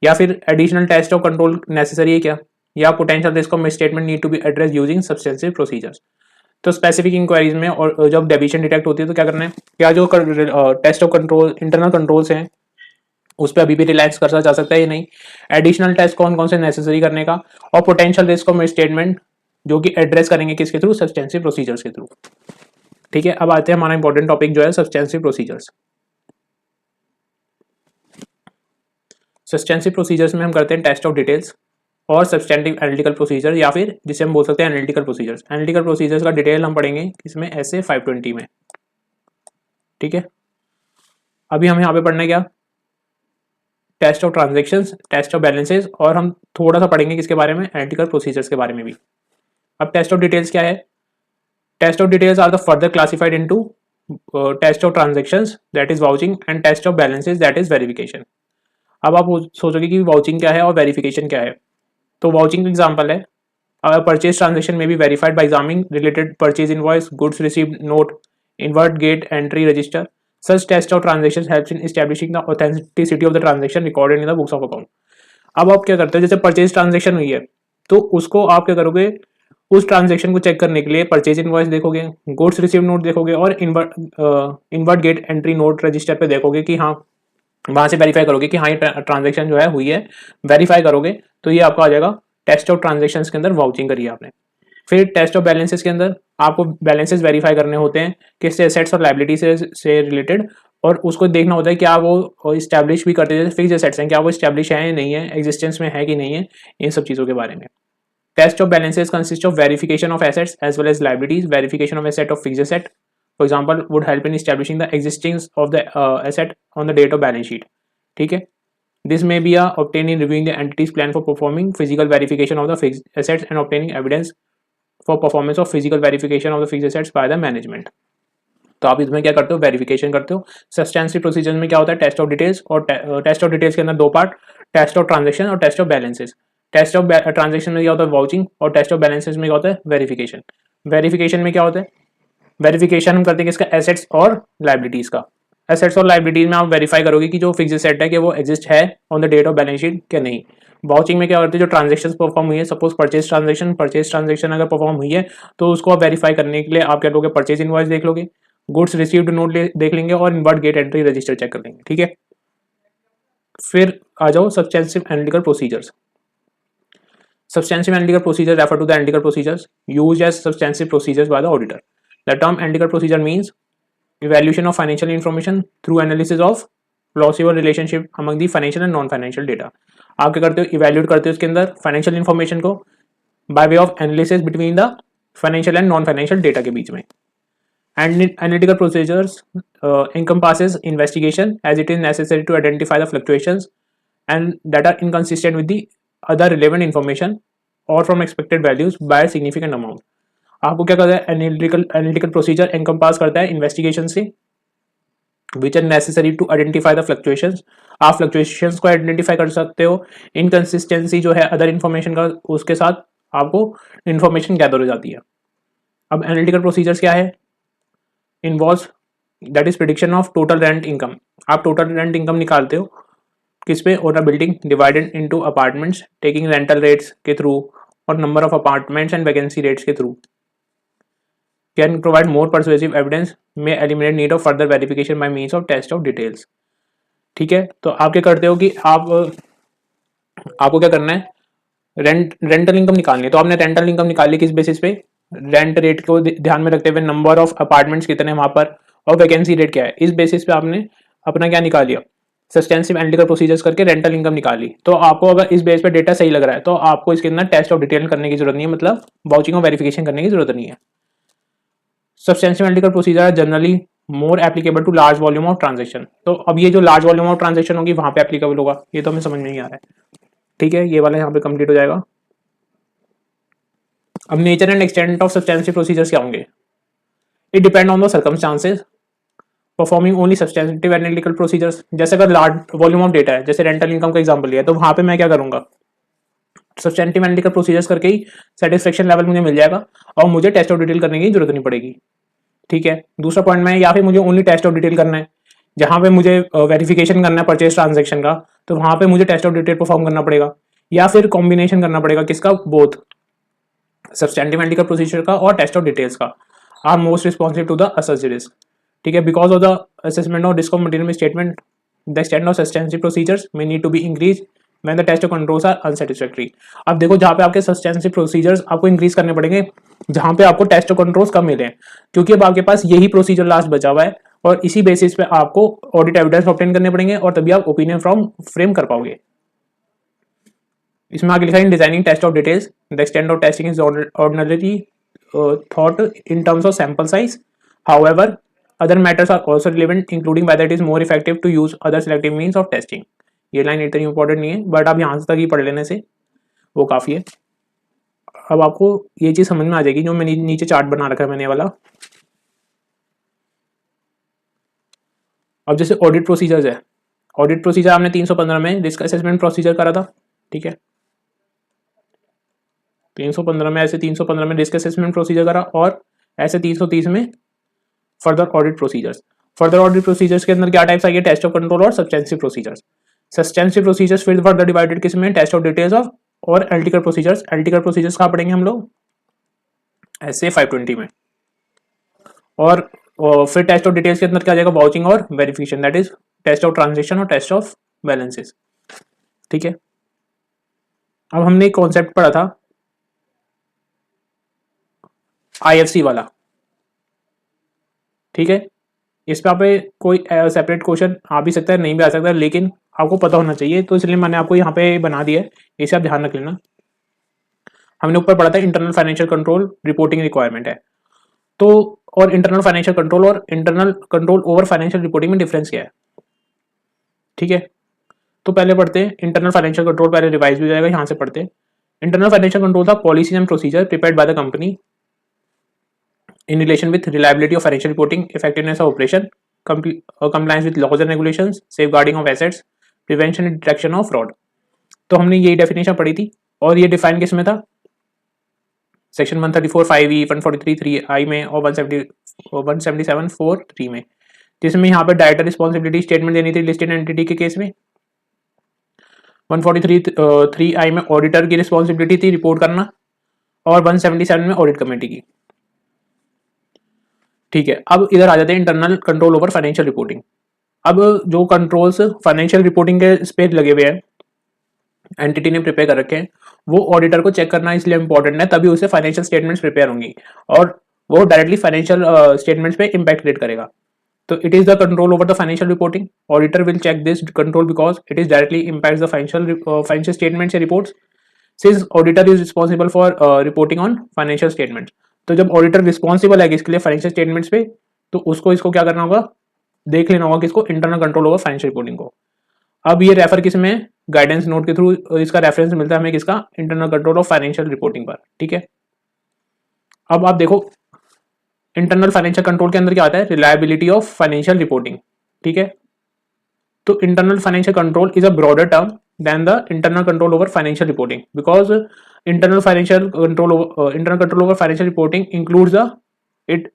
या फिर additional test of control necessary है क्या, या potential risk of misstatement need to be address using substantial procedures. तो स्पेसिफिक इंक्वायरीज में और जब डेविएशन डिटेक्ट होती है तो क्या करना है, क्या जो test of control internal controls हैं उस पर अभी भी रिलायंस कर जा सकता है या नहीं, एडिशनल टेस्ट कौन कौन से नेसेसरी करने का, और पोटेंशियल रिस्क ऑफ मिसस्टेटमेंट जो कि एड्रेस करेंगे किसके थ्रू, सब्सटेंशियल प्रोसीजर्स के थ्रू. ठीक है, अब आते हैं हमारा इंपॉर्टेंट टॉपिक जो है सब्सटेंशियल प्रोसीजर्स. सब्सटेंशियल प्रोसीजर्स में हम करते हैं टेस्ट ऑफ डिटेल्स और सब्सटेंटिव एनालिटिकल प्रोसीजर, या फिर जिसे हम बोल सकते हैं एनालिटिकल प्रोसीजर्स. एनालिटिकल प्रोसीजर्स का डिटेल हम पढ़ेंगे इसमें ऐसे 520 में. ठीक है, अभी हम यहाँ पे पढ़ना है क्या, test of transactions, test of balances, और हम थोड़ा सा पढ़ेंगे किसके बारे में, एनालिटिकल प्रोसीजर्स के बारे में भी. अब टेस्ट ऑफ डिटेल्स क्या है, test of details are the further classified into test of transactions that is vouching and test of balances that is verification. अब आप सोचोगे कि वाउचिंग क्या है और वेरिफिकेशन क्या है. तो वाउचिंग एग्जांपल है, परचेज ट्रांजैक्शन में be verified by examining related purchase invoice, goods received note, inward gate entry register. Such test of transactions helps in establishing the authenticity of the transaction recorded in the books of account. अब आप क्या करते हो, जैसे परचेज ट्रांजैक्शन हुई है तो उसको आप क्या करोगे, उस ट्रांजैक्शन को चेक करने के लिए परचेज इनवॉइस देखोगे, गुड्स रिसीव नोट देखोगे, और inward gate entry note register पे देखोगे कि हाँ, वहां से वेरीफाई करोगे कि हाँ ये ट्रांजैक्शन जो है हुई है, वेरीफाई करोगे तो ये आपका आ जाएगा टेस्ट ऑफ ट्रांजैक्शंस के अंदर वाउचिंग करी आपने. फिर टेस्ट ऑफ बैलेंसेस के अंदर आपको बैलेंसेस वेरीफाई करने होते हैं किससे, एसेट्स और लायबिलिटी से रिलेटेड, और उसको देखना होता है क्या वो इस्टेब्लिश भी करते हैं, फिक्स एसेट्स हैं क्या वो इस्टेब्लिश है या नहीं है, एग्जिस्टेंस में है कि नहीं है, इन सब चीज़ों के बारे में. Test of balances consist of verification of assets as well as liabilities. Verification of asset of fix asset for example would help in establishing the existence of the asset on the date of balance sheet. ठीक है, this may be obtained in reviewing the entity's plan for performing physical verification of the fixed assets and obtaining evidence for performance of physical verification of the fixed assets by the management. तो आप इसमें क्या करते हो, वेरिफिकेशन करते हो. सब्सटेंशियल प्रोसीजर में क्या होता है, टेस्ट ऑफ डिटेल्स, और टेस्ट ऑफ डिटेल्स के अंदर दो पार्ट, टेस्ट ऑफ ट्रांजैक्शन और test of balances. Test of transaction में क्या होता है, वाउचिंग, और टेस्ट ऑफ बैलेंसेस में क्या होता है, वेरिफिकेशन. वेरिफिकेशन में क्या होता है, वेरिफिकेशन हम करते हैं किसका, एसेट्स और लायबिलिटीज का. एसेट्स और लायबिलिटीज में आप वेरीफाई करोगे कि जो फिक्स एसेट है कि वो एग्जिस्ट है on the date of balance sheet क्या नहीं. वाउचिंग में क्या करते हैं, जो ट्रांजैक्शंस परफॉर्म हुई है, सपोज परचेज ट्रांजैक्शन अगर परफॉर्म हुई है तो उसको आप वेरीफाई करने के लिए आप क्या लोगे, परचेज इनवॉइस देख लोगे, गुड्स रिसीव्ड नोट देख लेंगे, और inward gate entry register check कर लेंगे. ठीक है, फिर आ जाओ substantive analytical procedures. Substantive analytical procedures refer to the analytical procedures used as substantive procedures by the auditor. The term analytical procedure means evaluation of financial information through analysis of plausible relationship among the financial and non-financial data. आप क्या करते हो, इवेल्यूएट करते हो उसके अंदर फाइनेंशियल इन्फॉर्मेशन को by way of analysis between the financial and non financial data के बीच में. Analytical procedures encompasses investigation as it is necessary to identify the fluctuations and that are inconsistent with the other relevant information or from expected values by a significant amount. आपको क्या करता है, एनालिटिकल प्रोसीजर एनकम्पास करता है इन्वेस्टिगेशन से which are necessary to identify the fluctuations. आप फ्लक्चुएशंस को आइडेंटिफाई कर सकते हो. इनकंसिस्टेंसी जो है अदर इन्फॉर्मेशन का, उसके साथ आपको इन्फॉर्मेशन गैदर हो जाती है. अब एनालिटिकल प्रोसीजर्स क्या है, involve that is prediction of total rent income. आप टोटल रेंट इनकम निकालते हो किस पे, on a building divided into apartments taking rental rates के थ्रू और number of apartments and vacancy rates के through. Can provide more persuasive evidence, में eliminate need of further verification by means of test of details. ठीक है, तो आप क्या करते हो कि आपको क्या करना है, रेंटल इनकम निकालनी है. तो आपने रेंटल इनकम निकाली किस बेसिस पे, रेंट रेट को ध्यान में रखते हुए नंबर ऑफ अपार्टमेंट्स कितने हैं वहां पर और वैकेंसी रेट क्या है, इस बेसिस पे आपने अपना क्या निकाल लिया, सब्सटेंसिव एनालिटिकल प्रोसीजर्स करके रेंटल इनकम निकाली. तो आपको अगर इस बेस पे डेटा सही लग रहा है तो आपको इसके अंदर टेस्ट ऑफ डिटेल करने की जरूरत नहीं है, मतलब वाउचिंग और वेरिफिकेशन करने की जरूरत नहीं है. Substantive analytical procedure are generally more applicable to large volume of transaction. तो अब ये जो लार्ज वॉल्यूम ऑफ ट्रांजेक्शन होगी वहां पे एप्लीकेबल होगा, ये तो हमें समझ में नहीं आ रहा है. ठीक है, ये वाला यहाँ पे कंप्लीट हो जाएगा. अब nature and extent of substantive procedures क्या होंगे, it depend on the circumstances. Performing only substantive analytical procedures, जैसे अगर लार्ज वॉल्यूम ऑफ डेटा है, जैसे रेंटल इनकम का एग्जांपल लिया, तो वहां पे मैं क्या करूंगा, सब्सटेंटिव एनालिटिकल प्रोसीजर्स करके ही सेटिस्फेक्शन लेवल मुझे मिल जाएगा और मुझे टेस्ट ऑफ डिटेल करने की जरूरत नहीं पड़ेगी. ठीक है, दूसरा पॉइंट में, या फिर मुझे ओनली टेस्ट ऑफ डिटेल करना है, जहां पे मुझे वेरिफिकेशन करना है परचेज ट्रांजेक्शन का, तो वहां पे मुझे टेस्ट ऑफ डिटेल परफॉर्म करना पड़ेगा, या फिर कॉम्बिनेशन करना पड़ेगा किसका, बोथ सब्सटेंटिव एनालिटिकल प्रोसीजर का और टेस्ट ऑफ डिटेल्स का. Are most responsive to the assessed risk. ठीक है, because of the assessment of risk of material statement the extent of substantive procedures may need to be increase when the test of controls are unsatisfactory. अब देखो, जहाँ पे आपके सब्सटेंसिव प्रोसीजर्स आपको इंक्रीज करने पड़ेंगे जहाँ पे आपको टेस्ट ऑफ कंट्रोल्स कम मिले हैं, क्योंकि अब आपके पास यही प्रोसीजर लास्ट बचा हुआ है और इसी बेसिस पे आपको ऑडिट एविडेंस ऑब्टेन करने पड़ेंगे और तभी आप ओपिनियन फॉर्म फ्रेम कर पाओगे. इसमें आगे लिखा है, in designing test of details the extent of testing is ordinary thought in terms of sample size. However other matters are also relevant including whether it is more effective to use other selective means of testing. ये लाइन इतनी इंपॉर्टेंट नहीं है, बट आप यहाँ तक ही पढ़ लेने से वो काफ़ी है. अब आपको ये चीज़ समझ में आ जाएगी, जो मैंने नीचे चार्ट बना रखा है मैंने वाला. अब जैसे ऑडिट प्रोसीजर्स है, ऑडिट प्रोसीजर आपने 315 में रिस्क असेसमेंट प्रोसीजर करा था. ठीक है, 315 में ऐसे 315 में रिस्क असेसमेंट प्रोसीजर करा और ऐसे 330 में further audit procedures. Further audit procedures के अंदर क्या टाइप्स आई है, टेस्ट ऑफ कंट्रोल और सब्सटेंसिव प्रोसीजर्स. सब्सटेंसिव प्रोसीजर्स फिर फर्दर डिवाइडेड किस में, टेस्ट ऑफ डिटेल्स ऑफ और एनालिटिकल प्रोसीजर्स. एनालिटिकल प्रोसीजर्स कहाँ पढ़ेंगे हम लोग, ऐसे 520 में. और फिर टेस्ट ऑफ डिटेल्स के अंदर क्या आ जाएगा, वाउचिंग और verification, that is test of transaction और टेस्ट ऑफ बैलेंसेस. ठीक है, अब हमने एक कॉन्सेप्ट पढ़ा था आईएफसी वाला. ठीक है, इस पे आप कोई सेपरेट क्वेश्चन आ भी सकता है, नहीं भी आ सकता है, लेकिन आपको पता होना चाहिए, तो इसलिए मैंने आपको यहाँ पे बना दिया है, इसे आप ध्यान रख लेना. हमने ऊपर पढ़ा था internal financial control reporting requirement है. तो और इंटरनल फाइनेंशियल कंट्रोल और internal control over financial reporting में डिफरेंस क्या है. ठीक है, तो पहले पढ़ते हैं इंटरनल फाइनेंशियल कंट्रोल, पहले रिवाइज भी हो जाएगा, यहाँ से पढ़ते हैं. इंटरनल फाइनेंशियल कंट्रोल था policies and procedure prepared by the company in relation with reliability of financial reporting, effectiveness of operation, compliance with laws and regulations, safeguarding of assets, prevention and detection of fraud. तो हमने यही डेफिनेशन पढ़ी थी और ये डिफाइन किस में था, सेक्शन 134 5E 143 3I में और 177 4 3 में, जिसमें यहाँ पे डायरेक्टर रिस्पॉन्सिबिलिटी स्टेटमेंट देनी थी लिस्टेड एंटिटी के केस में. 143 3I में ऑडिटर की रिस्पॉन्सिबिलिटी थी रिपोर्ट करना और 177 में ऑडिट कमेटी की. ठीक है, अब इधर आ जाते हैं internal control over financial reporting. अब जो कंट्रोल्स फाइनेंशियल रिपोर्टिंग के इस पे लगे हुए हैं, एंटिटी ने प्रिपेयर कर रखे हैं, वो ऑडिटर को चेक करना इसलिए इंपॉर्टेंट है, तभी उसे फाइनेंशियल स्टेटमेंट्स प्रिपेयर होंगी और वो डायरेक्टली फाइनेंशियल स्टेटमेंट्स पे इम्पैक्ट क्रिएट करेगा. तो it is the control over the financial reporting. Auditor will check this control because it is directly impacts the financial statements and reports. Since auditor is responsible for reporting on financial statements, तो जब ऑडिटर रिस्पॉन्सिबल है इसके लिए फाइनेंशियल स्टेटमेंट्स पे, तो उसको इसको क्या करना होगा, देख लेना होगा किसको, internal control over financial reporting को। अब ये रेफर किस में, गाइडेंस नोट के थ्रू इसका रेफरेंस मिलता है हमें किसका, internal control of financial reporting पर। ठीक है, अब आप देखो इंटरनल फाइनेंशियल कंट्रोल के अंदर क्या आता है, रिलायबिलिटी ऑफ फाइनेंशियल रिपोर्टिंग। ठीक है, तो internal financial control is a broader term than the internal control over financial reporting, because internal control over financial reporting includes the it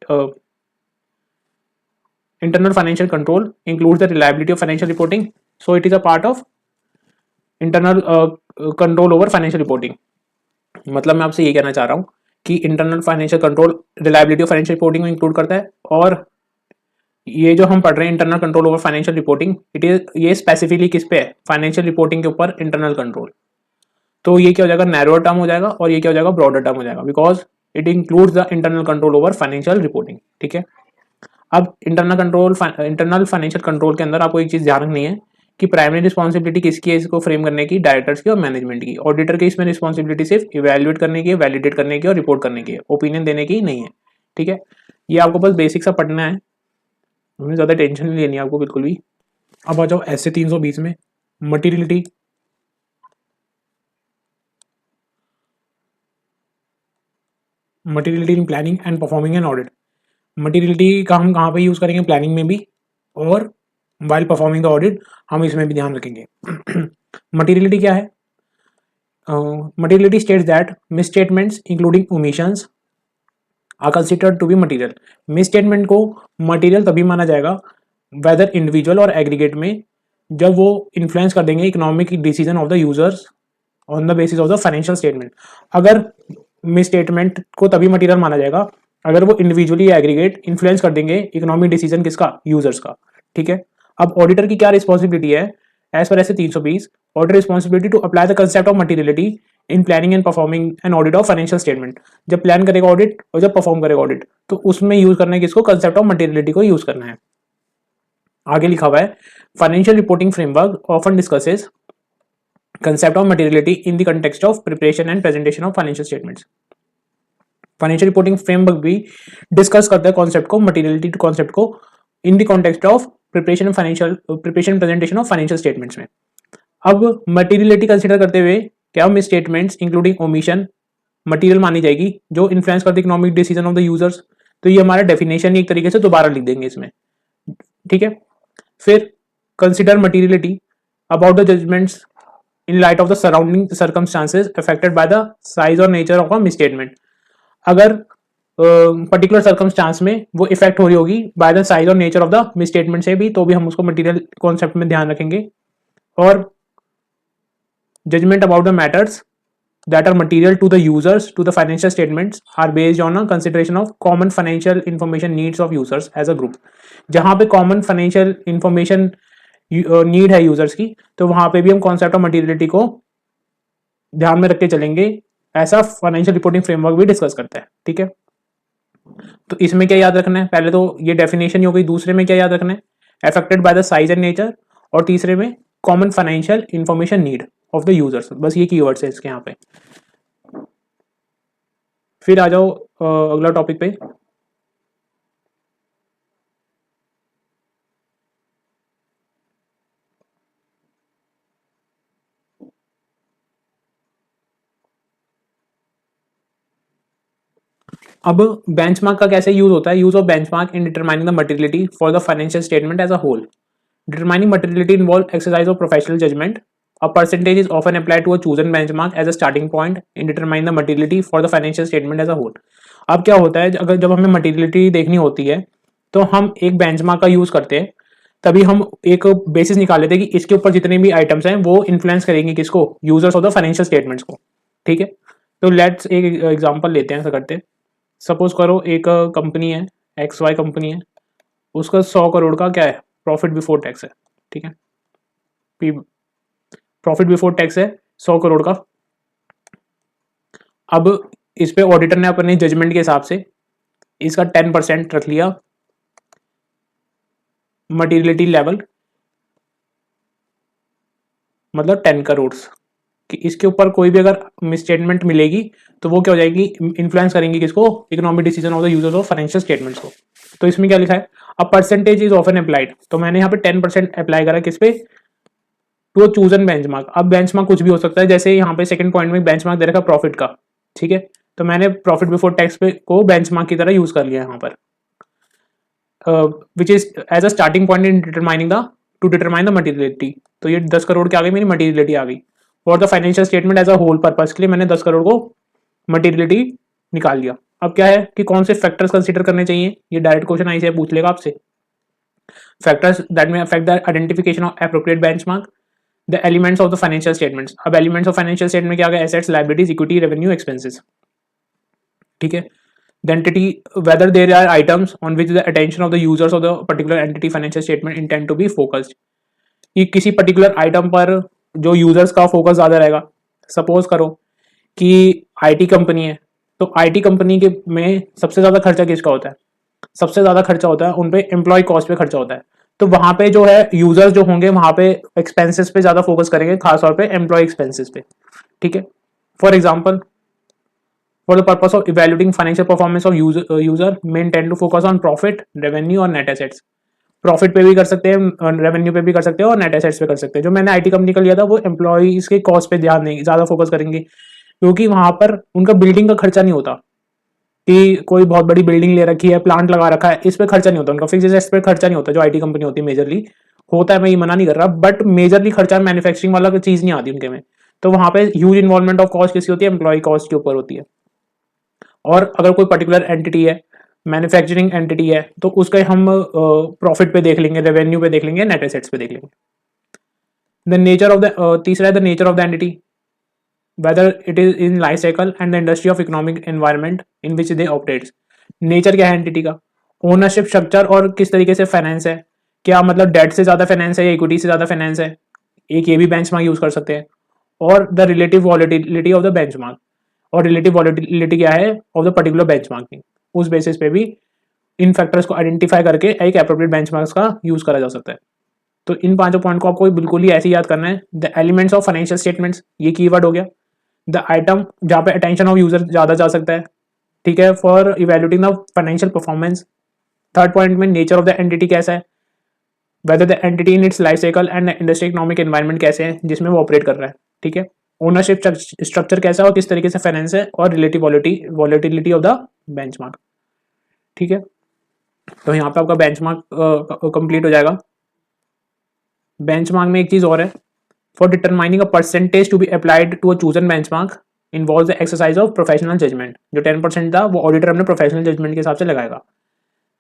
internal financial control includes the reliability of financial reporting, so it is a part of internal control over financial reporting। मतलब मैं आपसे ये कहना चाह रहा हूँ कि internal financial control reliability of financial reporting को इंक्लूड करता है, और ये जो हम पढ़ रहे हैं internal control over financial reporting, it is ये स्पेसिफिकली किस पे है, फाइनेंशियल रिपोर्टिंग के ऊपर इंटरनल कंट्रोल। तो ये क्या हो जाएगा, नैरोअर टर्म हो जाएगा, और ये क्या हो जाएगा, ब्रॉडर टर्म हो जाएगा, because it includes the internal control over financial reporting. ठीक है, अब इंटरनल फाइनेंशियल कंट्रोल के अंदर आपको एक चीज ध्यान रखनी है कि प्राइमरी रिस्पॉन्सिबिलिटी किसकी है इसको फ्रेम करने की, डायरेक्टर्स की और मैनेजमेंट की। ऑडिटर की इसमें रिस्पॉन्सिबिलिटी सिर्फ इवेल्युएट करने की है, वैलिडेट करने की और रिपोर्ट करने की है, ओपिनियन देने की नहीं है। ठीक है, ये आपको बस बेसिक सा पढ़ना है, हमें ज्यादा टेंशन नहीं लेनी है आपको बिल्कुल भी। अब आ जाओ ऐसे 320 में, materiality. Materiality in planning and performing an audit. Materiality का हम कहाँ पे यूज करेंगे, प्लानिंग में भी, और वाइल परफॉर्मिंग द ऑडिट हम इसमें भी ध्यान रखेंगे। मटीरियलिटी क्या है, materiality states that misstatements including omissions are considered to be material. Misstatement को मटीरियल तभी माना जाएगा वेदर इंडिविजुअल और एग्रीगेट में, जब वो इन्फ्लुएंस कर देंगे economic decision of the users on the basis of the financial statement. अगर मिस स्टेटमेंट को तभी मटीरियल माना जाएगा अगर वो इंडिविजुअली एग्रीगेट इन्फ्लुएंस कर देंगे इकोनॉमिक डिसीजन किसका, यूजर्स का। ठीक है, अब ऑडिटर की क्या रिस्पॉन्सिबिलिटी है, as per SA 320, auditor responsibility to apply the concept of materiality in planning and performing an audit of financial statement. जब प्लान करेगा ऑडिट और जब परफॉर्म करेगा ऑडिट, तो उसमें यूज करना है किसको, कंसेप्ट ऑफ मटीरियलिटी को यूज करना है। आगे लिखा हुआ है, financial reporting framework often discusses concept of materiality in the context of preparation and presentation of financial statements। Financial reporting framework भी डिस्कस करता है कॉन्सेप्ट को, मटेरियलिटी कॉन्सेप्ट को, in the context of preparation presentation of financial statements में। अब मटेरियलिटी कंसीडर करते हुए क्या miss statements including omission material मानी जाएगी जो इन्फ्लुएंस करती economic decision of the users. तो ये हमारा डेफिनेशन एक तरीके से दोबारा लिख देंगे इसमें। ठीक है, फिर consider materiality about the judgements in light of the surrounding circumstances affected by the size or nature of a misstatement। अगर पर्टिकुलर सर्कमस्टांस में वो इफेक्ट हो रही होगी बाय द साइज और नेचर ऑफ द मिसस्टेटमेंट से भी, तो भी हम उसको मटेरियल कॉन्सेप्ट में ध्यान रखेंगे। और judgement about the matters that are material to the users to the financial statements are based on a consideration of common financial information needs of users as a group। जहां पे common financial information नीड है यूजर्स की, तो वहां पे भी हम कॉन्सेप्ट ऑफ मटेरियलिटी को ध्यान में रख के चलेंगे, ऐसा फाइनेंशियल रिपोर्टिंग फ्रेमवर्क भी डिस्कस करता है। ठीक है, तो इसमें क्या याद रखना है, पहले तो ये डेफिनेशन हो गई, दूसरे में क्या याद रखना है, affected by the size and nature, और तीसरे में common financial information need of the users. बस ये कीवर्ड्स है इसके यहाँ पे। फिर आ जाओ अगला टॉपिक पे। अब बेंचमार्क का कैसे यूज होता है, use of benchmark in determining the materiality for the financial statement as a whole. Determining materiality involve exercise of professional judgement. A percentage is often applied to a chosen benchmark as a starting point in determining the materiality for the financial statement as a whole। अब क्या होता है, अगर जब हमें मटेरियलिटी देखनी होती है तो हम एक बेंचमार्क का यूज करते हैं, तभी हम एक बेसिस निकाल लेते हैं कि इसके ऊपर जितने भी आइटम्स हैं वो इन्फ्लुएंस करेंगे किसको, users of the financial statements को। ठीक है, तो लेट्स एक एग्जांपल लेते हैं, ऐसा करते हैं। सपोज करो एक कंपनी है, एक्स वाई कंपनी है, उसका 100 करोड़ का क्या है, प्रॉफिट बिफोर टैक्स है। ठीक है, प्रॉफिट बिफोर टैक्स है 100 करोड़ का। अब इस पे ऑडिटर ने अपने जजमेंट के हिसाब से इसका 10% रख लिया मटेरियलिटी लेवल, मतलब 10 करोड़। कि इसके ऊपर कोई भी अगर मिसस्टेटमेंट मिलेगी तो वो क्या हो जाएगी, इन्फ्लुएंस करेंगी किसको, economic decision of the users of financial statements को। तो इसमें क्या लिखा है, a percentage is often applied, तो मैंने यहाँ पे 10% अप्लाई करा किस पे, टू चूजन बेंचमार्क। अब बेंचमार्क कुछ भी हो सकता है, जैसे यहाँ पे सेकंड पॉइंट में बेंचमार्क दे रखा प्रॉफिट का, ठीक है, तो मैंने प्रॉफिट बिफोर टैक्स पे को बेंचमार्क की तरह यूज कर लिया यहाँ पर, which is as a starting point in determining the to determine the materiality. तो ये 10 करोड़ की आ गई मेरी मटीरियलिटी आ गई। For the financial statement as a whole purpose के लिए मैंने 10 करोड़ को मटीरियलिटी निकाल दिया। अब क्या है कि कौन से फैक्टर्स कंसीडर करने चाहिए, ये डायरेक्ट क्वेश्चन आई से पूछ लेगा आपसे। Factors that may affect the identification of appropriate benchmark, the elements of the financial statements. अब एलिमेंट्स ऑफ फाइनेंशियल स्टेटमेंट क्या आ गया, assets, liabilities, equity, revenue, expenses, ठीक है। The entity, whether there are items on which the attention of the users of the particular entity financial statement intend to be focused, कि किसी पर्टिकुलर आइटम पर जो यूजर्स का फोकस ज्यादा रहेगा। सपोज करो कि आईटी कंपनी है, तो आईटी कंपनी के में सबसे ज्यादा खर्चा किसका होता है, सबसे ज्यादा खर्चा होता है उन पे एम्प्लॉय कॉस्ट पे खर्चा होता है। तो वहां पे जो है यूजर्स जो होंगे वहां पे एक्सपेंसेस पे ज्यादा फोकस करेंगे, खासतौर पे एम्प्लॉय एक्सपेंसेस पे, ठीक है। For example, for the purpose of evaluating financial performance of user may tend to focus on profit, revenue और net assets। प्रॉफिट पे भी कर सकते हैं, रेवेन्यू पे भी कर सकते हैं और नेट एसेट्स पे कर सकते हैं। जो मैंने आईटी कंपनी का लिया था वो एम्प्लॉइज के कॉस्ट पे ध्यान नहीं, ज्यादा फोकस करेंगे, क्योंकि वहां पर उनका बिल्डिंग का खर्चा नहीं होता कि कोई बहुत बड़ी बिल्डिंग ले रखी है, प्लांट लगा रखा है, इस पे खर्चा नहीं होता, उनका फिक्स एसेट्स पे खर्चा नहीं होता। जो आईटी कंपनी होती है मेजरली होता है, मैं ये मना नहीं कर रहा, बट मेजरली खर्चा मैन्युफैक्चरिंग वाला कोई चीज नहीं आती उनके में। तो वहां पे ह्यूज इन्वॉल्वमेंट ऑफ कॉस्ट किसकी होती है, एम्प्लॉय कॉस्ट के ऊपर होती है। और अगर कोई पर्टिकुलर एंटिटी है, मैन्युफैक्चरिंग एंटिटी है, तो उसका हम प्रॉफिट पे देख लेंगे, रेवेन्यू पे देख लेंगे, नेट एसेट्स पे देख लेंगे। द नेचर ऑफ द तीसरा है the nature of the entity, weather it is in life cycle and the industry of economic environment in which they operates. Nature क्या है एंटिटी का, ओनरशिप स्ट्रक्चर और किस तरीके से फाइनेंस है, क्या मतलब डेट से ज्यादा फाइनेंस है या इक्विटी से ज्यादा फाइनेंस है, एक ये भी बेंचमार्क यूज कर सकते हैं। और the relative volatility of the benchmark, और रिलेटिव वॉलेटिलिटी क्या है ऑफ द पर्टिकुलर बेंचमार्किंग, उस बेसिस पे भी इन फैक्टर्स को आइडेंटिफाई करके एक एप्रोप्रिएट बेंचमार्क्स का यूज करा जा सकता है। तो इन पांचों पॉइंट को आपको बिल्कुल ही ऐसे याद करना है। The elements of financial statements, ये कीवर्ड हो गया। द आइटम जहाँ पे अटेंशन ऑफ यूजर ज्यादा जा सकता है, ठीक है, for evaluating the financial performance. Third point में नेचर ऑफ द एंटिटी कैसा है, whether the entity in its life cycle and industry economic environment कैसे है जिसमें वो ऑपरेट कर रहा है, ठीक है। ओनरशिप स्ट्रक्चर कैसा है और किस तरीके से फाइनेंस है, और relative volatility of the benchmark, ठीक है। तो यहाँ पे आपका बेंचमार्क कंप्लीट हो जाएगा। बेंचमार्क में एक चीज और है, for determining a percentage to be applied to a chosen benchmark involves the exercise of professional judgement. जो 10% था वो ऑडिटर अपने प्रोफेशनल जजमेंट के हिसाब से लगाएगा।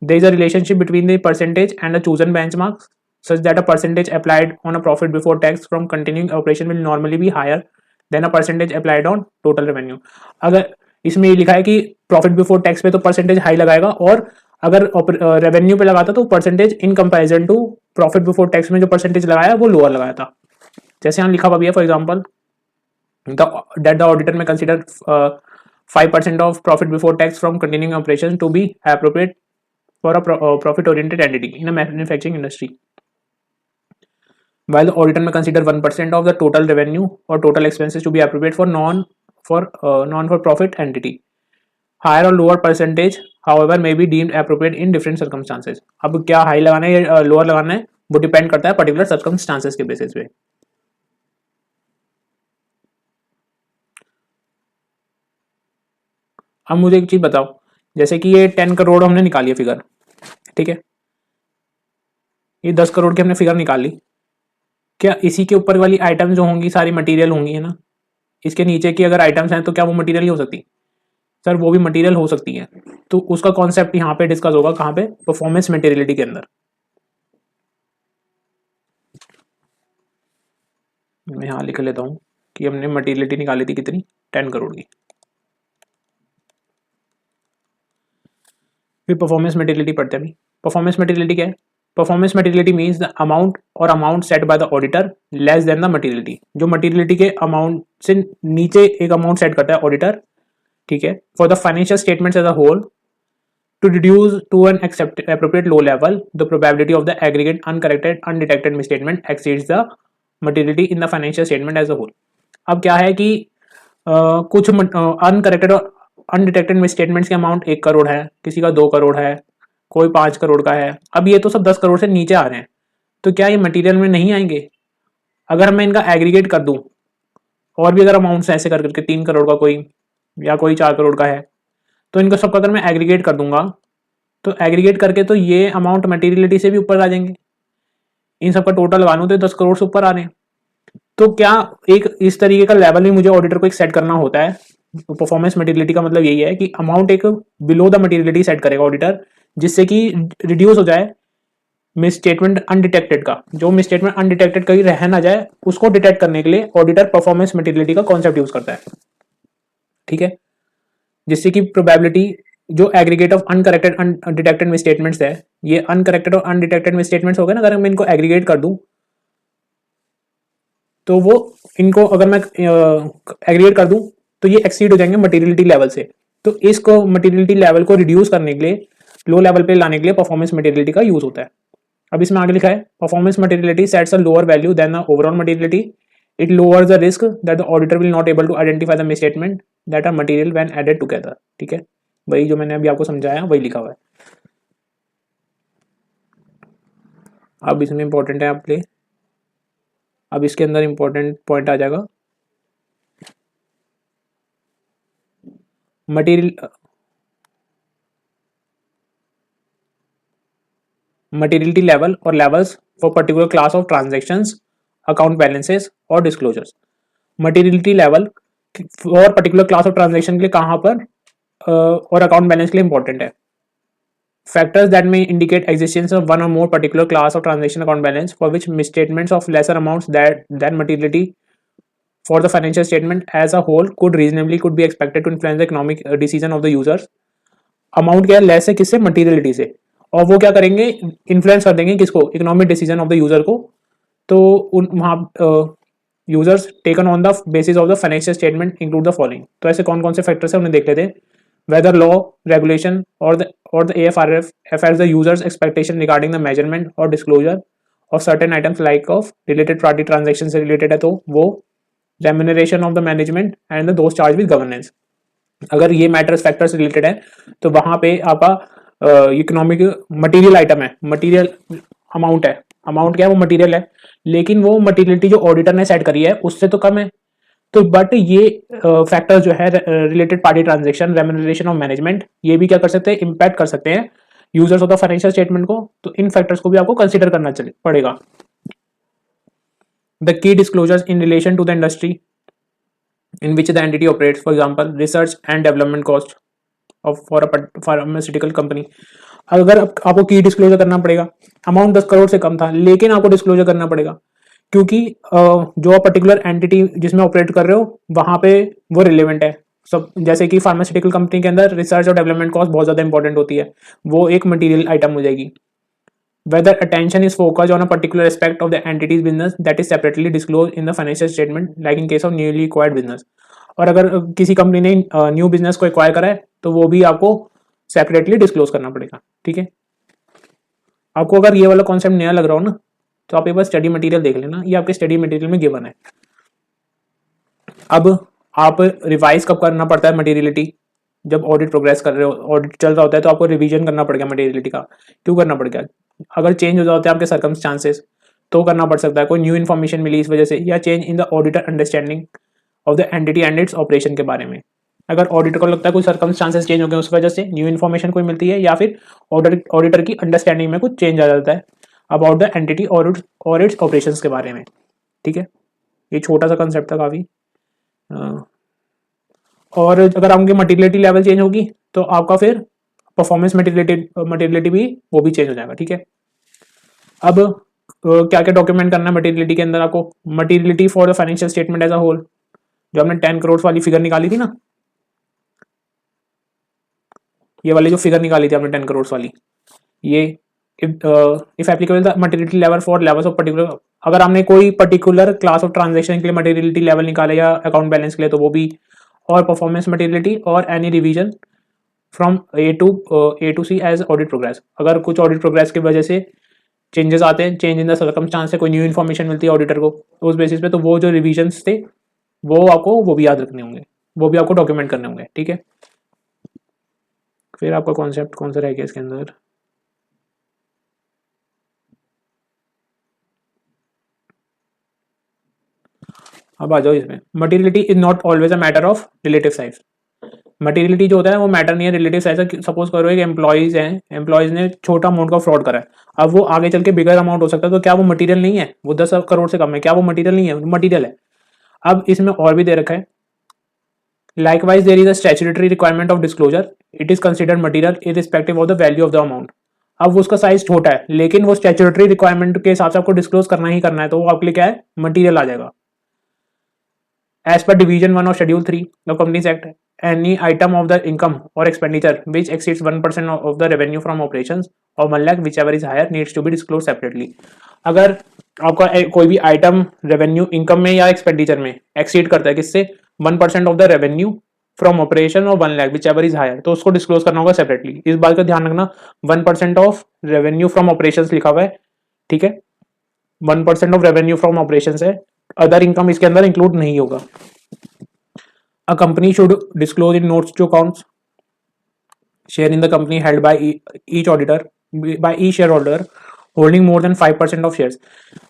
There is a relationship between the percentage and the chosen benchmark such that a percentage applied on a profit before tax from continuing operation will normally be higher than a percentage applied on total revenue। अगर इसमें ये लिखा है कि प्रॉफिट बिफोर टैक्स पे तो परसेंटेज हाई लगाएगा, और अगर रेवेन्यू पे लगाता तो percentage in comparison to profit before tax में जो परसेंटेज लगाया वो लोअर लगाया था। जैसे यहाँ लिखा हुआ भी है, for example that the auditor may consider 5% of profit before tax from continuing operation to be appropriate for a profit-oriented entity in a manufacturing industry, while the auditor may consider 1% of the total revenue or total expenses to be appropriate for non-for-profit entity. Higher or lower percentage, however, may be deemed appropriate in different circumstances. अब क्या हाई लगाना है या लोअर लगाना है वो डिपेंड करता है पर्टिकुलर सर्कमस्टांसेस के बेसिस पे। अब मुझे एक चीज बताओ, जैसे कि ये 10 करोड़ हमने निकाली है फिगर, ठीक है, ये 10 करोड़ की हमने फिगर निकाली, क्या इसी के ऊपर वाली आइटम जो होंगी सारी मटेरियल होंगी, है ना, इसके नीचे की अगर आइटम्स हैं तो क्या वो मटेरियल ही हो सकती, सर वो भी मटेरियल हो सकती है। तो उसका कॉन्सेप्ट यहाँ पे डिस्कस होगा, कहाँ पे, परफॉर्मेंस मटेरियलिटी के अंदर। मैं यहाँ लिख लेता हूँ कि हमने मटेरियलिटी निकाली थी कितनी, 10 करोड़ की। फिर परफॉर्मेंस मटेरियलिटी पढ़ते हैं। अभी परफॉर्मेंस मटेरियलिटी क्या है, performance materiality means the amount set bye the auditor less than the materiality. जो मटेरियलिटी के अमाउंट से नीचे एक अमाउंट सेट करता है ऑडिटर, ठीक है, for the financial statements as a whole to reduce to an appropriate low level the probability of the aggregate uncorrected undetected misstatement exceeds the materiality in the financial statement as a whole. अब क्या है कि कुछ अनकरेक्टेड और अनडिटेक्टेड मिसस्टेटमेंट्स के अमाउंट 1 करोड़ है, किसी का 2 करोड़ है, कोई 5 करोड़ का है। अब ये तो सब 10 करोड़ से नीचे आ रहे हैं, तो क्या ये मटेरियल में नहीं आएंगे? अगर मैं इनका एग्रीगेट कर दूं, और भी अगर अमाउंट्स ऐसे कर करके 3 करोड़ का कोई, या कोई 4 करोड़ का है, तो इनको सबका अगर मैं एग्रीगेट कर दूंगा, तो एग्रीगेट करके तो ये अमाउंट मटेरियलिटी से भी ऊपर आ जाएंगे। इन सबका टोटल लगा लूँ तो 10 करोड़ से ऊपर आ रहे हैं। तो क्या एक इस तरीके का लेवल भी मुझे ऑडिटर को एक सेट करना होता है। परफॉर्मेंस मटेरियलिटी का मतलब यही है कि अमाउंट एक बिलो द मटेरियलिटी सेट करेगा ऑडिटर, जिससे कि रिड्यूस हो जाए मिसस्टेटमेंट अनडिटेक्टेड का। जो मिसस्टेटमेंट अनडिटेक्टेड कहीं रह ना जाए, उसको डिटेक्ट करने के लिए ऑडिटर परफॉर्मेंस मटेरियलिटी का कॉन्सेप्ट यूज करता है। ठीक है, जिससे कि प्रोबेबिलिटी जो aggregate of uncorrected undetected misstatements है, ये अनकरेक्टेड और अनडिटेक्टेड मिसस्टेटमेंट्स हो गए ना, अगर मैं इनको एग्रीगेट कर दूं तो वो इनको अगर मैं एग्रीगेट कर दूं तो ये एक्सीड हो जाएंगे मटेरियलिटी लेवल से। तो इसको मटेरियलिटी लेवल को रिड्यूस करने के लिए, लो लेवल पे लाने के लिए परफॉर्मेंस मटेरियलिटी का यूज होता है। अब इसमें आगे लिखा है performance materiality sets a lower value than the overall materiality. It lowers the risk that the auditor will not able to identify the misstatement that are material when added together. ठीक है, वही जो मैंने अभी आपको समझाया वही लिखा हुआ है। अब इसमें इंपॉर्टेंट है आपके लिए, अब इसके अंदर इंपॉर्टेंट पॉइंट आ जाएगा मटेरियलिटी लेवल और levels for particular class of transactions, account balances और disclosures. Materiality level for particular class of transaction के लिए कहाँ पर और अकाउंट बैलेंस के लिए इंपॉर्टेंट है। Factors that may indicate existence of one or more particular class of transaction account balance for which misstatements of lesser amounts than materiality for the financial statement as a whole could be expected to influence the economic decision of the users। Amount क्या है, लेस है किससे, मटीरियलिटी से, और वो क्या करेंगे, इन्फ्लुएंस कर देंगे किसको, economic decision of the user को। तो उन वहाँ users taken on the basis of the financial statement include the following. तो ऐसे कौन कौन से फैक्टर्स है उन्हें देख लेते हैं। Whether law, regulation, or the AFRF affects the user's expectation regarding the measurement or disclosure of certain items like of related party transactions से related है, तो वो remuneration of the management and the those charged with governance। अगर ये मैटर्स फैक्टर्स रिलेटेड है तो वहां पे आपका इकोनॉमिक मटेरियल आइटम है, मटेरियल अमाउंट है, अमाउंट क्या है, वो मटेरियल है, लेकिन वो मटेरियलिटी जो ऑडिटर ने सेट करी है उससे तो कम है। तो बट ये फैक्टर्स जो है related party transaction, remuneration of management, ये भी क्या कर सकते हैं, इम्पैक्ट कर सकते हैं users of the financial statement को। तो इन फैक्टर्स को भी आपको कंसीडर करना पड़ेगा। The key disclosures in relation to the industry in which the entity operates, for example research and development cost of for a pharmaceutical company। अगर आपको की डिस्क्लोजर करना पड़ेगा, अमाउंट 10 करोड़ से कम था लेकिन आपको डिस्क्लोजर करना पड़ेगा, क्योंकि जो पर्टिकुलर एंटिटी जिसमें ऑपरेट कर रहे हो वहां पे वो रिलेवेंट है सब। जैसे कि फार्मास्यूटिकल कंपनी के अंदर रिसर्च और डेवलपमेंट कॉस्ट बहुत ज्यादा इंपॉर्टेंट होती है, वो एक मटेरियल आइटम हो जाएगी। Whether attention is focused on a particular aspect of the entity's business that is separately disclosed in the financial statement, like in case of newly acquired business। और अगर किसी कंपनी ने न्यू बिजनेस को एक्वायर करा है तो वो भी आपको सेपरेटली डिस्क्लोज करना पड़ेगा। ठीक है, आपको अगर ये वाला कॉन्सेप्ट नया लग रहा हो ना तो आप एक बार स्टडी मटेरियल देख लेना, ये आपके स्टडी मटेरियल में गिवन है। अब आप रिवाइज कब करना पड़ता है मटेरियलिटी, जब ऑडिट प्रोग्रेस कर रहे हो, ऑडिट चल रहा होता है तो आपको रिवीजन करना पड़ेगा मटेरियलिटी का। क्यों करना पड़ेगा, अगर चेंज हो जाते हैं आपके सर्कमस्टांसेस तो करना पड़ सकता है, कोई न्यू इन्फॉर्मेशन मिली इस वजह से, या change in the auditor understanding of the entity and its operation के बारे में। अगर ऑडिटर को लगता है कोई सर्कमस्टांसेस चेंज हो गए उस वजह से न्यू इन्फॉर्मेशन कोई मिलती है, या फिर ऑडिटर की अंडरस्टैंडिंग में कुछ चेंज आ जाता है अबाउट द एंटिटी और इट्स ऑपरेशन के बारे में। ठीक है, ये छोटा सा कंसेप्ट था काफी। और अगर आपकी मटेरियलिटी लेवल चेंज होगी तो आपका फिर परफॉर्मेंस मटेरियलिटी भी वो भी चेंज हो जाएगा। ठीक है, अब क्या क्या डॉक्यूमेंट करना है मटेरियलिटी के अंदर आपको। Materiality for the financial statement as a whole, जो हमने 10 करोड़ वाली फिगर निकाली थी ना, ये वाली जो फिगर निकाली थी हमने 10 करोड़ वाली, ये if applicable the materiality level for levels of particular, अगर हमने कोई पर्टिकुलर क्लास ऑफ ट्रांजैक्शन के लिए मटेरियलिटी लेवल निकाले या अकाउंट बैलेंस के लिए तो वो भी, और परफॉर्मेंस मटेरियलिटी और any revision from A to C as audit progress. अगर कुछ ऑडिट प्रोग्रेस की वजह से चेंजेस आते हैं, चेंज इन द सर्कमस्टांस से कोई न्यू इन्फॉर्मेशन मिलती है ऑडिटर को, तो उस बेसिस पे तो वो जो रिवीजन्स थे वो भी याद रखने होंगे, वो भी आपको डॉक्यूमेंट करने होंगे, ठीक है। फिर आपका कॉन्सेप्ट कौन सा रह गया इसके अंदर, अब आ जाओ इसमें। Materiality is not always a matter of relative size. Materiality जो होता है वो मैटर नहीं है रिलेटिव साइज का। सपोज करो एक एम्प्लॉइज हैं, एम्प्लॉइज ने छोटा अमाउंट का फ्रॉड करा है, अब वो आगे चल के बिगर अमाउंट हो सकता है, तो क्या वो मटीरियल नहीं है? वो 10 करोड़ से कम है, क्या वो मटीरियल नहीं है? मटीरियल है। अब इसमें और भी दे रखा है, likewise there is a statutory requirement of disclosure, it is considered material irrespective of the value of the amount. अब उसका साइज छोटा है, लेकिन वो स्टैट्यूटरी रिक्वायरमेंट के हिसाब से आपको डिस्क्लोज करना ही करना है, तो वो आपके लिए क्या है? मटीरियल आ जाएगा। As per Division 1 of Schedule 3 of Companies Act, any item of the income or expenditure which exceeds 1% of the revenue from operations or 1 lakh, whichever is higher, needs to be disclosed separately. अगर आपका कोई भी आइटम रेवेन्यू इनकम में या एक्सपेंडिचर में एक्सीड करता है किससे? 1% of the revenue from operation और 1 lakh whichever is higher, तो उसको डिस्क्लोज करना होगा सेपरेटली। इस बात का ध्यान रखना, 1% ऑफ रेवेन्यू फ्रॉम ऑपरेशन लिखा हुआ है, ठीक है। 1% ऑफ रेवेन्यू फ्रॉम ऑपरेशन है, अदर इनकम इसके अंदर इंक्लूड नहीं होगा। A company should disclose in notes to accounts share in the company held by each auditor by each shareholder holding more than 5% of shares.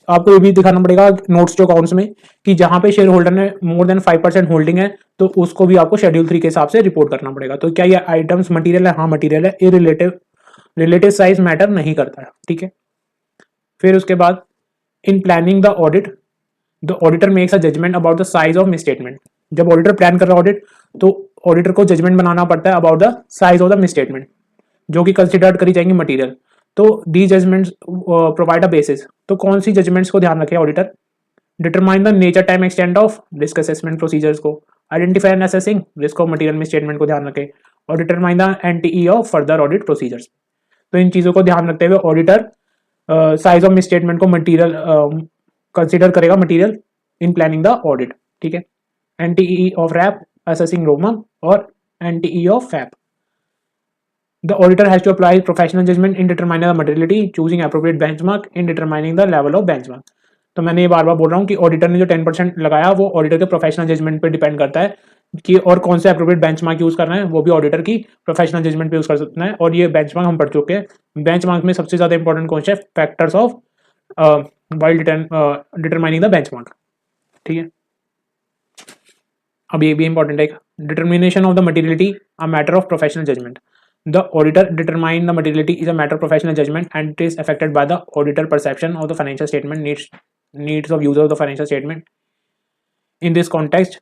आपको ये भी दिखाना पड़ेगा नोट्स टू अकाउंट्स में कि जहां पे शेयर होल्डर ने मोर देन 5% होल्डिंग है, तो उसको भी आपको शेड्यूल 3 के हिसाब से रिपोर्ट करना पड़ेगा। तो क्या ये आइटम्स मटीरियल है? हाँ मटीरियल है। ये रिलेटिव साइज मैटर नहीं करता है, ठीक है। फिर उसके बाद in planning the audit the auditor makes a judgement about the size of misstatement. जब ऑडिटर प्लान कर रहा है ऑडिट, तो ऑडिटर को जजमेंट बनाना पड़ता है about the size of the misstatement, जो कि कंसिडर्ड करी जाएंगी मटीरियल। तो the judgements provide a basis. तो कौन सी जजमेंट्स को ध्यान रखे auditor? Determine the nature time extent of risk assessment procedures को, identify and assessing risk of material misstatement को ध्यान रखे, और determine the NTE of further audit procedures. तो इन चीजों को ध्यान रखते हुए ऑडिटर साइज ऑफ मिसस्टेटमेंट को मटीरियल कंसिडर करेगा material in planning the audit, ठीक है। NTE of RAP, assessing ROMM और NTE of FAP. The auditor has to apply professional judgment in determining the materiality, choosing appropriate benchmark in determining the level of benchmark. तो मैंने ये बार बार बोल रहा हूँ कि ऑडिटर ने जो 10% लगाया वो ऑडिटर के प्रोफेशनल जजमेंट पे डिपेंड करता है कि और कौन से अप्रोप्रिएट बेंचमार्क यूज करना है, वो भी ऑडिटर की प्रोफेशनल जजमेंट पे यूज कर सकते हैं। और ये बेंचमार्क हम पढ़ चुके हैं। बेंचमार्क में सबसे ज्यादा इंपॉर्टेंट कौन से factors of while determining the benchmark, ठीक है। अब ये भी इंपॉर्टेंट है, determination of the materiality a matter of professional judgement. The auditor determine the materiality is a matter of professional judgment and it is affected by the auditor perception of the financial statement needs of user of the financial statement. In this context,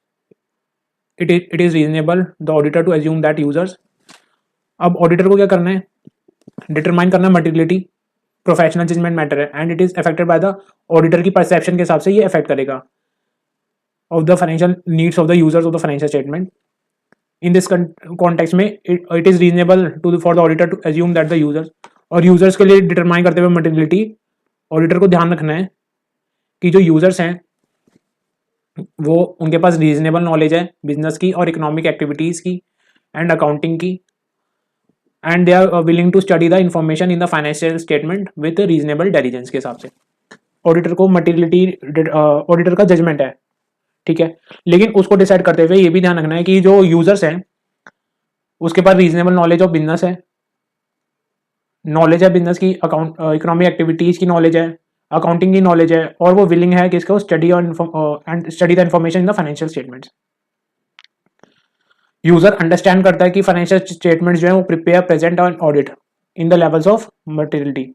it is reasonable the auditor to assume that users। अब ऑडिटर को क्या करना है? डिटरमाइन करना मटीरियलिटी, प्रोफेशनल जजमेंट मैटर है, and it is affected by the auditor की परसेप्शन के हिसाब से ये अफेक्ट करेगा of the financial needs of the users of the financial statement. In this context में it is reasonable for the auditor to assume that the users, और users के लिए डिटरमाइन करते हुए मटीरियलिटी ऑडिटर को ध्यान रखना है कि जो यूजर्स हैं वो उनके पास रीजनेबल नॉलेज है बिजनेस की और इकोनॉमिक एक्टिविटीज की एंड अकाउंटिंग की, and they are willing to study the information in the financial statement with reasonable diligence के हिसाब से। ऑडिटर को मटीरियलिटी ऑडिटर का जजमेंट है, ठीक है, लेकिन उसको डिसाइड करते हुए ये भी ध्यान रखना है कि जो यूजर्स हैं उसके पास रीजनेबल नॉलेज ऑफ बिजनेस है, नॉलेज है बिजनेस की, अकाउंट इकोनॉमिक एक्टिविटीज की नॉलेज है, अकाउंटिंग की नॉलेज है, और वो विलिंग है कि इसको study and study the information in the financial statements. User understand करता है कि फाइनेंशियल स्टेटमेंट्स जो है वो prepare present on audit in the levels of materiality.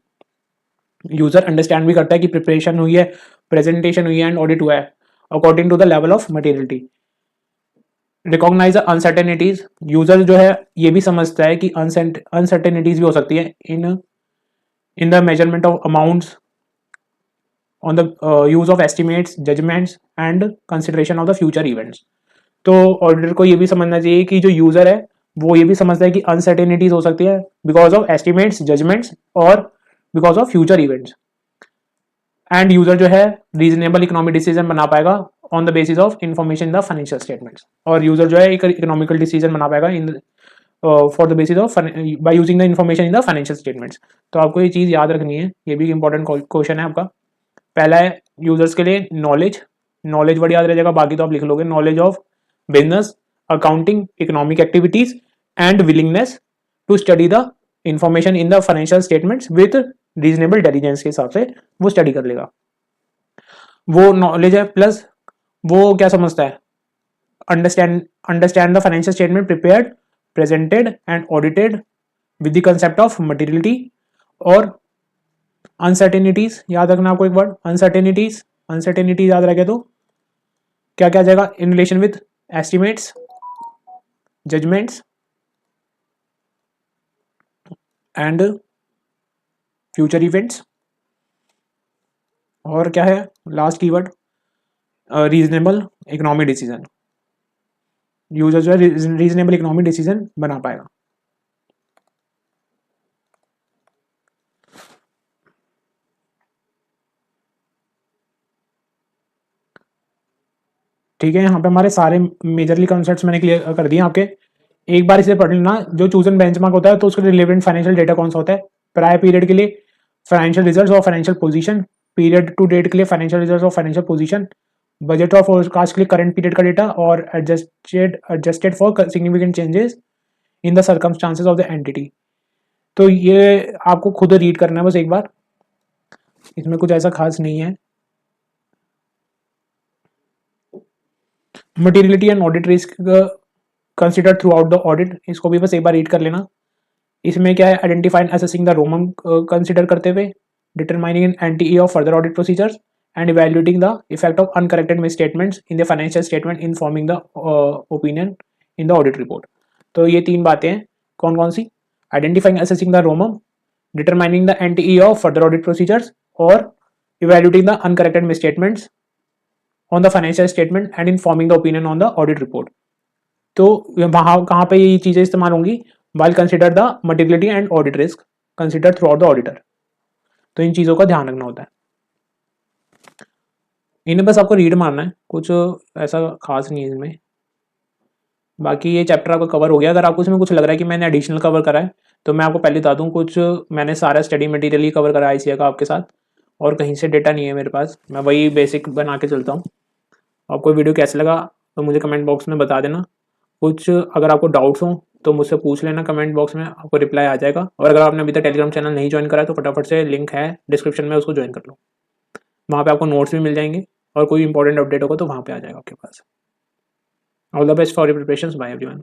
User understand भी करता है कि प्रिपरेशन हुई है, प्रेजेंटेशन हुई है एंड ऑडिट हुआ है according to the level of materiality. Recognise uncertainties, user जो है ये भी समझता है कि अनसर्टेनिटीज भी हो सकती है in the measurement of amounts, on the use of estimates, judgements and consideration of the future events. तो ऑडिटर को ये भी समझना चाहिए कि जो यूजर है वो ये भी समझता है कि अनसर्टेनिटीज हो सकती है बिकॉज ऑफ एस्टिमेट्स, जजमेंट्स और because of future events, and user जो है रीजनेबल इकोनॉमिक डिसीजन बना पाएगा on the basis of information in the financial statements. और यूजर जो है एक इकोनॉमिकल डिसीजन बना पाएगा in for the basis of by using the information in the financial statements. तो आपको ये चीज याद रखनी है, ये भी इंपॉर्टेंट क्वेश्चन है आपका। पहला है यूजर्स के लिए नॉलेज, नॉलेज वर्ड याद रह जाएगा, बाकी तो आप लिख लोगे। Knowledge of business, accounting, economic activities and willingness to study the information in the financial statements with reasonable intelligence के हिसाब से वो स्टडी कर लेगा। वो नॉलेज है प्लस वो क्या समझता है, understand the financial statement prepared, presented and audited with the concept of materiality और अनसर्टेनिटीज। याद रखना आपको एक वर्ड, अनसर्टेनिटीज। अनसर्टेनिटीज याद रखे तो क्या क्या आ जाएगा, in relation with estimates, judgements and future events. और क्या है last keyword, reasonable economic decision. User जो है रीजनेबल इकोनॉमिक डिसीजन बना पाएगा। ठीक है, यहाँ पे हमारे सारे मेजरली कॉन्सेप्ट्स मैंने क्लियर कर दिए आपके। एक बार इसे पढ़ लेना, जो चूजन बेंचमार्क होता है तो उसका रिलेवेंट फाइनेंशियल डेटा कौन सा होता है, प्रायर पीरियड के लिए फाइनेंशियल रिजल्ट्स और financial position, period to date के लिए फाइनेंशियल रिजल्ट्स और फाइनेंशियल पोजीशन, बजट और फोरकास्ट के लिए करंट पीरियड का डेटा और adjusted for significant changes in the circumstances of the entity. तो ये आपको खुद रीड करना है बस एक बार, इसमें कुछ ऐसा खास नहीं है। Materiality and audit risk consider through out the audit, इसको भी बस एक बार रीड कर लेना। इसमें क्या है, identifying assessing the ROMM consider करते हुए, determining NTE of further audit procedures and evaluating the effect of uncorrected misstatements in the financial statement in forming the opinion in the audit report. तो ये तीन बातें हैं, कौन कौन सी, identifying assessing the ROMM, determining the NTE of further audit procedures और evaluating the uncorrected misstatements on the financial statement and informing the opinion on the audit report. तो वहाँ कहाँ पे ये चीज़ें इस्तेमाल होंगी, while consider the materiality and audit risk consider through out the auditor. तो इन चीज़ों का ध्यान रखना होता है, इन्हें बस आपको रीड मारना है, कुछ ऐसा खास नहीं है इसमें। बाकी ये चैप्टर आपका कवर हो गया। अगर आपको इसमें कुछ लग रहा है कि मैंने एडिशनल कवर करा है तो मैं आपको पहले बता दूँ, कुछ मैंने सारा स्टडी मटेरियल ही कवर करा है ICA का आपके साथ, और कहीं से डेटा नहीं है मेरे पास, मैं वही बेसिक बना के चलता हूँ। आपको वीडियो कैसा लगा तो मुझे कमेंट बॉक्स में बता देना। कुछ अगर आपको डाउट्स हो तो मुझसे पूछ लेना कमेंट बॉक्स में, आपको रिप्लाई आ जाएगा। और अगर आपने अभी तक टेलीग्राम चैनल नहीं ज्वाइन करा है तो फटाफट से लिंक है डिस्क्रिप्शन में, उसको ज्वाइन कर लो। वहाँ पे आपको नोट्स भी मिल जाएंगे और कोई इंपॉर्टेंट अपडेट होगा तो वहाँ पे आ जाएगा आपके पास। All the best for your preparations, bye everyone.